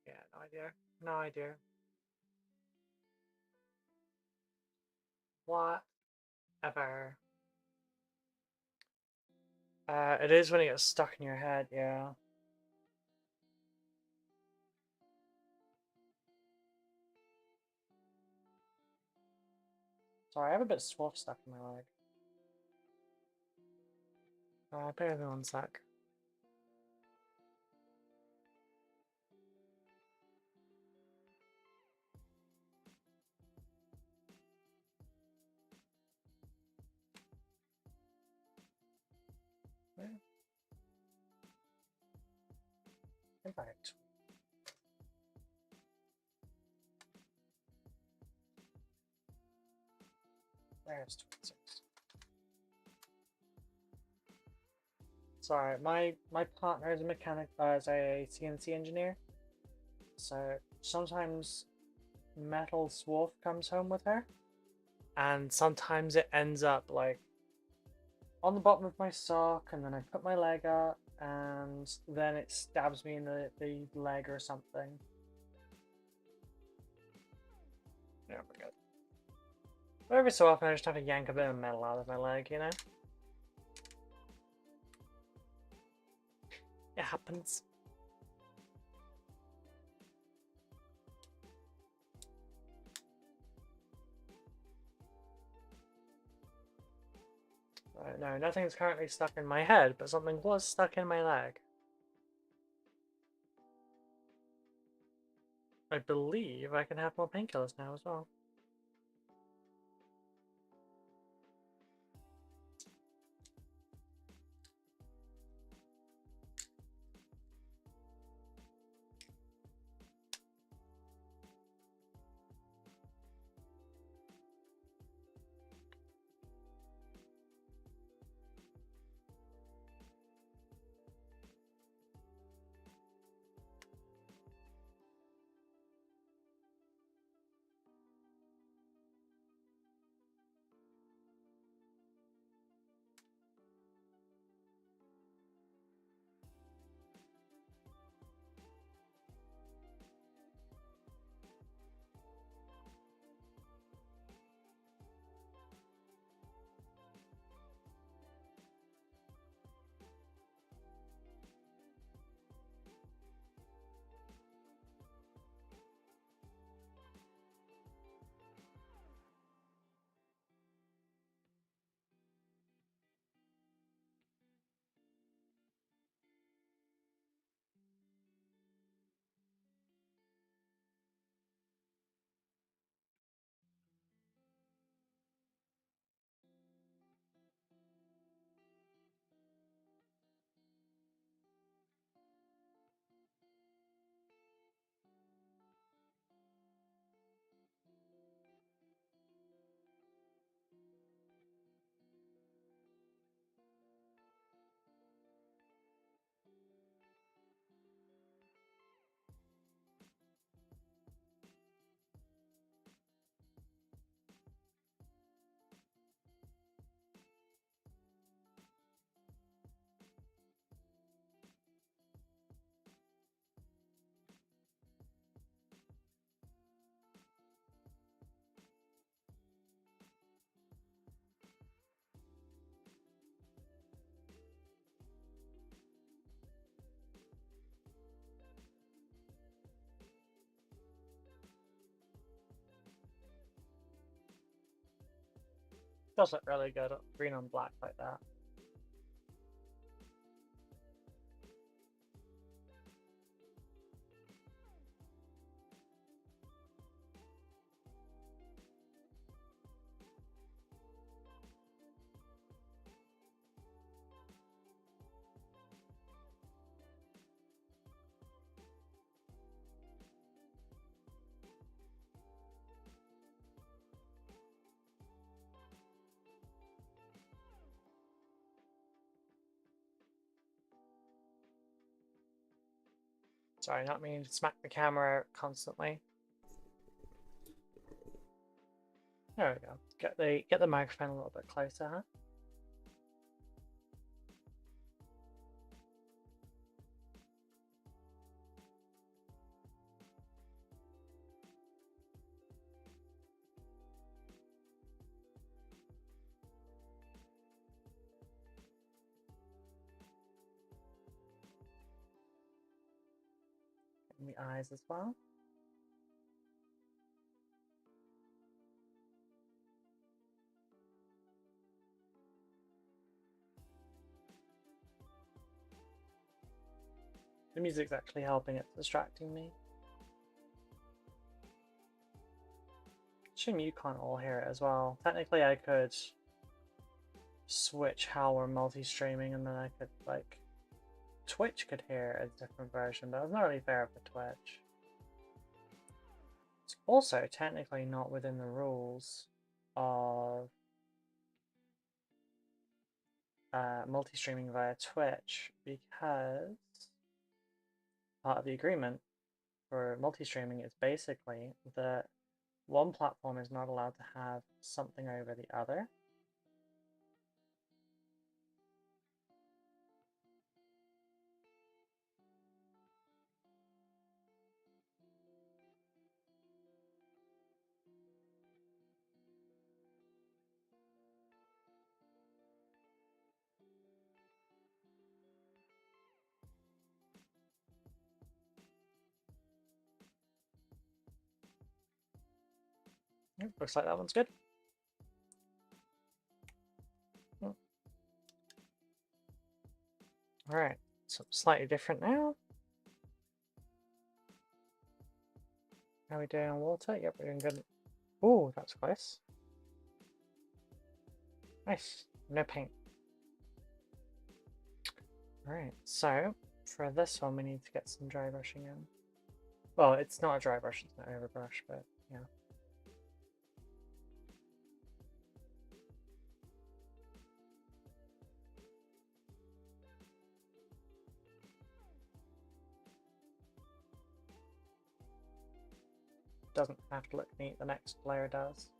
Yeah, no idea. No idea. Whatever. It is when it gets stuck in your head, yeah. Sorry, I have a bit of swath stuck in my leg. Bear with me 1 sec. Impact. There's 26. Sorry, my partner is a mechanic, is a CNC engineer. So sometimes metal swath comes home with her, and sometimes it ends up like on the bottom of my sock, and then I put my leg up, and then it stabs me in the leg or something. Yeah, we're good. But every so often I just have to yank a bit of metal out of my leg, you know? It happens. No, nothing's currently stuck in my head, but something was stuck in my leg. I believe I can have more painkillers now as well. Does look really good, green on black like that. Sorry, not meaning to smack the camera constantly. There we go. Get the microphone a little bit closer, huh? And the eyes as well. The music's actually helping, it's distracting me. Shame you can't all hear it as well. Technically I could switch how we're multi-streaming and then I could like Twitch could hear a different version, but it's not really fair for Twitch. It's also technically not within the rules of multi-streaming via Twitch because part of the agreement for multi-streaming is basically that one platform is not allowed to have something over the other. Yep, looks like that one's good. Alright, so slightly different now. How are we doing on water? Yep, we're doing good. Ooh, that's close. Nice. No paint. Alright, so for this one we need to get some dry brushing in. Well, it's not a dry brush, it's not an overbrush, but yeah. Doesn't have to look neat, the next layer does.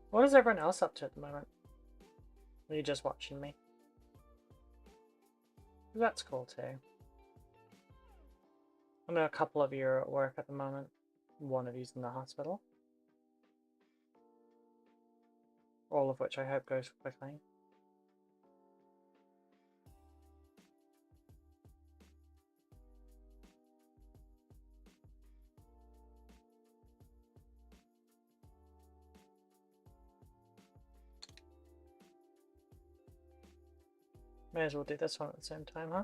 What is everyone else up to at the moment? Are you just watching me? That's cool too. I know a couple of you are at work at the moment. One of you's in the hospital. All of which I hope goes quickly. May as well do this one at the same time, huh?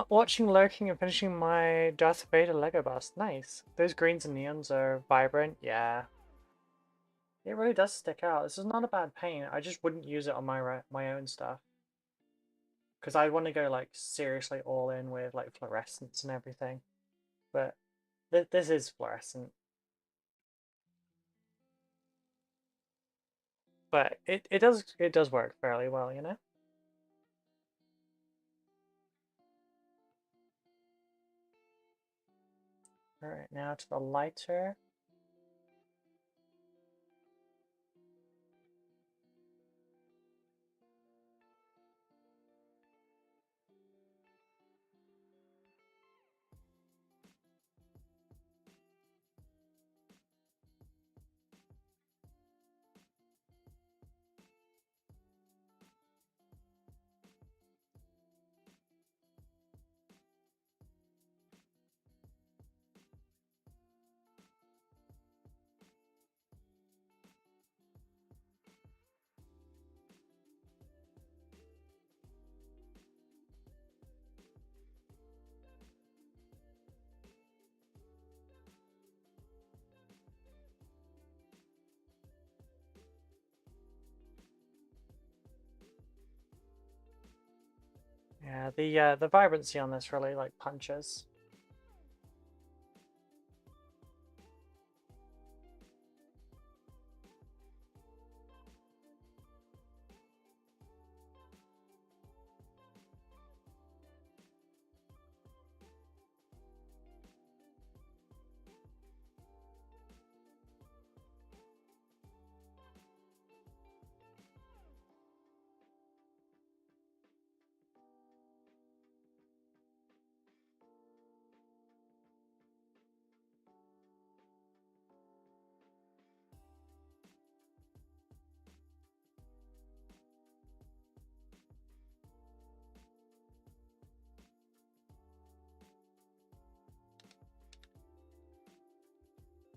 Watching, lurking, and finishing my Darth Vader Lego bust. Nice. Those greens and neons are vibrant. Yeah. It really does stick out. This is not a bad paint. I just wouldn't use it on my own stuff. Because I want to go like seriously all in with like fluorescence and everything. But this is fluorescent. But it does work fairly well, you know? Alright, now to the lighter. Yeah, the vibrancy on this really like punches.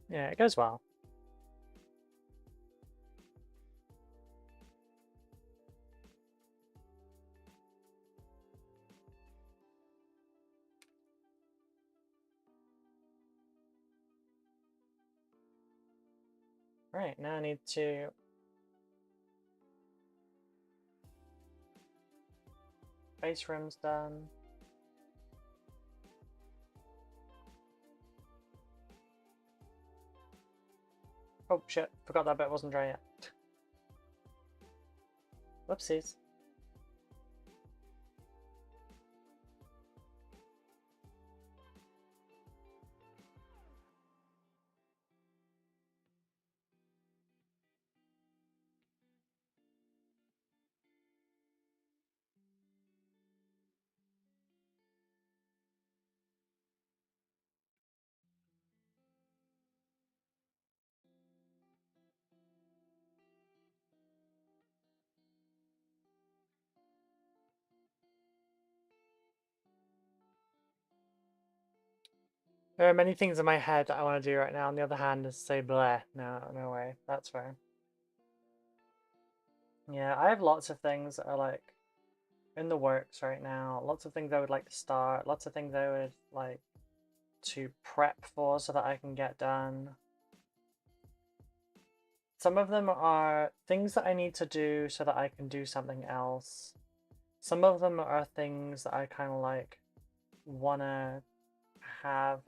Yeah, it goes well. Right, now I need to base rim's done. Oh shit, forgot that bit wasn't dry yet. Whoopsies. There are many things in my head that I want to do right now. On the other hand, is say bleh. No, no way. That's fair. Yeah, I have lots of things that are like in the works right now. Lots of things I would like to start. Lots of things I would like to prep for so that I can get done. Some of them are things that I need to do so that I can do something else. Some of them are things that I kind of like wanna have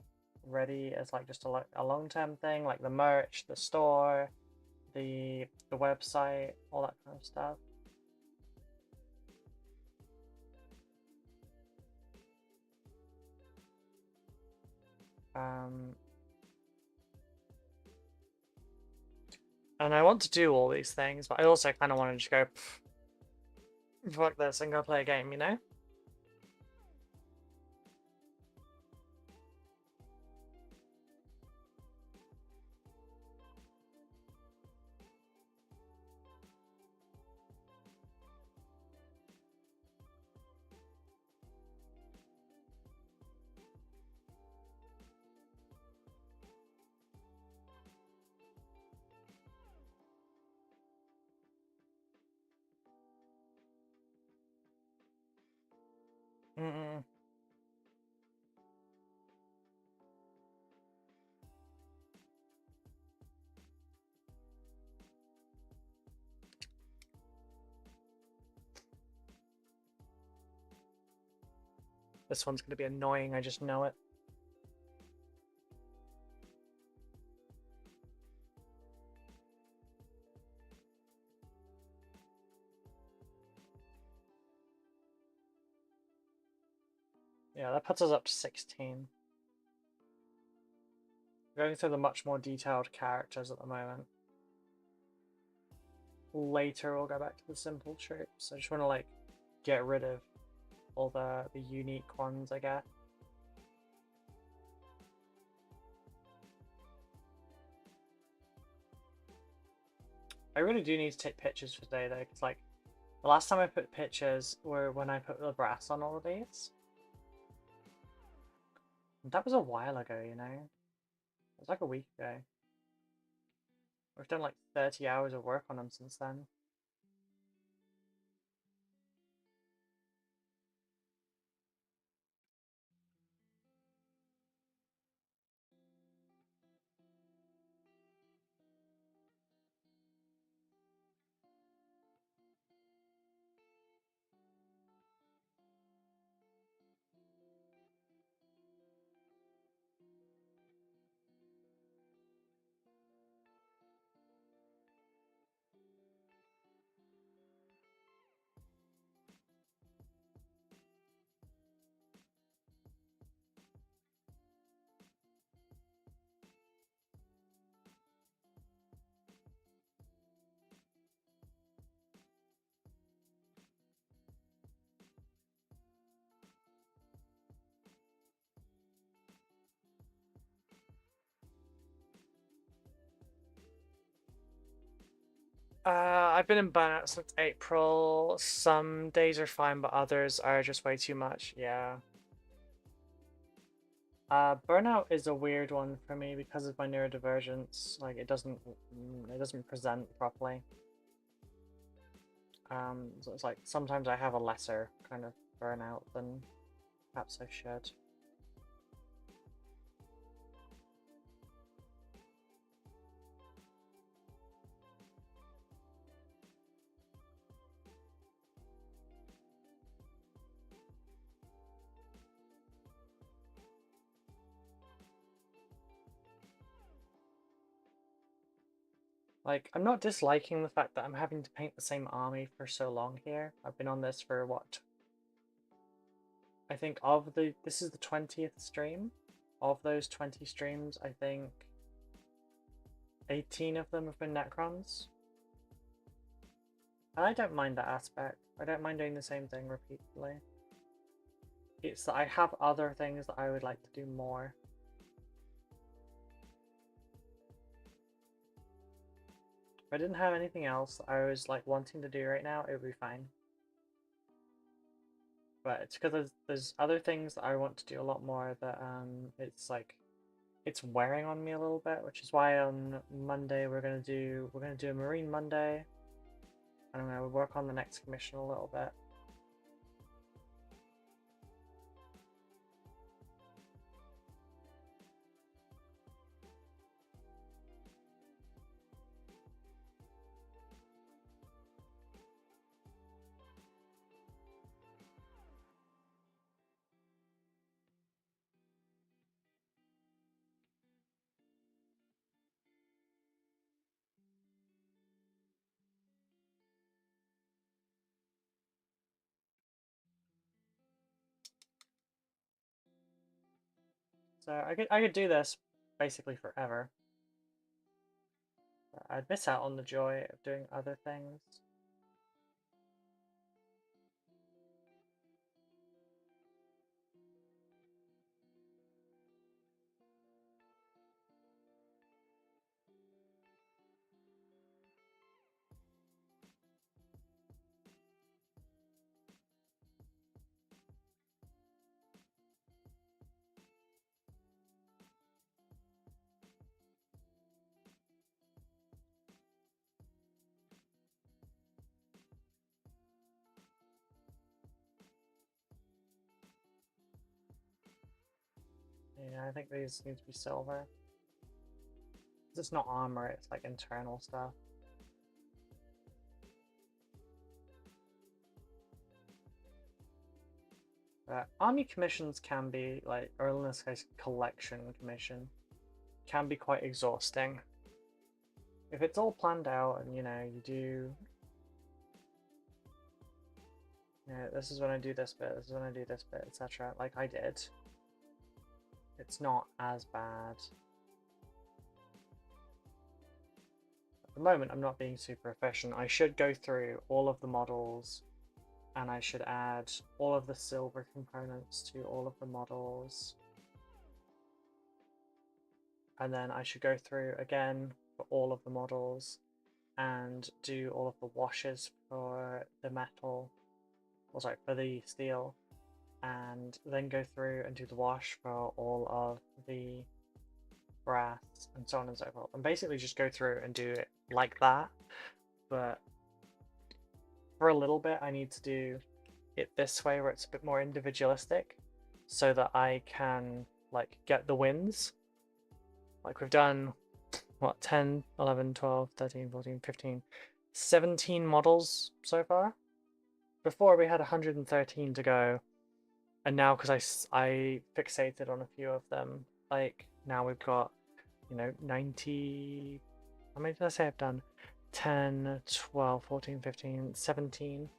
ready as like just a long-term thing, like the merch, the store, the website, all that kind of stuff. And I want to do all these things, but I also kind of want to just go, fuck this and go play a game, you know? Mm-mm. This one's going to be annoying, I just know it. Yeah, that puts us up to 16. Going through the much more detailed characters at the moment. Later we'll go back to the simple troops. I just want to like get rid of all the unique ones, I guess. I really do need to take pictures for today though, because like the last time I put pictures were when I put the brass on all of these. That was a while ago, you know? It was like a week ago. We've done like 30 hours of work on them since then. I've been in burnout since April. Some days are fine, but others are just way too much. Yeah. Burnout is a weird one for me because of my neurodivergence. Like it doesn't present properly. So it's like sometimes I have a lesser kind of burnout than perhaps I should. Like, I'm not disliking the fact that I'm having to paint the same army for so long here. I've been on this for what? I think this is the 20th stream. Of those 20 streams, I think 18 of them have been Necrons. And I don't mind that aspect. I don't mind doing the same thing repeatedly. It's that I have other things that I would like to do more. If I didn't have anything else I was like wanting to do right now, it would be fine. But it's because there's other things that I want to do a lot more that it's like it's wearing on me a little bit, which is why on Monday we're gonna do a Marine Monday, and I'm gonna work on the next commission a little bit. So I could do this basically forever. But I'd miss out on the joy of doing other things. Yeah, I think these need to be silver. It's not armor, it's like internal stuff. Army commissions can be like, or in this case, collection commission, can be quite exhausting. If it's all planned out and you know, you do, this is when I do this bit, this is when I do this bit, etc. Like I did. It's not as bad. the moment I'm not being super efficient. I should go through all of the models and I should add all of the silver components to all of the models. And then I should go through again for all of the models and do all of the washes for the metal, or sorry, for the steel, and then go through and do the wash for all of the brass and so on and so forth. And basically just go through and do it like that, but for a little bit I need to do it this way where it's a bit more individualistic so that I can like get the wins. Like we've done what, 10, 11, 12, 13, 14, 15, 17 models so far. Before we had 113 to go, and now because I fixated on a few of them, like now we've got, you know, 90, how many did I say I've done? 10, 12, 14, 15, 17.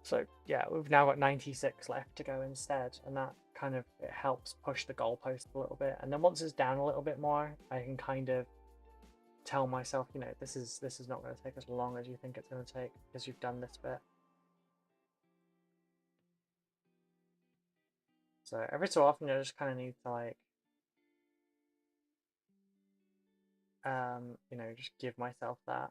So yeah, we've now got 96 left to go instead, and that kind of, it helps push the goalpost a little bit. And then once it's down a little bit more, I can kind of tell myself, you know, this is not going to take as long as you think it's going to take because you've done this bit. So every so often you just kind of need to like, you know, just give myself that.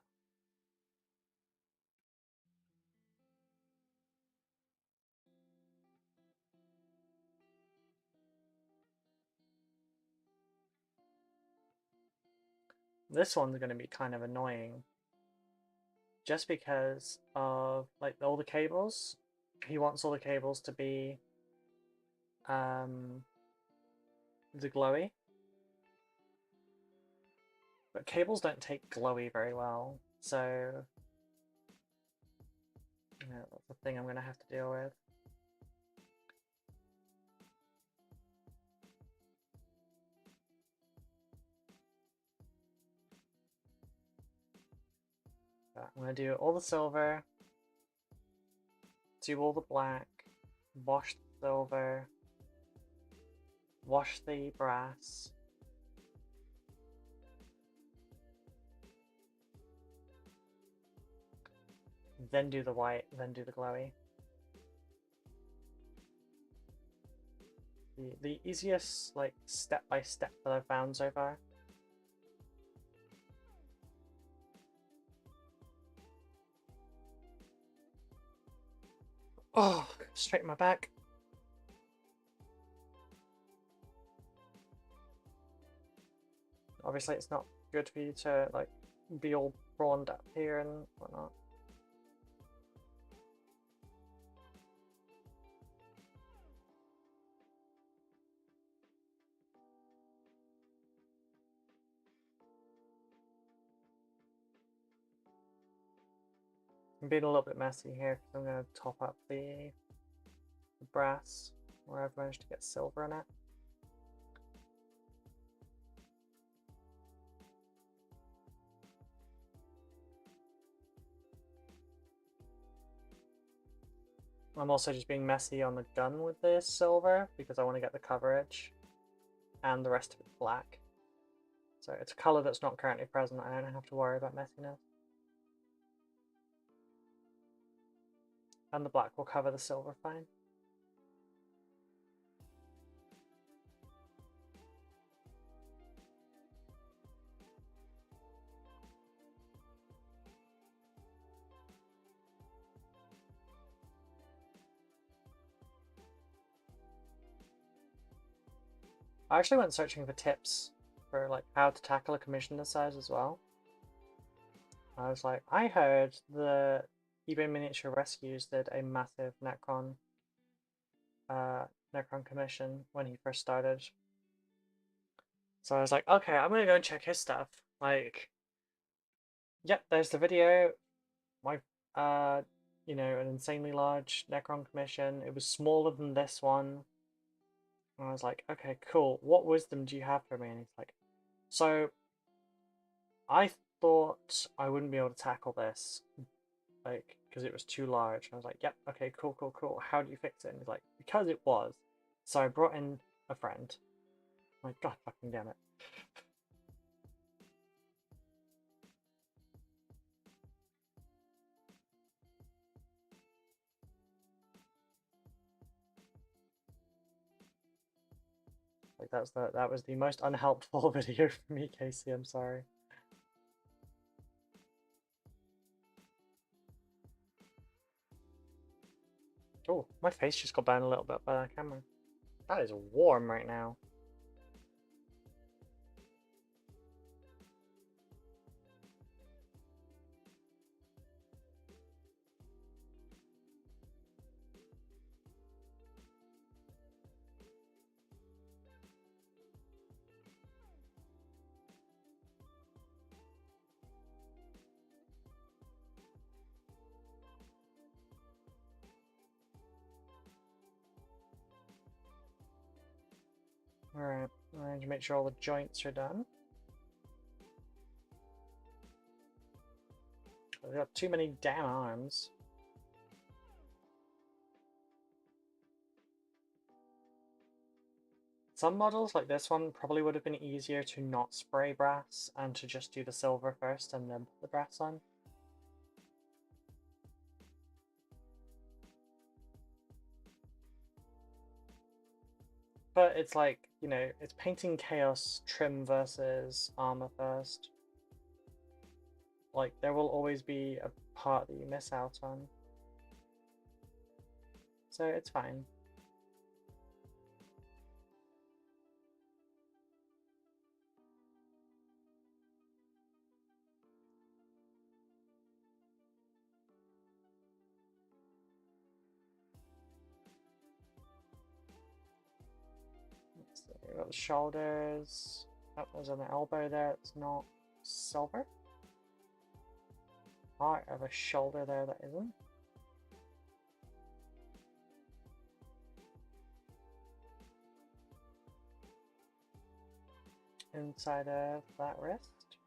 This one's going to be kind of annoying just because of like all the cables. He wants all the cables to be the glowy, but cables don't take glowy very well, so you know, that's the thing I'm going to have to deal with. But I'm going to do all the silver, do all the black, wash the silver, wash the brass, then do the white, then do the glowy. The easiest like step by step that I've found so far. Oh, straighten my back. Obviously it's not good for you to like be all prawned up here and whatnot. I'm being a little bit messy here because I'm going to top up the brass where I've managed to get silver in it. I'm also just being messy on the gun with this silver because I want to get the coverage and the rest of it black. So it's a colour that's not currently present and I don't have to worry about messiness. And the black will cover the silver fine. I actually went searching for tips for like how to tackle a commission this size as well. I was like, I heard the eBay Miniature Rescues did a massive Necron commission when he first started. So I was like, okay, I'm gonna go and check his stuff. Like, yep, there's the video. My you know, an insanely large Necron commission. It was smaller than this one. And I was like, okay, cool. What wisdom do you have for me? And he's like, so I thought I wouldn't be able to tackle this, like, because it was too large. And I was like, yep, okay, cool, cool, cool. How do you fix it? And he's like, because it was. So I brought in a friend. I'm like, God fucking damn it. Like that was the most unhelpful video for me, Casey. I'm sorry. Oh, my face just got burned a little bit by that camera. That is warm right now. Alright, I need to make sure all the joints are done. I've got too many damn arms. Some models, like this one, probably would have been easier to not spray brass and to just do the silver first and then put the brass on. But it's like, you know, it's painting chaos trim versus armor first. Like, there will always be a part that you miss out on. So it's fine. So we've got the shoulders. Oh, there's an elbow there. It's not silver. Part of a shoulder there that isn't. Inside of that wrist.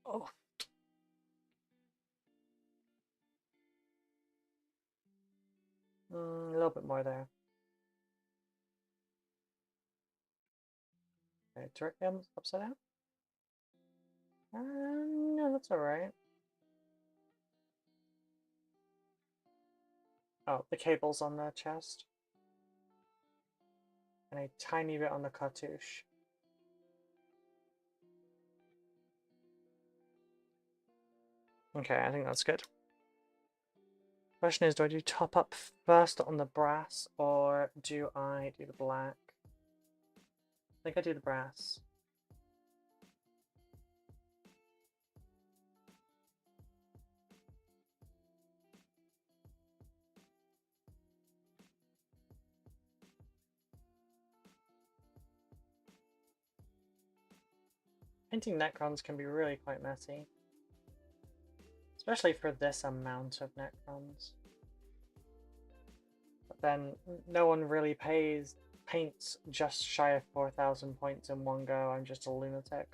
Oh. A little bit more there. Okay, directly upside down. No, that's alright. Oh, the cable's on the chest. And a tiny bit on the cartouche. Okay, I think that's good. Question is, do I do top up first on the brass or do I do the black? I think I do the brass. Painting Necrons can be really quite messy. Especially for this amount of Necrons. But then no one really paints just shy of 4,000 points in one go. I'm just a lunatic.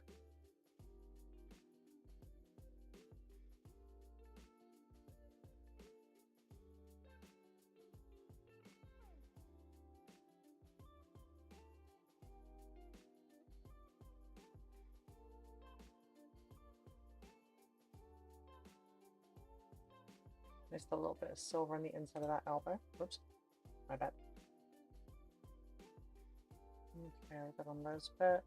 Missed a little bit of silver on the inside of that elbow. Oops, my bad. Okay, I've got on those bit.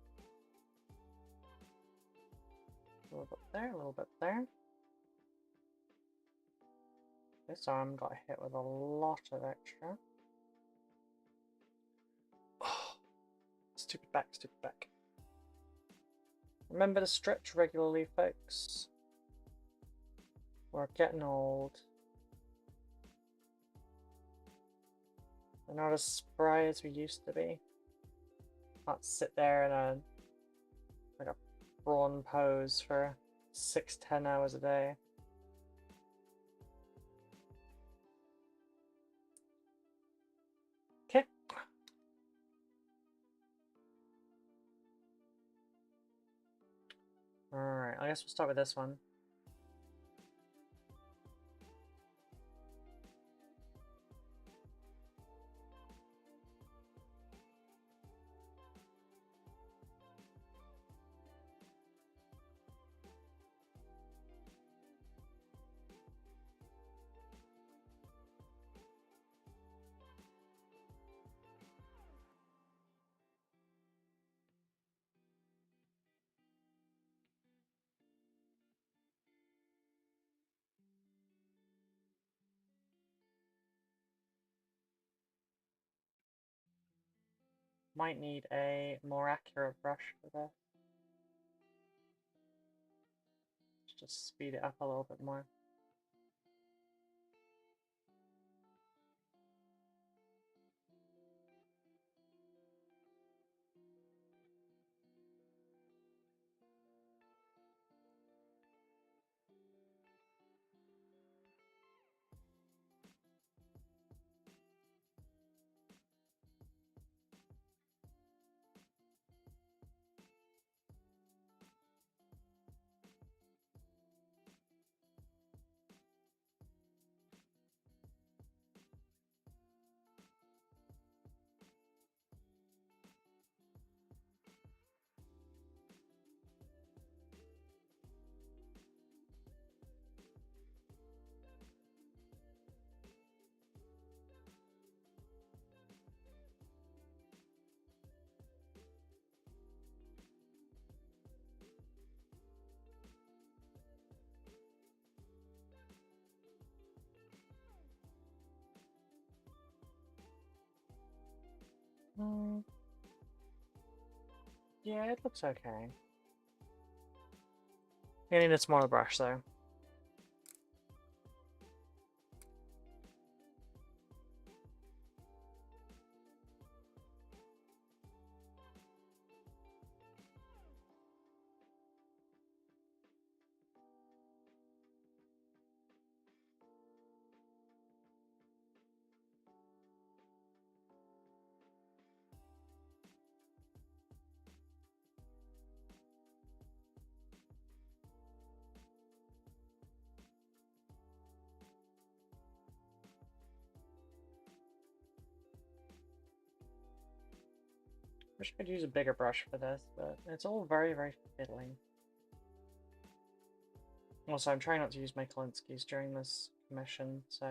A little bit there, a little bit there. This arm got hit with a lot of extra. Oh, stupid back, stupid back. Remember to stretch regularly, folks. We're getting old. We're not as spry as we used to be. Can't sit there in a like a prawn pose for 6-10 hours a day. Okay. Alright, I guess we'll start with this one. Might need a more accurate brush for this. Just speed it up a little bit more. Yeah, it looks okay. I need a smaller brush though. Wish I could use a bigger brush for this, but it's all very, very fiddly. Also, I'm trying not to use my Kalinskis during this commission, so...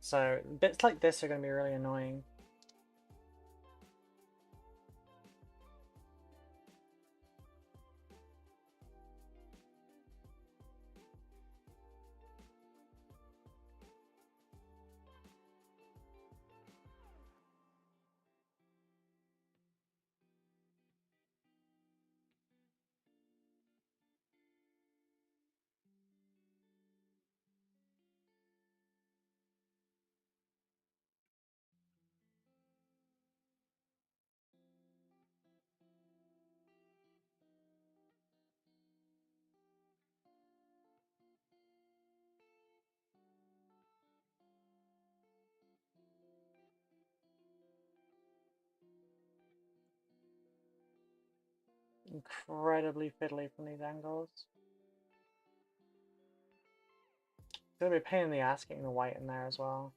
So, bits like this are going to be really annoying. Incredibly fiddly from these angles. It's going to be a pain in the ass getting the white in there as well.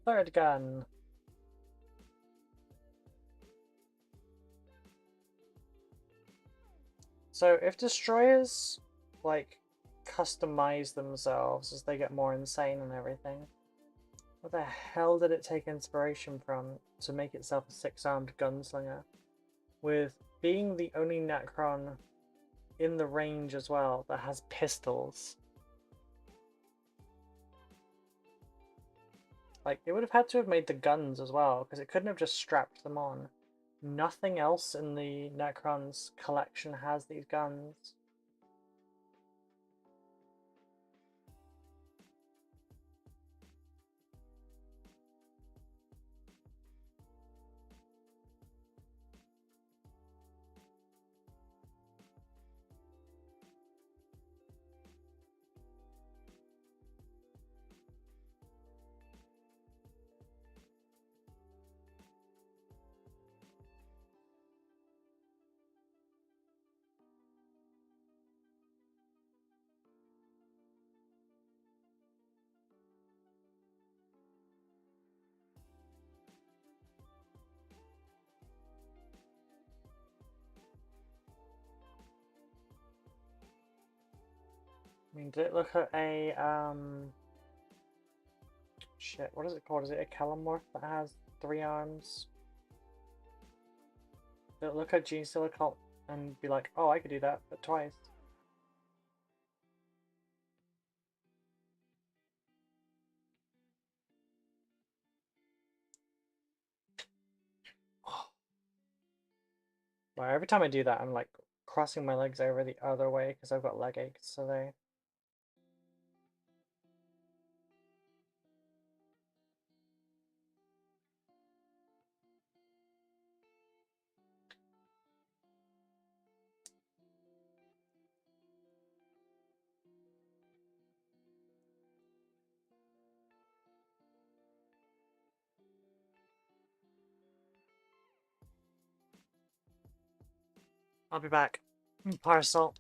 Third gun. So if destroyers like customize themselves as they get more insane and everything, what the hell did it take inspiration from to make itself a six-armed gunslinger? With being the only Necron in the range as well that has pistols. Like, it would have had to have made the guns as well, because it couldn't have just strapped them on. Nothing else in the Necron's collection has these guns. I mean, did it look at a, shit, what is it called? Is it a Calamorph that has 3 arms? Did it look at Gene Silicon and be like, oh, I could do that, but twice? Well, every time I do that, I'm like crossing my legs over the other way because I've got leg aches today. I'll be back. Parcel.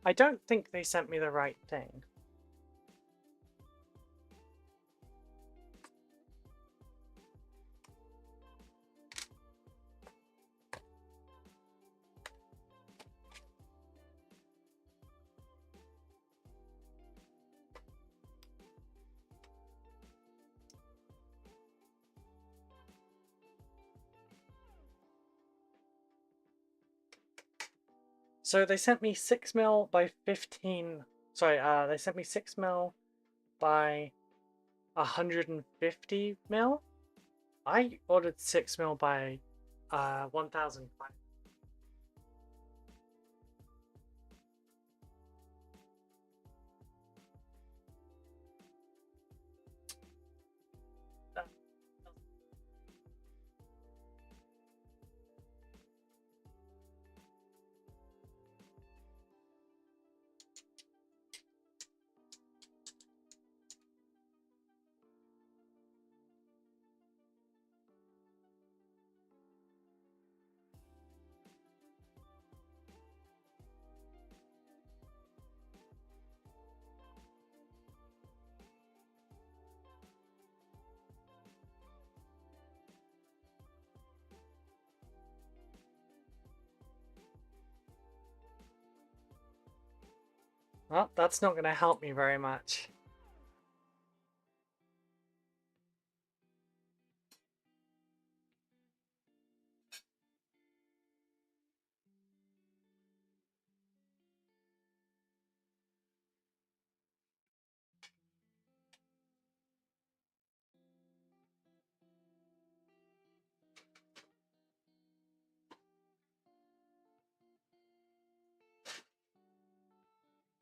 I don't think they sent me the right thing. So they sent me 6 mil by 15. Sorry, they sent me 6 mil by 150 mil. I ordered 6 mil by 1,005. Well, that's not going to help me very much.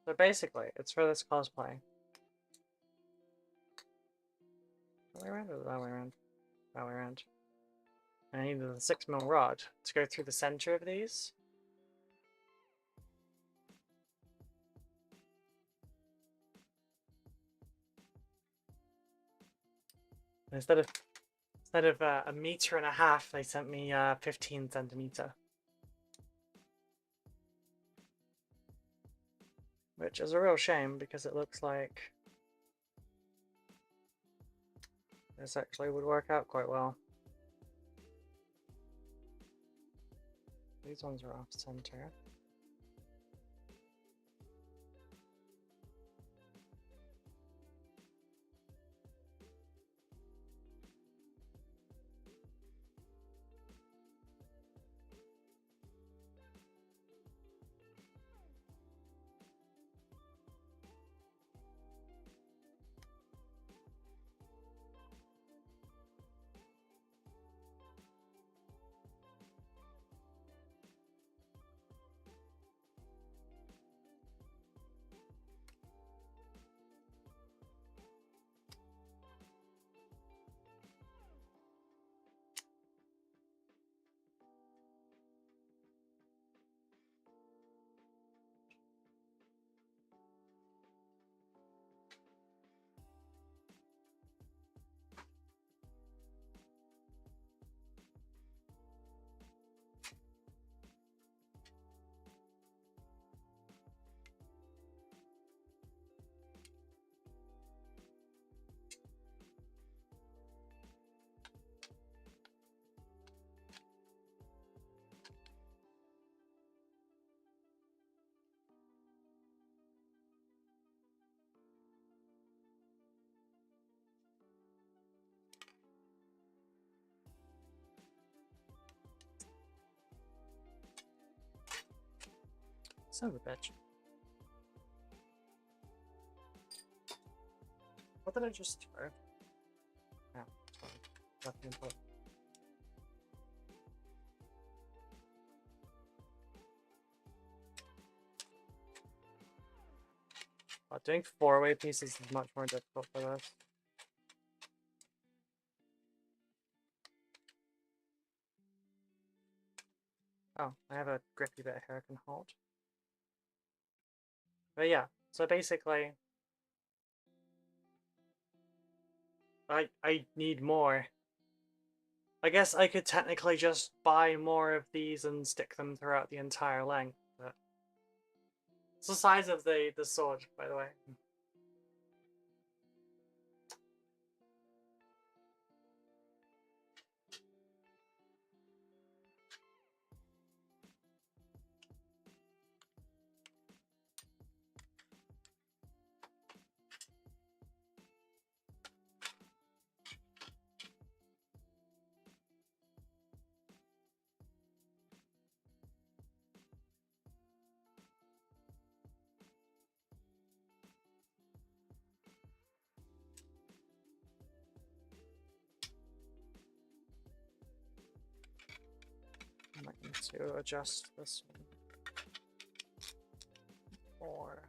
So basically, it's for this cosplay. That way around or that way around? That way around. I need the 6 mil rod to go through the center of these. Instead of 1.5 meters, they sent me 15 centimeter. Which is a real shame because it looks like this actually would work out quite well. These ones are off center. Son of a bitch. What did I just throw? Yeah, sorry. Left input. Doing 4-way pieces is much more difficult for this. Oh, I have a grippy bit here I can hold. But yeah, so basically, I need more. I guess I could technically just buy more of these and stick them throughout the entire length, but it's the size of the sword, by the way. to adjust this one more.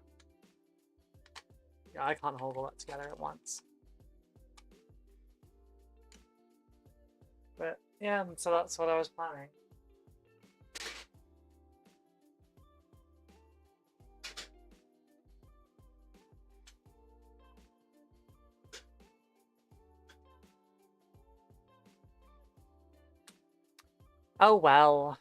Yeah, I can't hold all that together at once. But yeah, so that's what I was planning. Oh well.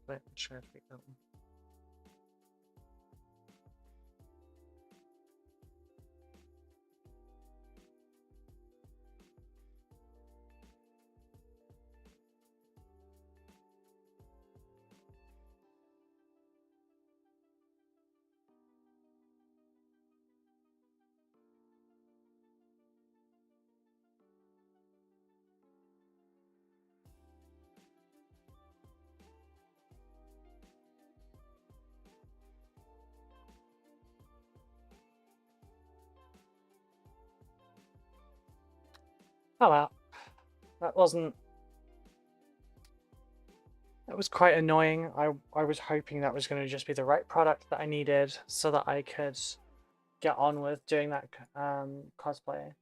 But sure if we go. Oh well. That wasn't. That was quite annoying. I was hoping that was going to just be the right product that I needed so that I could get on with doing that cosplay.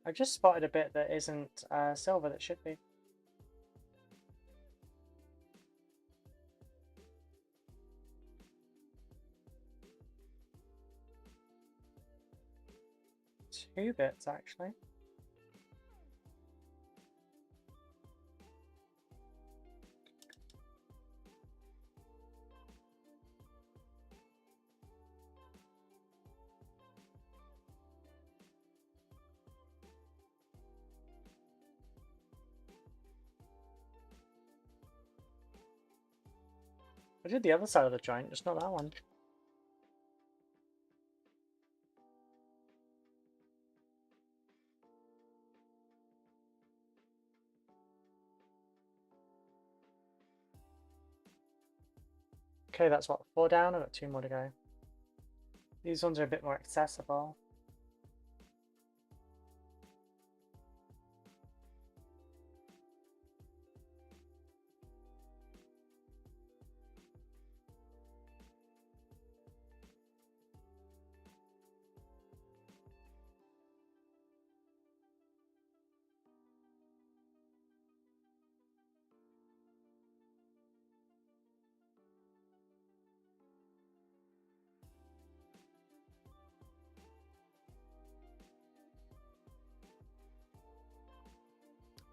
I just spotted a bit that isn't silver that should be. Two bits actually. I did the other side of the joint, just not that one. Okay, that's what, 4 down? I've got 2 more to go. These ones are a bit more accessible.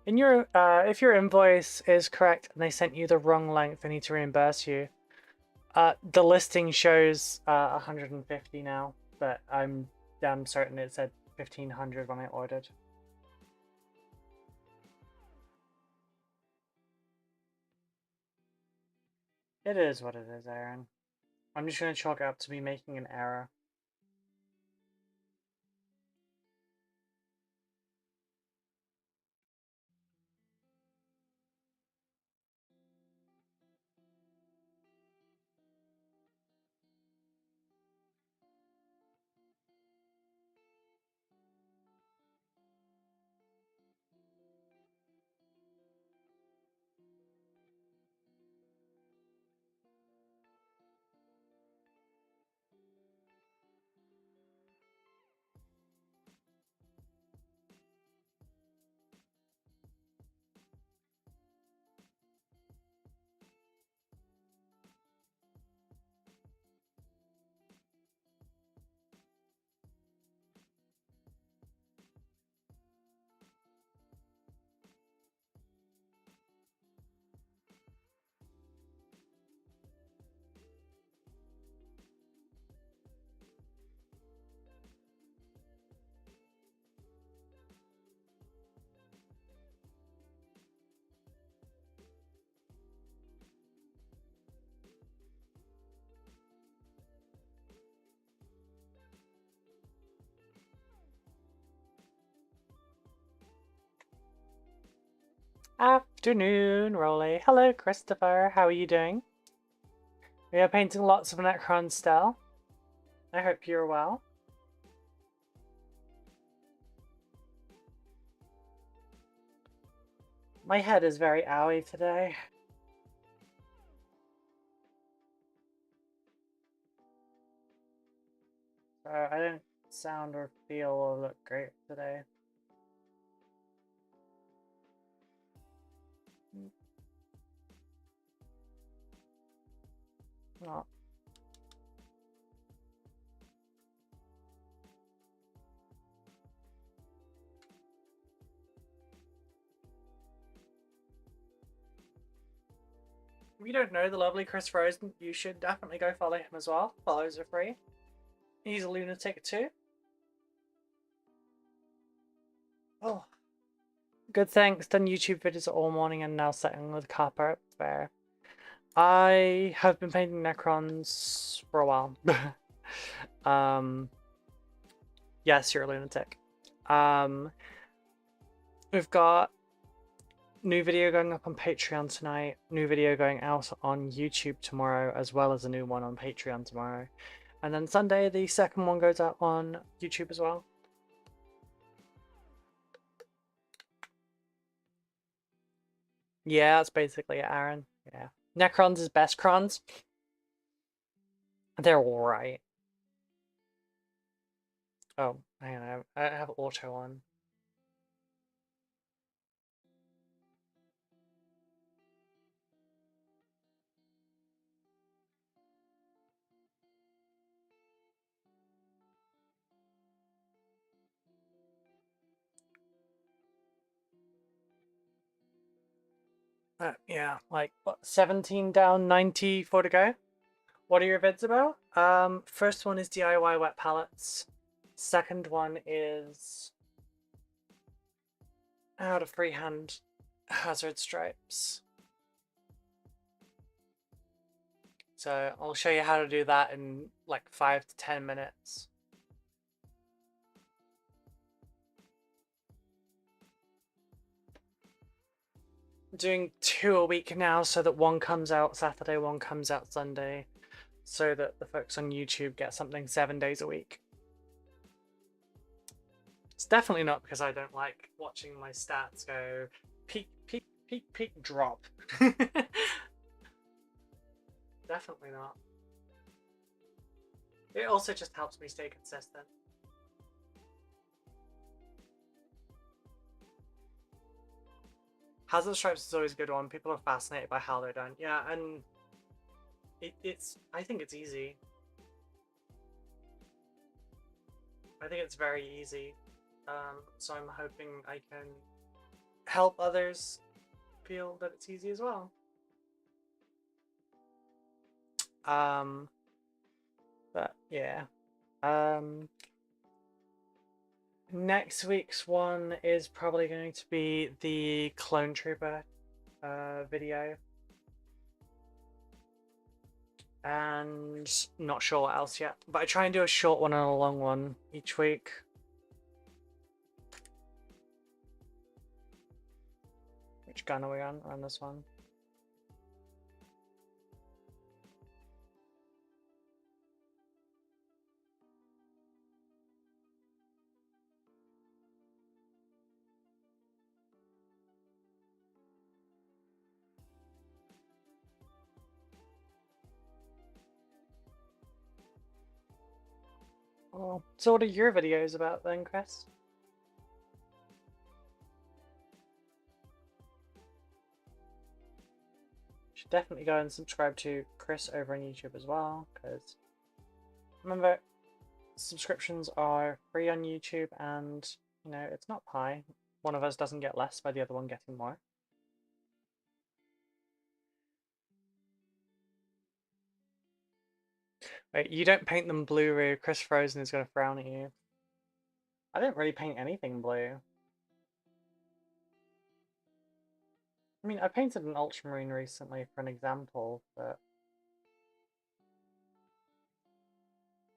In your, if your invoice is correct and they sent you the wrong length, they need to reimburse you. The listing shows 150 now, but I'm damn certain it said 1500 when I ordered. It is what it is, Aaron. I'm just going to chalk it up to me making an error. Afternoon, Rolly. Hello, Christopher. How are you doing? We are painting lots of Necron still. I hope you're well. My head is very owy today. So I don't sound or feel or look great today. Not. If you don't know the lovely Chris Rosen, you should definitely go follow him as well. Follows are free. He's a lunatic too. Oh. Good thanks. Done YouTube videos all morning and now setting with copper. Fair. I have been painting Necrons for a while. Yes, you're a lunatic. We've got new video going up on Patreon tonight, new video going out on YouTube tomorrow, as well as a new one on Patreon tomorrow. And then Sunday, the second one goes out on YouTube as well. Yeah, that's basically it, Aaron. Yeah. Necrons is best crons. They're alright. Oh, hang on, I have auto on. Yeah, like what, 17 down, 94 to go. What are your vids about? First one is DIY wet palettes. Second one is how to freehand hazard stripes. So I'll show you how to do that in like 5 to 10 minutes. I'm doing 2 a week now so that one comes out Saturday, one comes out Sunday, so that the folks on YouTube get something 7 days a week. It's definitely not because I don't like watching my stats go peak, peak, peak, peak, drop. Definitely not. It also just helps me stay consistent. Hazard stripes is always a good one. People are fascinated by how they're done. Yeah, and I think it's easy. I think it's very easy. So I'm hoping I can help others feel that it's easy as well. But yeah. Next week's one is probably going to be the Clone Trooper video. And not sure what else yet. But I try and do a short one and a long one each week. Which gun are we on? We're on this one. Oh, so what are your videos about then, Chris? Should definitely go and subscribe to Chris over on YouTube as well, because remember, subscriptions are free on YouTube and, you know, it's not pie. One of us doesn't get less by the other one getting more. Wait, you don't paint them blue, Roo. Chris Frozen is going to frown at you. I didn't really paint anything blue. I mean, I painted an ultramarine recently for an example, but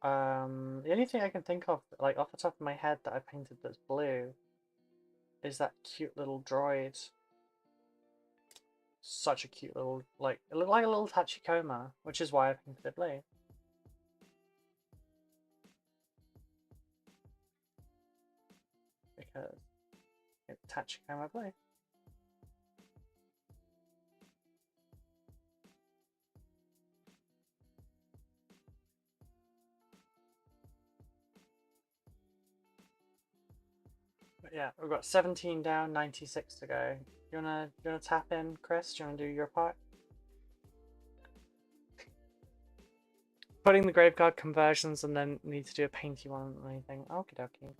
the only thing I can think of, like off the top of my head, that I painted that's blue is that cute little droid. such a cute little, like, it looked like a little Tachikoma, which is why I painted it blue. Because it's Tachikoma blue. But yeah, we've got 17 down, 96 to go. You wanna tap in, Chris? Do you wanna do your part? Putting the Graveguard conversions and then need to do a painty one or anything. Okie dokie.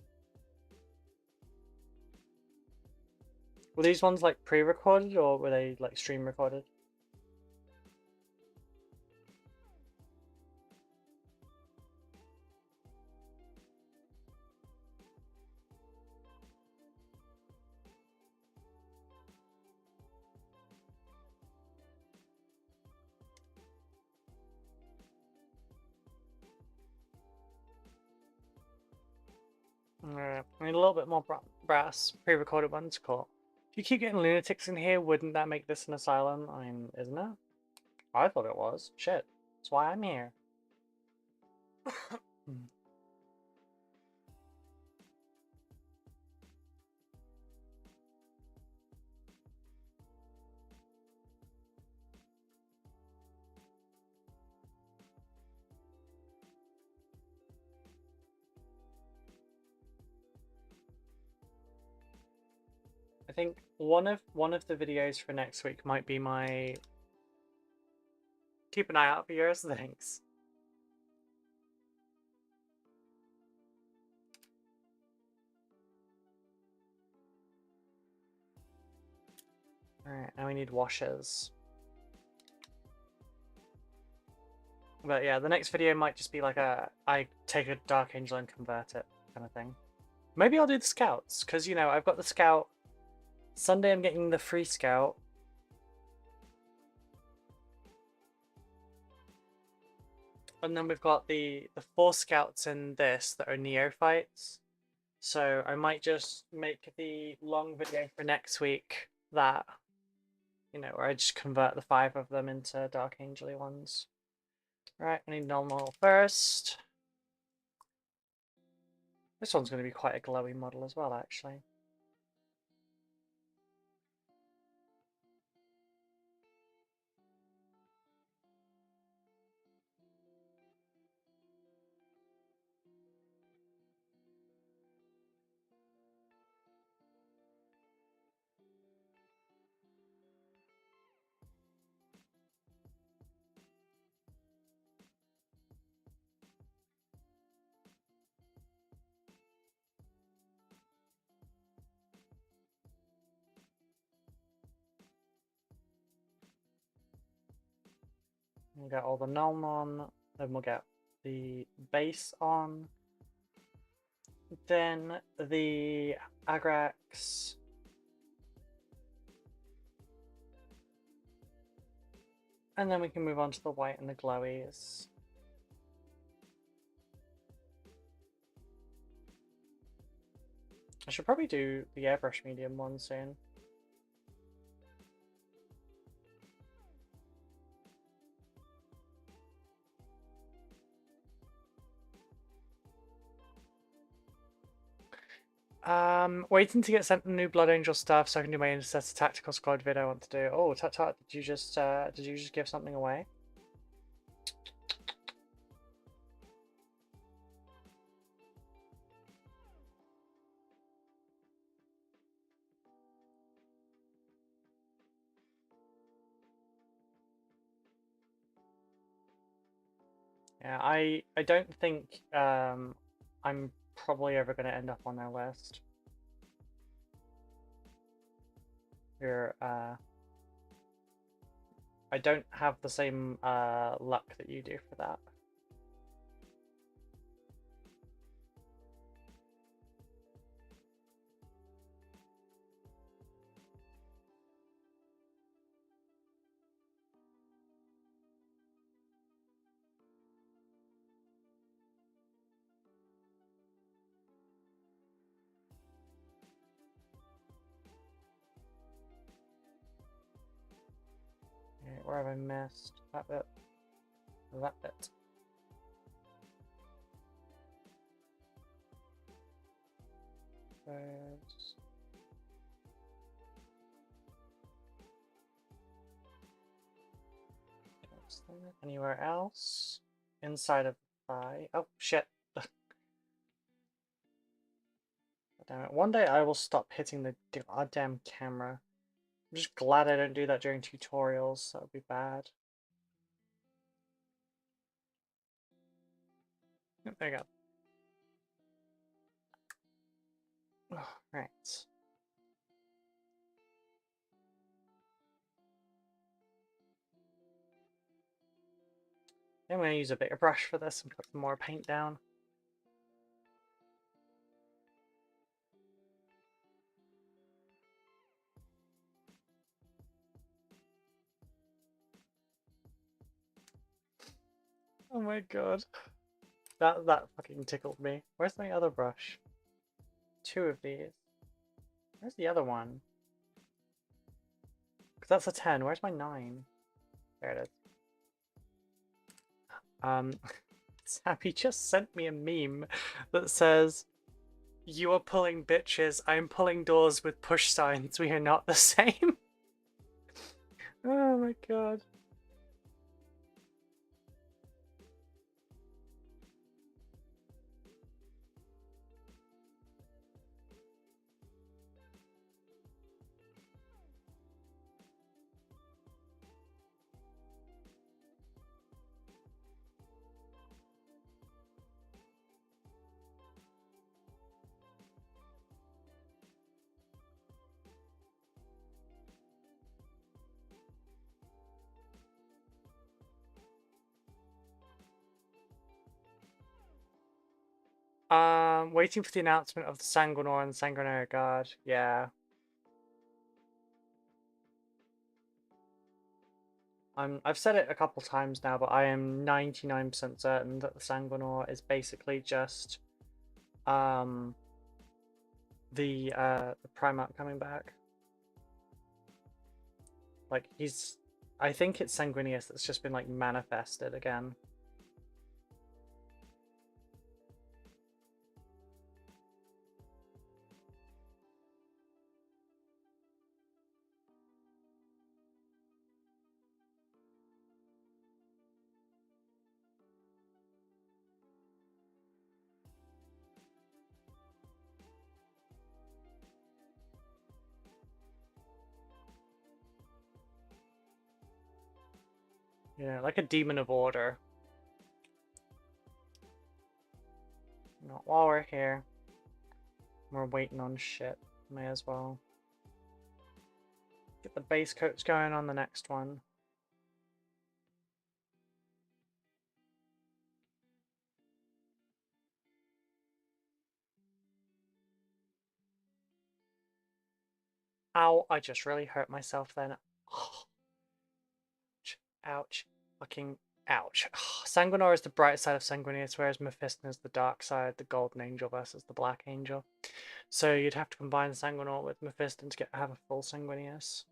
Were these ones like pre-recorded or were they like stream recorded? I need a little bit more brass. Pre-recorded ones, cool. If you keep getting lunatics in here, wouldn't that make this an asylum? I mean, isn't it? I thought it was. Shit. That's why I'm here. I think one of the videos for next week might be my keep an eye out for yours. Thanks. Alright, now we need washes. But yeah, the next video might just be like I take a Dark Angel and convert it kind of thing. Maybe I'll do the scouts, because you know, I've got the scout. Sunday I'm getting the free scout. And then we've got the 4 scouts in this that are neophytes. So I might just make the long video for next week that, you know, where I just convert the 5 of them into Dark Angel-y ones. Right, I need normal first. This one's going to be quite a glowy model as well, actually. We'll get all the Null on, then we'll get the base on, then the Agrax, and then we can move on to the white and the glowies. I should probably do the airbrush medium one soon. Waiting to get sent the new Blood Angel stuff so I can do my Intercessor Tactical Squad vid I want to do. Oh, Tut Tut, did you just give something away? Yeah, I don't think I'm probably ever going to end up on their list. Here, I don't have the same luck that you do for that. Where have I missed? That bit. That bit. There's... Anywhere else? Inside of the thigh. Oh, shit. Damn it. One day I will stop hitting the goddamn camera. I'm just glad I don't do that during tutorials. That would be bad. Oh, there you go. Oh, right. I'm going to use a bigger brush for this and put some more paint down. Oh my god. That fucking tickled me. Where's my other brush? 2 of these. Where's the other one? Because that's a 10. Where's my 9? There it is. Sappy just sent me a meme that says, "You are pulling bitches, I'm pulling doors with push signs, we are not the same." Oh my god. Waiting for the announcement of the Sanguinor and Sanguinary Guard. Yeah. I've said it a couple times now, but I am 99% certain that the Sanguinor is basically just the Primarch coming back. Like I think it's Sanguinius that's just been like manifested again. Yeah, like a demon of order. Not while we're here. We're waiting on shit. May as well. Get the base coats going on the next one. Ow, I just really hurt myself then. Oh. Ouch. Fucking ouch. Sanguinor is the bright side of Sanguinius, whereas Mephiston is the dark side, the Golden Angel versus the Black Angel. So you'd have to combine Sanguinor with Mephiston to have a full Sanguinius.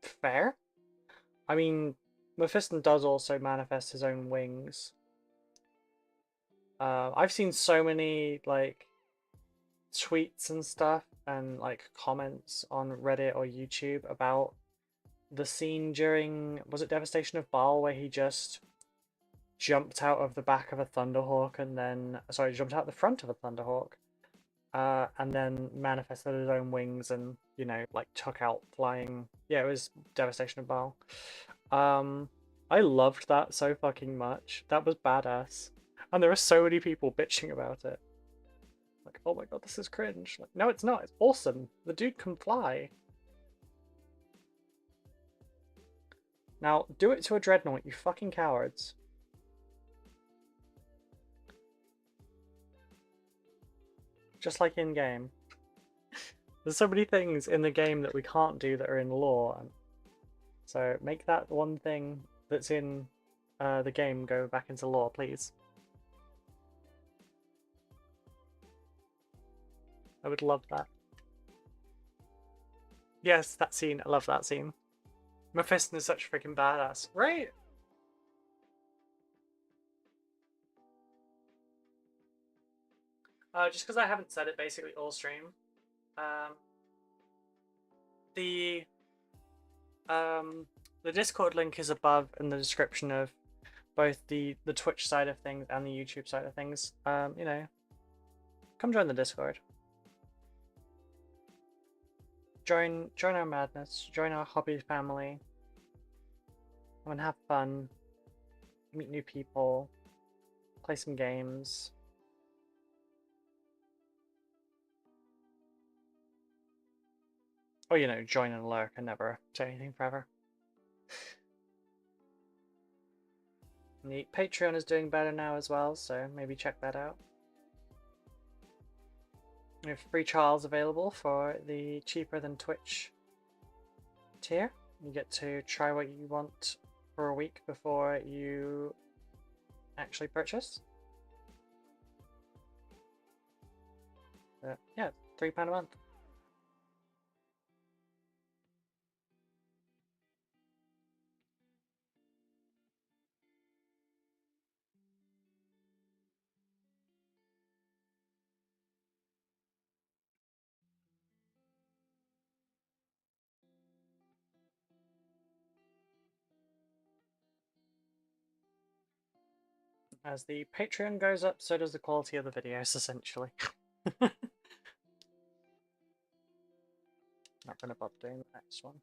Fair. I mean, Mephiston does also manifest his own wings. I've seen so many, like, tweets and stuff and, like, comments on Reddit or YouTube about the scene during, was it Devastation of Baal, where he just jumped out of the back of a Thunderhawk and then, sorry, jumped out the front of a Thunderhawk, and then manifested his own wings and, you know, like took out flying. Yeah, it was Devastation of Baal. I loved that so fucking much. That was badass. And there are so many people bitching about it. Like, oh my god, this is cringe. Like, no, it's not. It's awesome. The dude can fly. Now, do it to a Dreadnought, you fucking cowards. Just like in-game. There's so many things in the game that we can't do that are in lore. So make that one thing that's in the game go back into lore, please. I would love that. Yes, that scene. I love that scene. Mephiston is such a freaking badass, right? Just because I haven't said it basically all stream. Um, the the Discord link is above in the description of both the Twitch side of things and the YouTube side of things. You know, come join the Discord. Join our madness. Join our hobby family. Come and have fun. Meet new people. Play some games. Or, you know, join and lurk and never say anything forever. The Patreon is doing better now as well, so maybe check that out. We have free trials available for the cheaper than Twitch tier. You get to try what you want for a week before you actually purchase. Yeah, £3 a month. As the Patreon goes up, so does the quality of the videos, essentially. Not gonna bother doing the next one.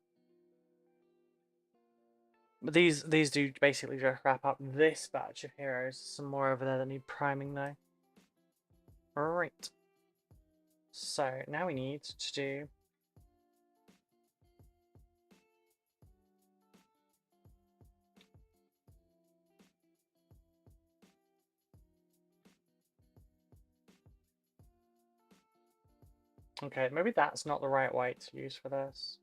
But these do basically just wrap up this batch of heroes. Some more over there that need priming though. Alright. So now we need to do okay, maybe that's not the right white to use for this.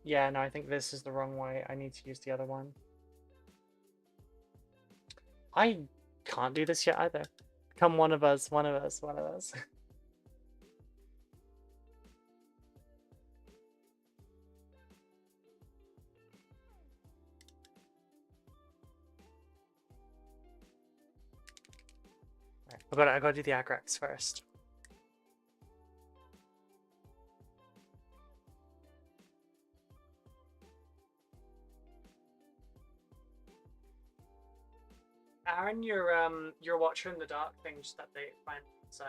Yeah, no, I think this is the wrong way. I need to use the other one. I can't do this yet either. Come one of us, one of us, one of us. Right, I gotta do the Agrax first. Aaron, your Watcher in the Dark thing just updated fine, so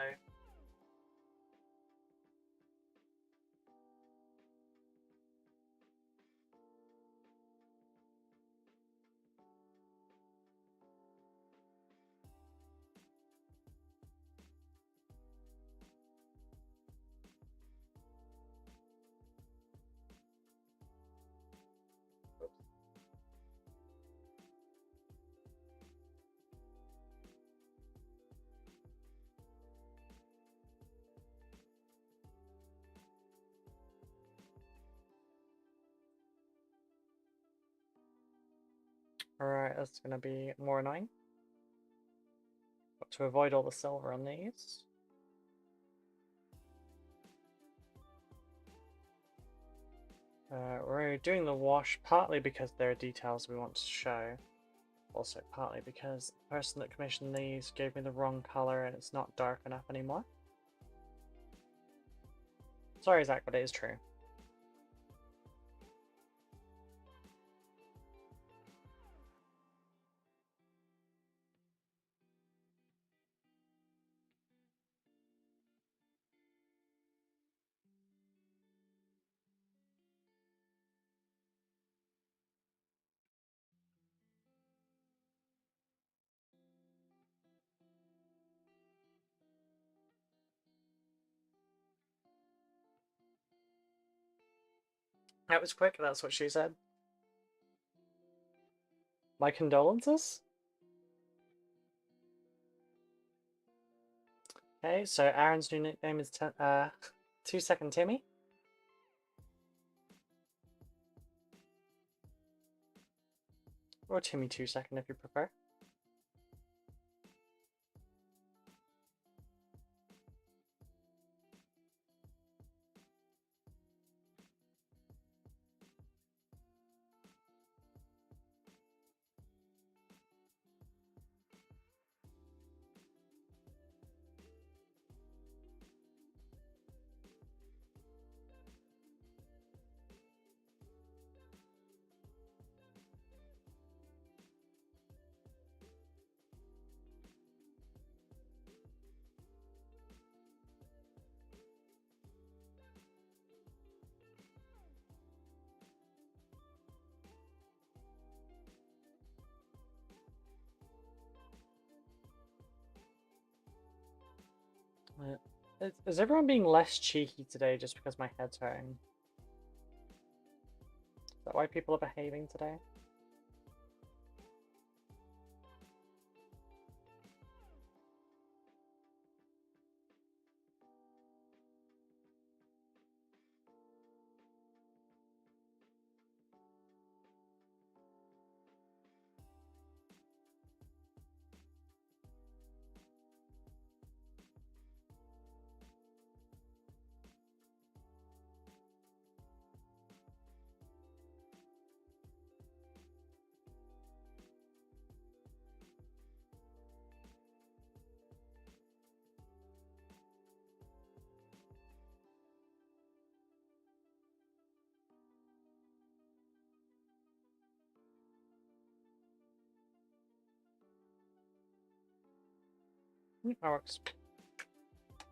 alright, that's gonna be more annoying. Got to avoid all the silver on these. We're doing the wash partly because there are details we want to show. Also partly because the person that commissioned these gave me the wrong color and it's not dark enough anymore. Sorry, Zach, but it is true. That was quick, that's what she said. My condolences? Okay, so Aaron's new nickname is 2 Second Timmy. Or Timmy 2 Second if you prefer. Is everyone being less cheeky today just because my head's hurting? Is that why people are behaving today? That works.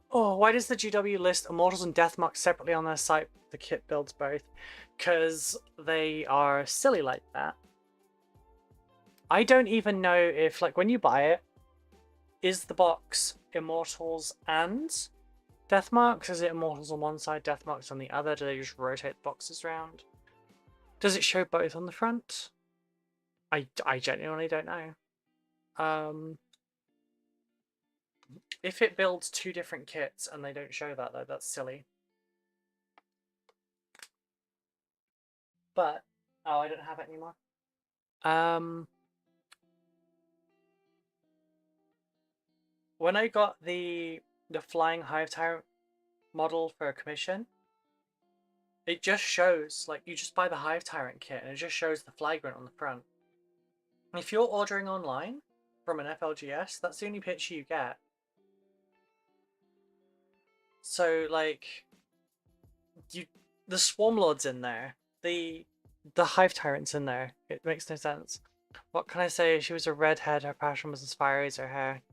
Oh, why does the GW list Immortals and Deathmarks separately on their site? The kit builds both. Because they are silly like that. I don't even know if, like, when you buy it, is the box Immortals and Deathmarks? Is it Immortals on one side, Deathmarks on the other? Do they just rotate the boxes around? Does it show both on the front? I genuinely don't know. If it builds two different kits and they don't show that, though, that's silly. But, oh, I don't have it anymore. When I got the Flying Hive Tyrant model for a commission, it just shows, like, you just buy the Hive Tyrant kit and it just shows the Flagrant on the front. And if you're ordering online from an FLGS, that's the only picture you get. So, like, the Swarmlord's in there, the Hive Tyrant's in there. It makes no sense. What can I say? She was a redhead, her passion was as fiery as her hair.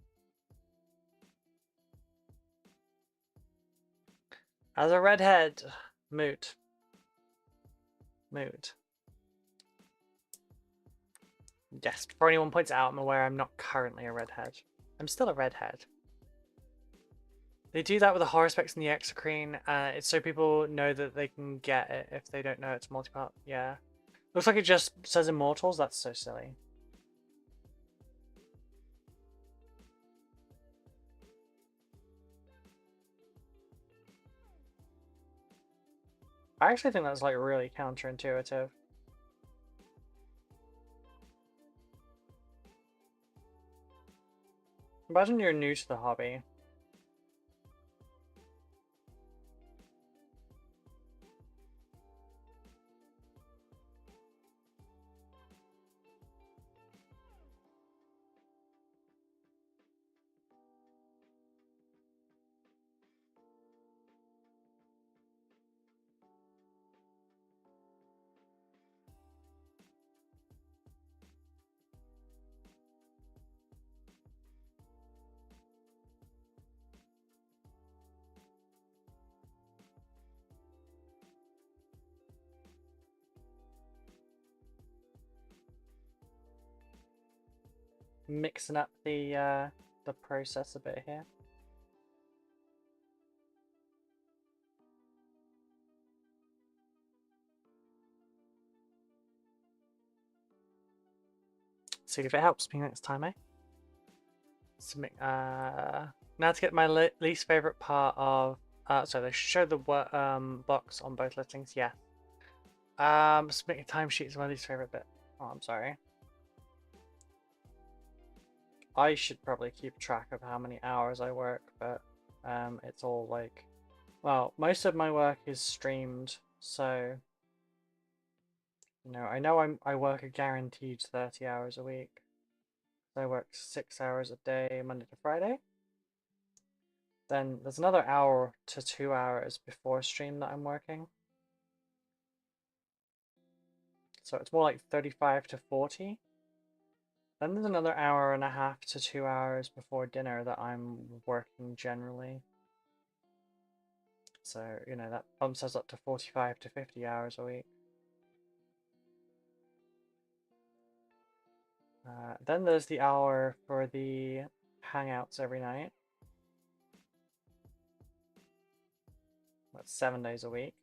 As a redhead, moot. Moot. Yes, before anyone points out, I'm aware I'm not currently a redhead. I'm still a redhead. They do that with the horror specs and the exocrine. It's so people know that they can get it if they don't know it's multi-part. Yeah. Looks like it just says Immortals. That's so silly. I actually think that's like really counterintuitive. Imagine you're new to the hobby. Mixing up the process a bit here. See if it helps me next time, eh? Now to get my least favorite part of. So they show the box on both listings. Yeah. Submitting timesheet is my least favorite bit. Oh, I'm sorry. I should probably keep track of how many hours I work, but it's all like, well, most of my work is streamed, so I know I work a guaranteed 30 hours a week. I work 6 hours a day, Monday to Friday. Then there's another hour to 2 hours before stream that I'm working. So it's more like 35 to 40. Then there's another hour and a half to 2 hours before dinner that I'm working generally. So, that bumps us up to 45 to 50 hours a week. Then there's the hour for the hangouts every night. That's 7 days a week.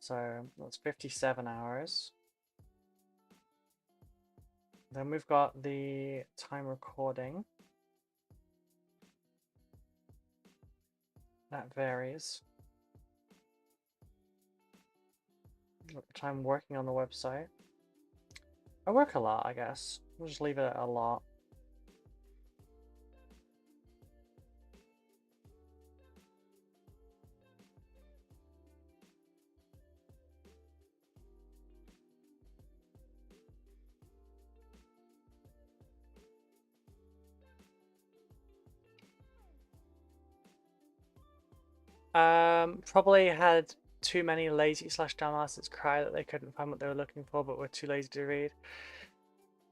So that's 57 hours. Then we've got the time recording. That varies. Time working on the website. I work a lot, I guess. We'll just leave it at a lot. Probably had too many lazy / dumbasses cry that they couldn't find what they were looking for, but were too lazy to read.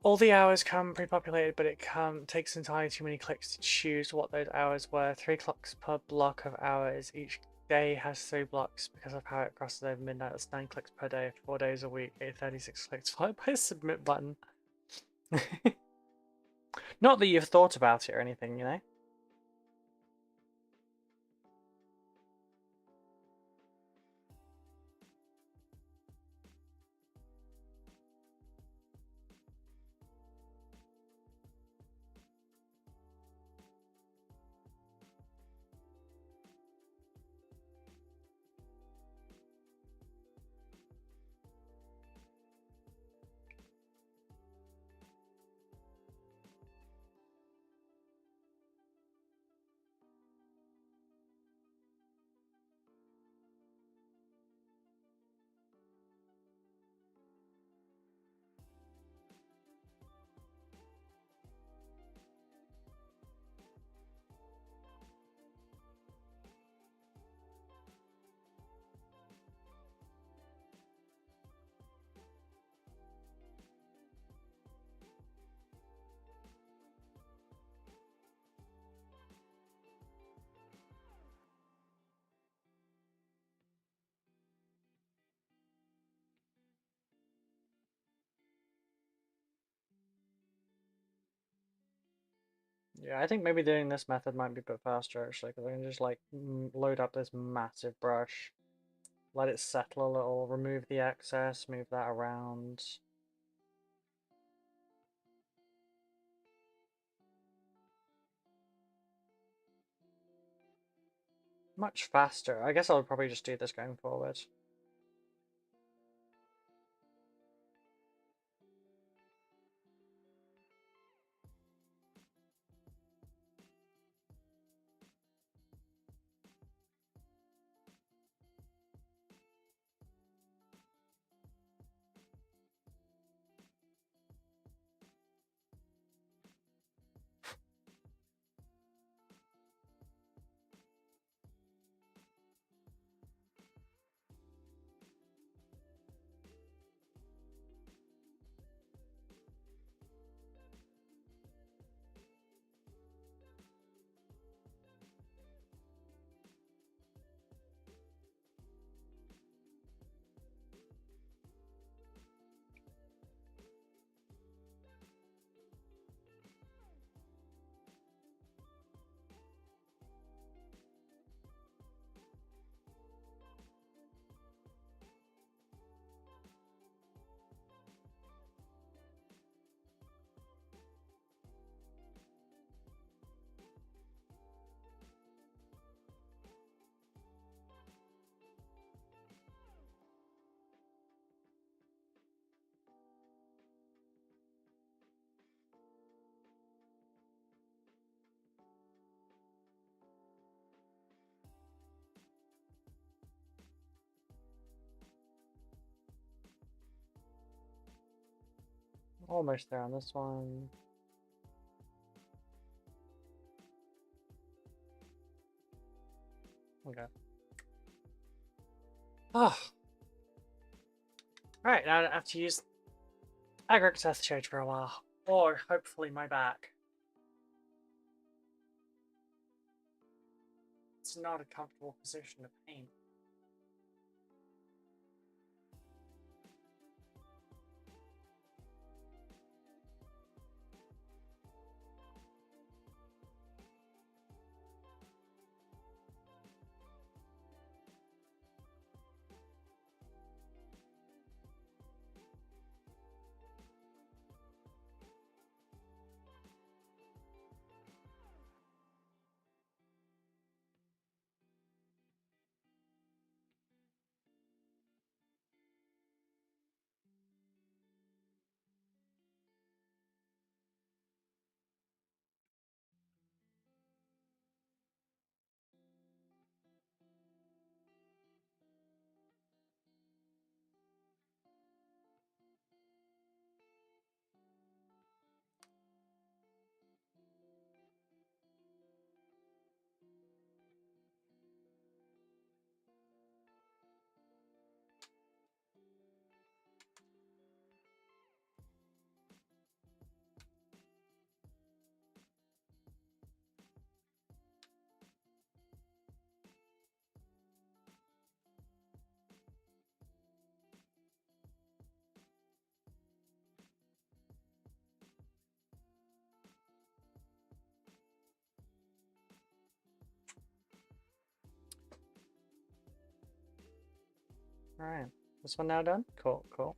All the hours come pre-populated, but it takes entirely too many clicks to choose what those hours were. 3 clocks per block of hours. Each day has 3 blocks because of how it crosses over midnight. That's 9 clicks per day, 4 days a week, 836 clicks, followed by a submit button. Not that you've thought about it or anything, you know? Yeah, I think maybe doing this method might be a bit faster actually, because I can just like load up this massive brush, let it settle a little, remove the excess, move that around. Much faster. I guess I'll probably just do this going forward. Almost there on this one. Okay. Oh. Alright, now I don't have to use Agriculture Change for a while. Or hopefully my back. It's not a comfortable position to paint. Alright. This one now done? Cool, cool.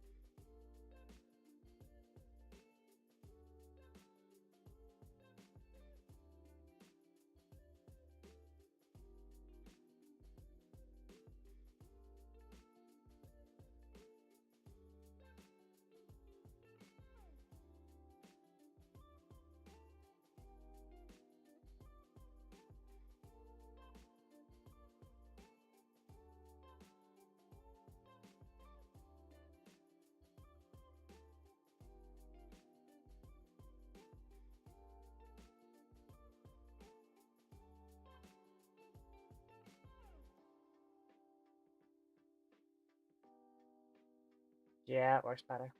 Yeah, it works better.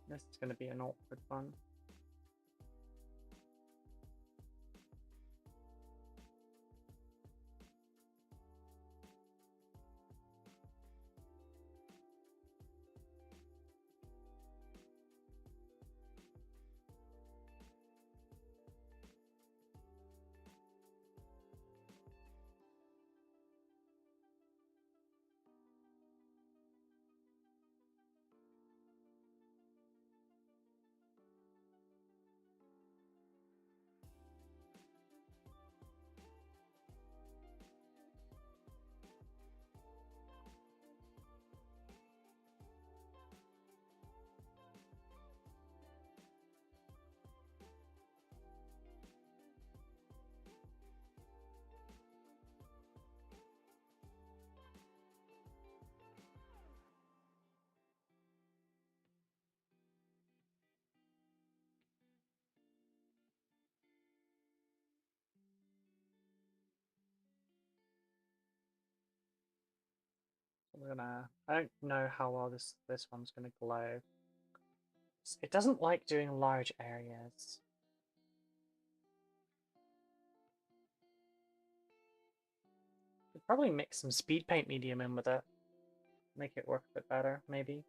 This is going to be an awkward one. I don't know how well this one's gonna glow. It doesn't like doing large areas. Could probably mix some speed paint medium in with it. Make it work a bit better, maybe.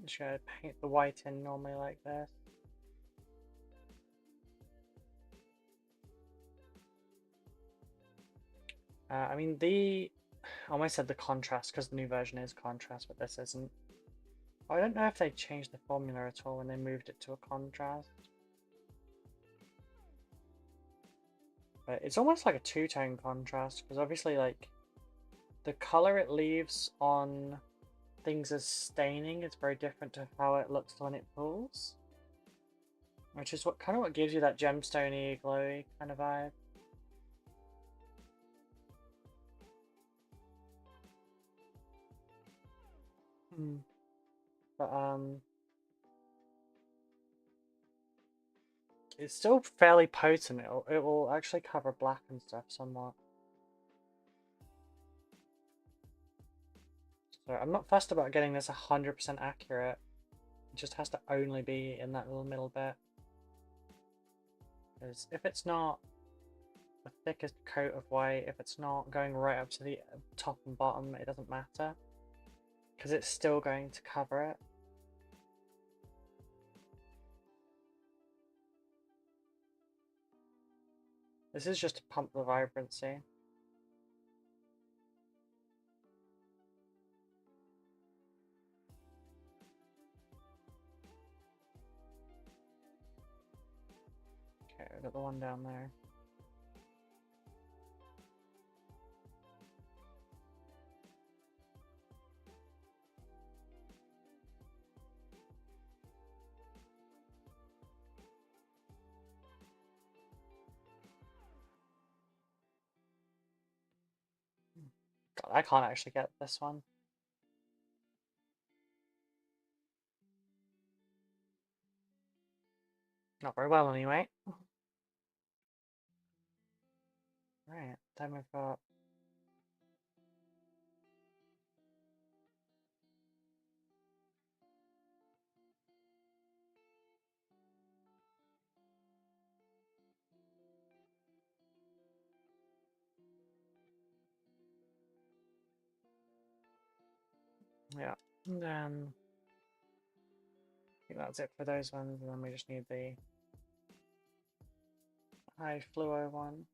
Should I paint the white in normally like this? I mean, I almost said the contrast because the new version is contrast, but this isn't. I don't know if they changed the formula at all when they moved it to a contrast. But it's almost like a two-tone contrast because obviously, like, the color it leaves on things as staining is very different to how it looks when it pulls. Which is what gives you that gemstone-y, glowy kind of vibe. But it's still fairly potent. It will actually cover black and stuff somewhat. So I'm not fussed about getting this 100% accurate. It just has to only be in that little middle bit. Because if it's not the thickest coat of white, if it's not going right up to the top and bottom, it doesn't matter. Because it's still going to cover it. This is just to pump the vibrancy. Okay, I got the one down there. God, I can't actually get this one. Not very well, anyway. Right, then we've got... Yeah, and then... I think that's it for those ones, and then we just need the high fluo one.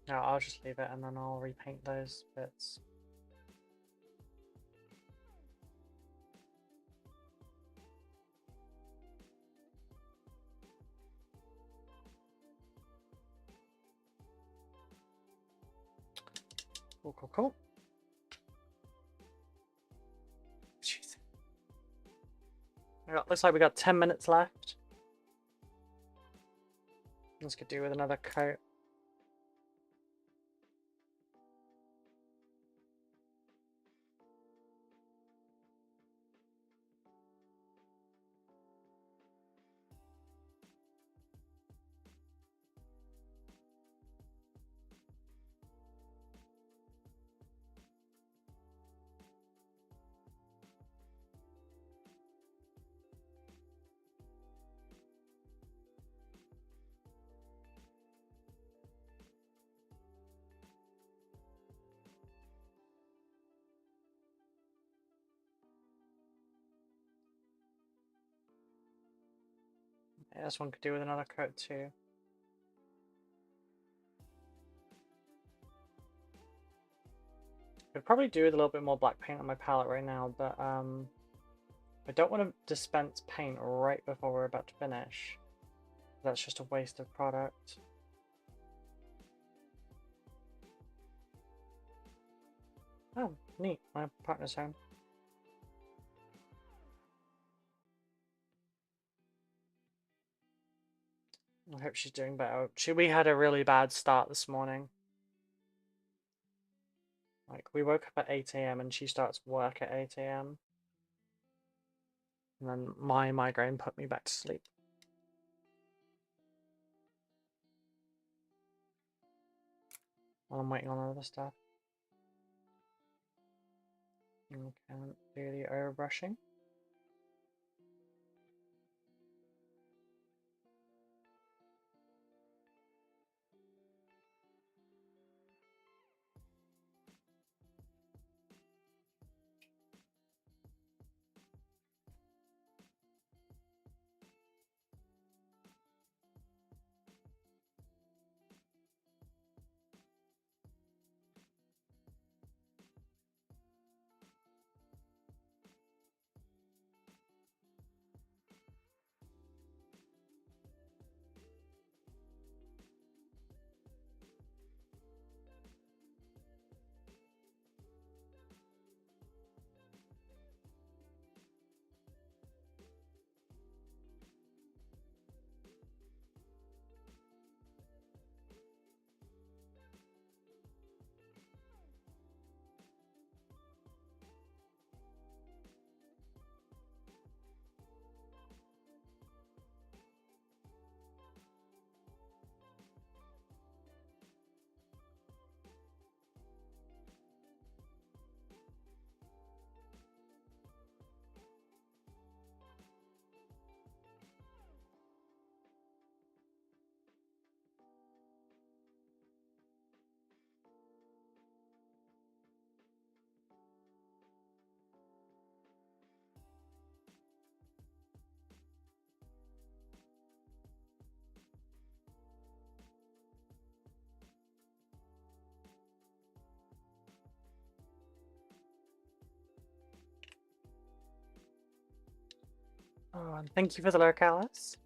No, I'll just leave it and then I'll repaint those bits. Cool, cool, cool. Jeez. Looks like we got 10 minutes left. Let's could do with another coat. Yeah, this one could do with another coat too. Could probably do with a little bit more black paint on my palette right now, but I don't want to dispense paint right before we're about to finish. That's just a waste of product. Oh, neat. My partner's home. I hope she's doing better. We had a really bad start this morning. Like, we woke up at 8 AM and she starts work at 8 AM. And then my migraine put me back to sleep. While I'm waiting on other stuff. Okay, do the overbrushing. everyone. Thank you for the lurk, Alice.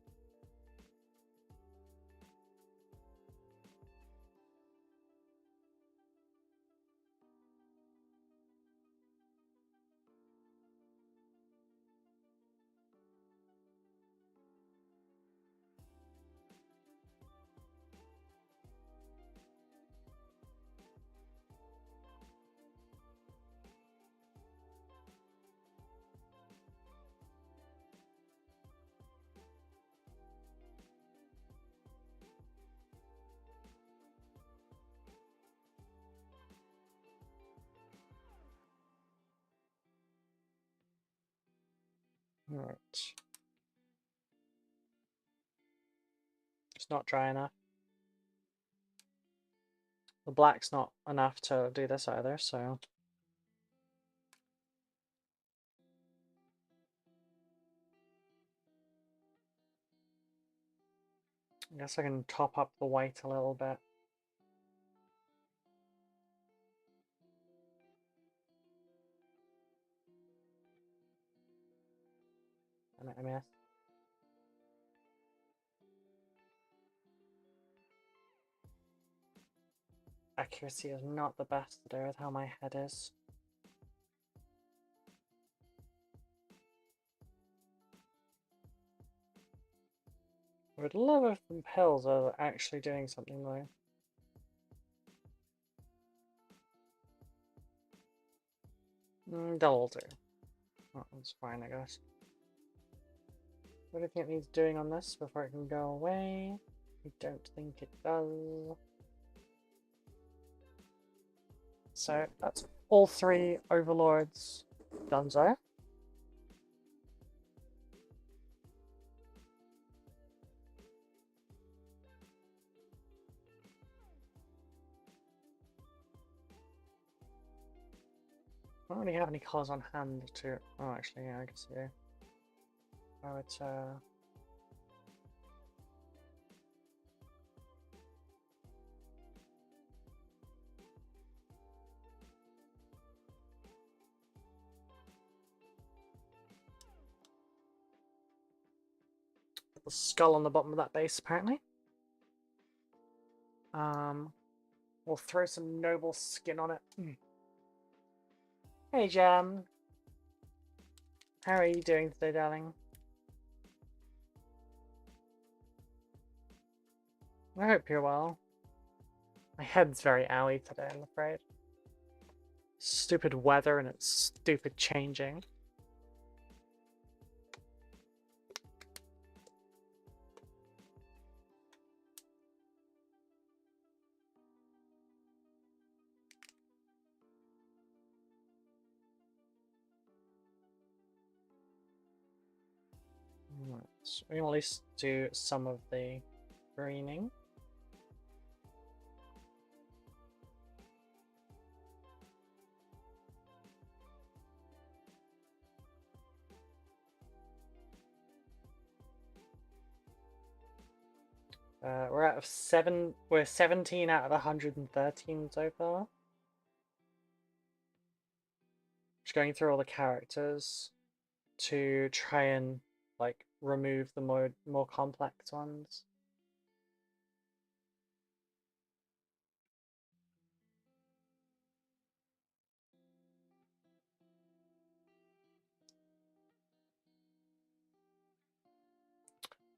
Right. It's not dry enough. The black's not enough to do this either, so... I guess I can top up the white a little bit. I miss. Accuracy is not the best today with how my head is. I would love if the pills are actually doing something though. They'll all do. Oh, that's fine, I guess. What do you think it needs doing on this before it can go away? I don't think it does. So that's all 3 overlords donezo. I don't really have any colours on hand to... Oh, actually, yeah, I guess I do. Oh, it's, the skull on the bottom of that base, apparently. We'll throw some noble skin on it. Hey, Jam. How are you doing today, darling? I hope you're well. My head's very owy today, I'm afraid. Stupid weather and it's stupid changing. Right, so we can at least do some of the greening. We're out of 7. We're 17 out of 113 so far. Just going through all the characters to try and like remove the more complex ones.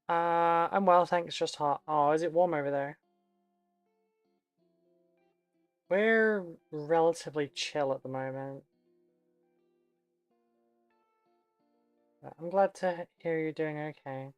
I'm well, thanks. Just hot. Oh, is it warm over there? We're relatively chill at the moment. I'm glad to hear you're doing okay.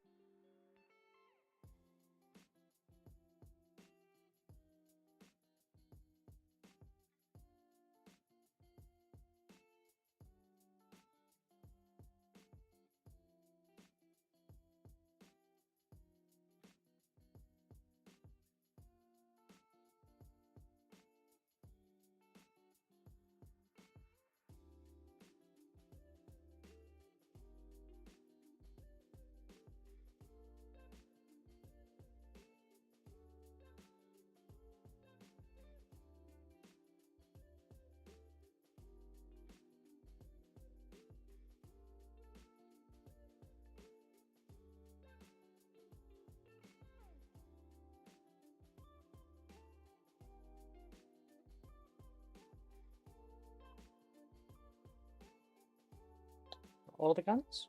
all of the guns?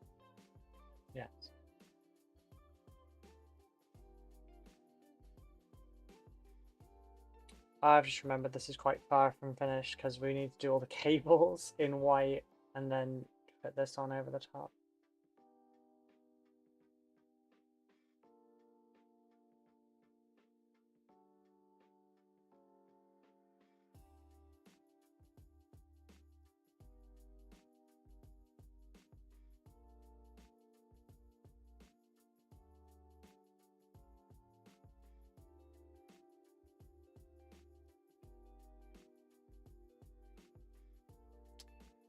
Yes. I've just remembered this is quite far from finished because we need to do all the cables in white and then put this on over the top.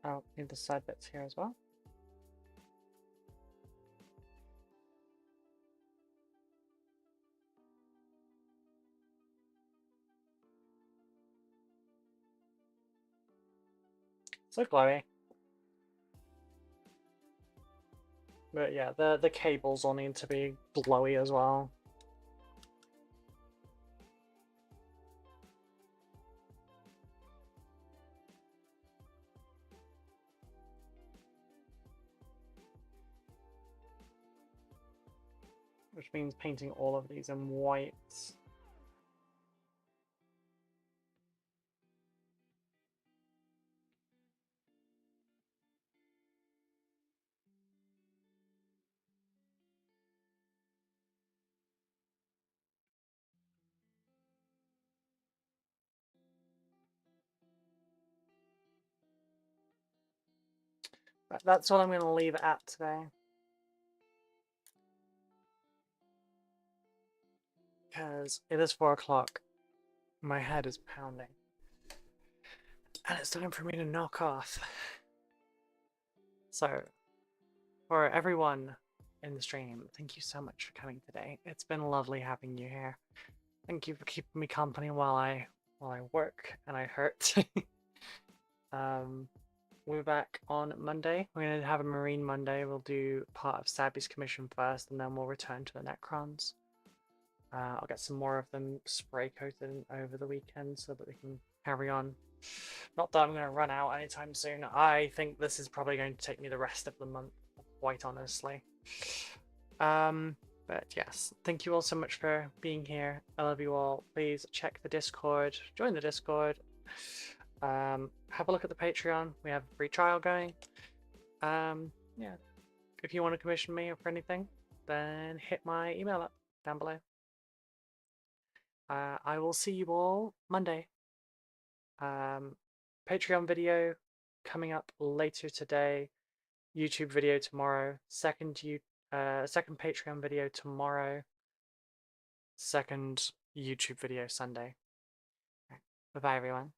I'll need the side bits here as well. So glowy. But yeah, the cables all need to be glowy as well. Which means painting all of these in white. But that's what I'm going to leave it at today. Because it is 4 o'clock. My head is pounding. And it's time for me to knock off. So, for everyone in the stream, thank you so much for coming today. It's been lovely having you here. Thank you for keeping me company while I work and I hurt. We're back on Monday. We're going to have a Marine Monday. We'll do part of Sabby's commission first, and then we'll return to the Necrons. I'll get some more of them spray coated over the weekend so that we can carry on. Not that I'm going to run out anytime soon. I think this is probably going to take me the rest of the month, quite honestly. But yes, thank you all so much for being here. I love you all. Please check the Discord, join the Discord. Have a look at the Patreon. We have a free trial going. Yeah, if you want to commission me or for anything, then hit my email up down below. I will see you all Monday. Patreon video coming up later today. YouTube video tomorrow. Second Patreon video tomorrow. Second YouTube video Sunday. Bye bye everyone.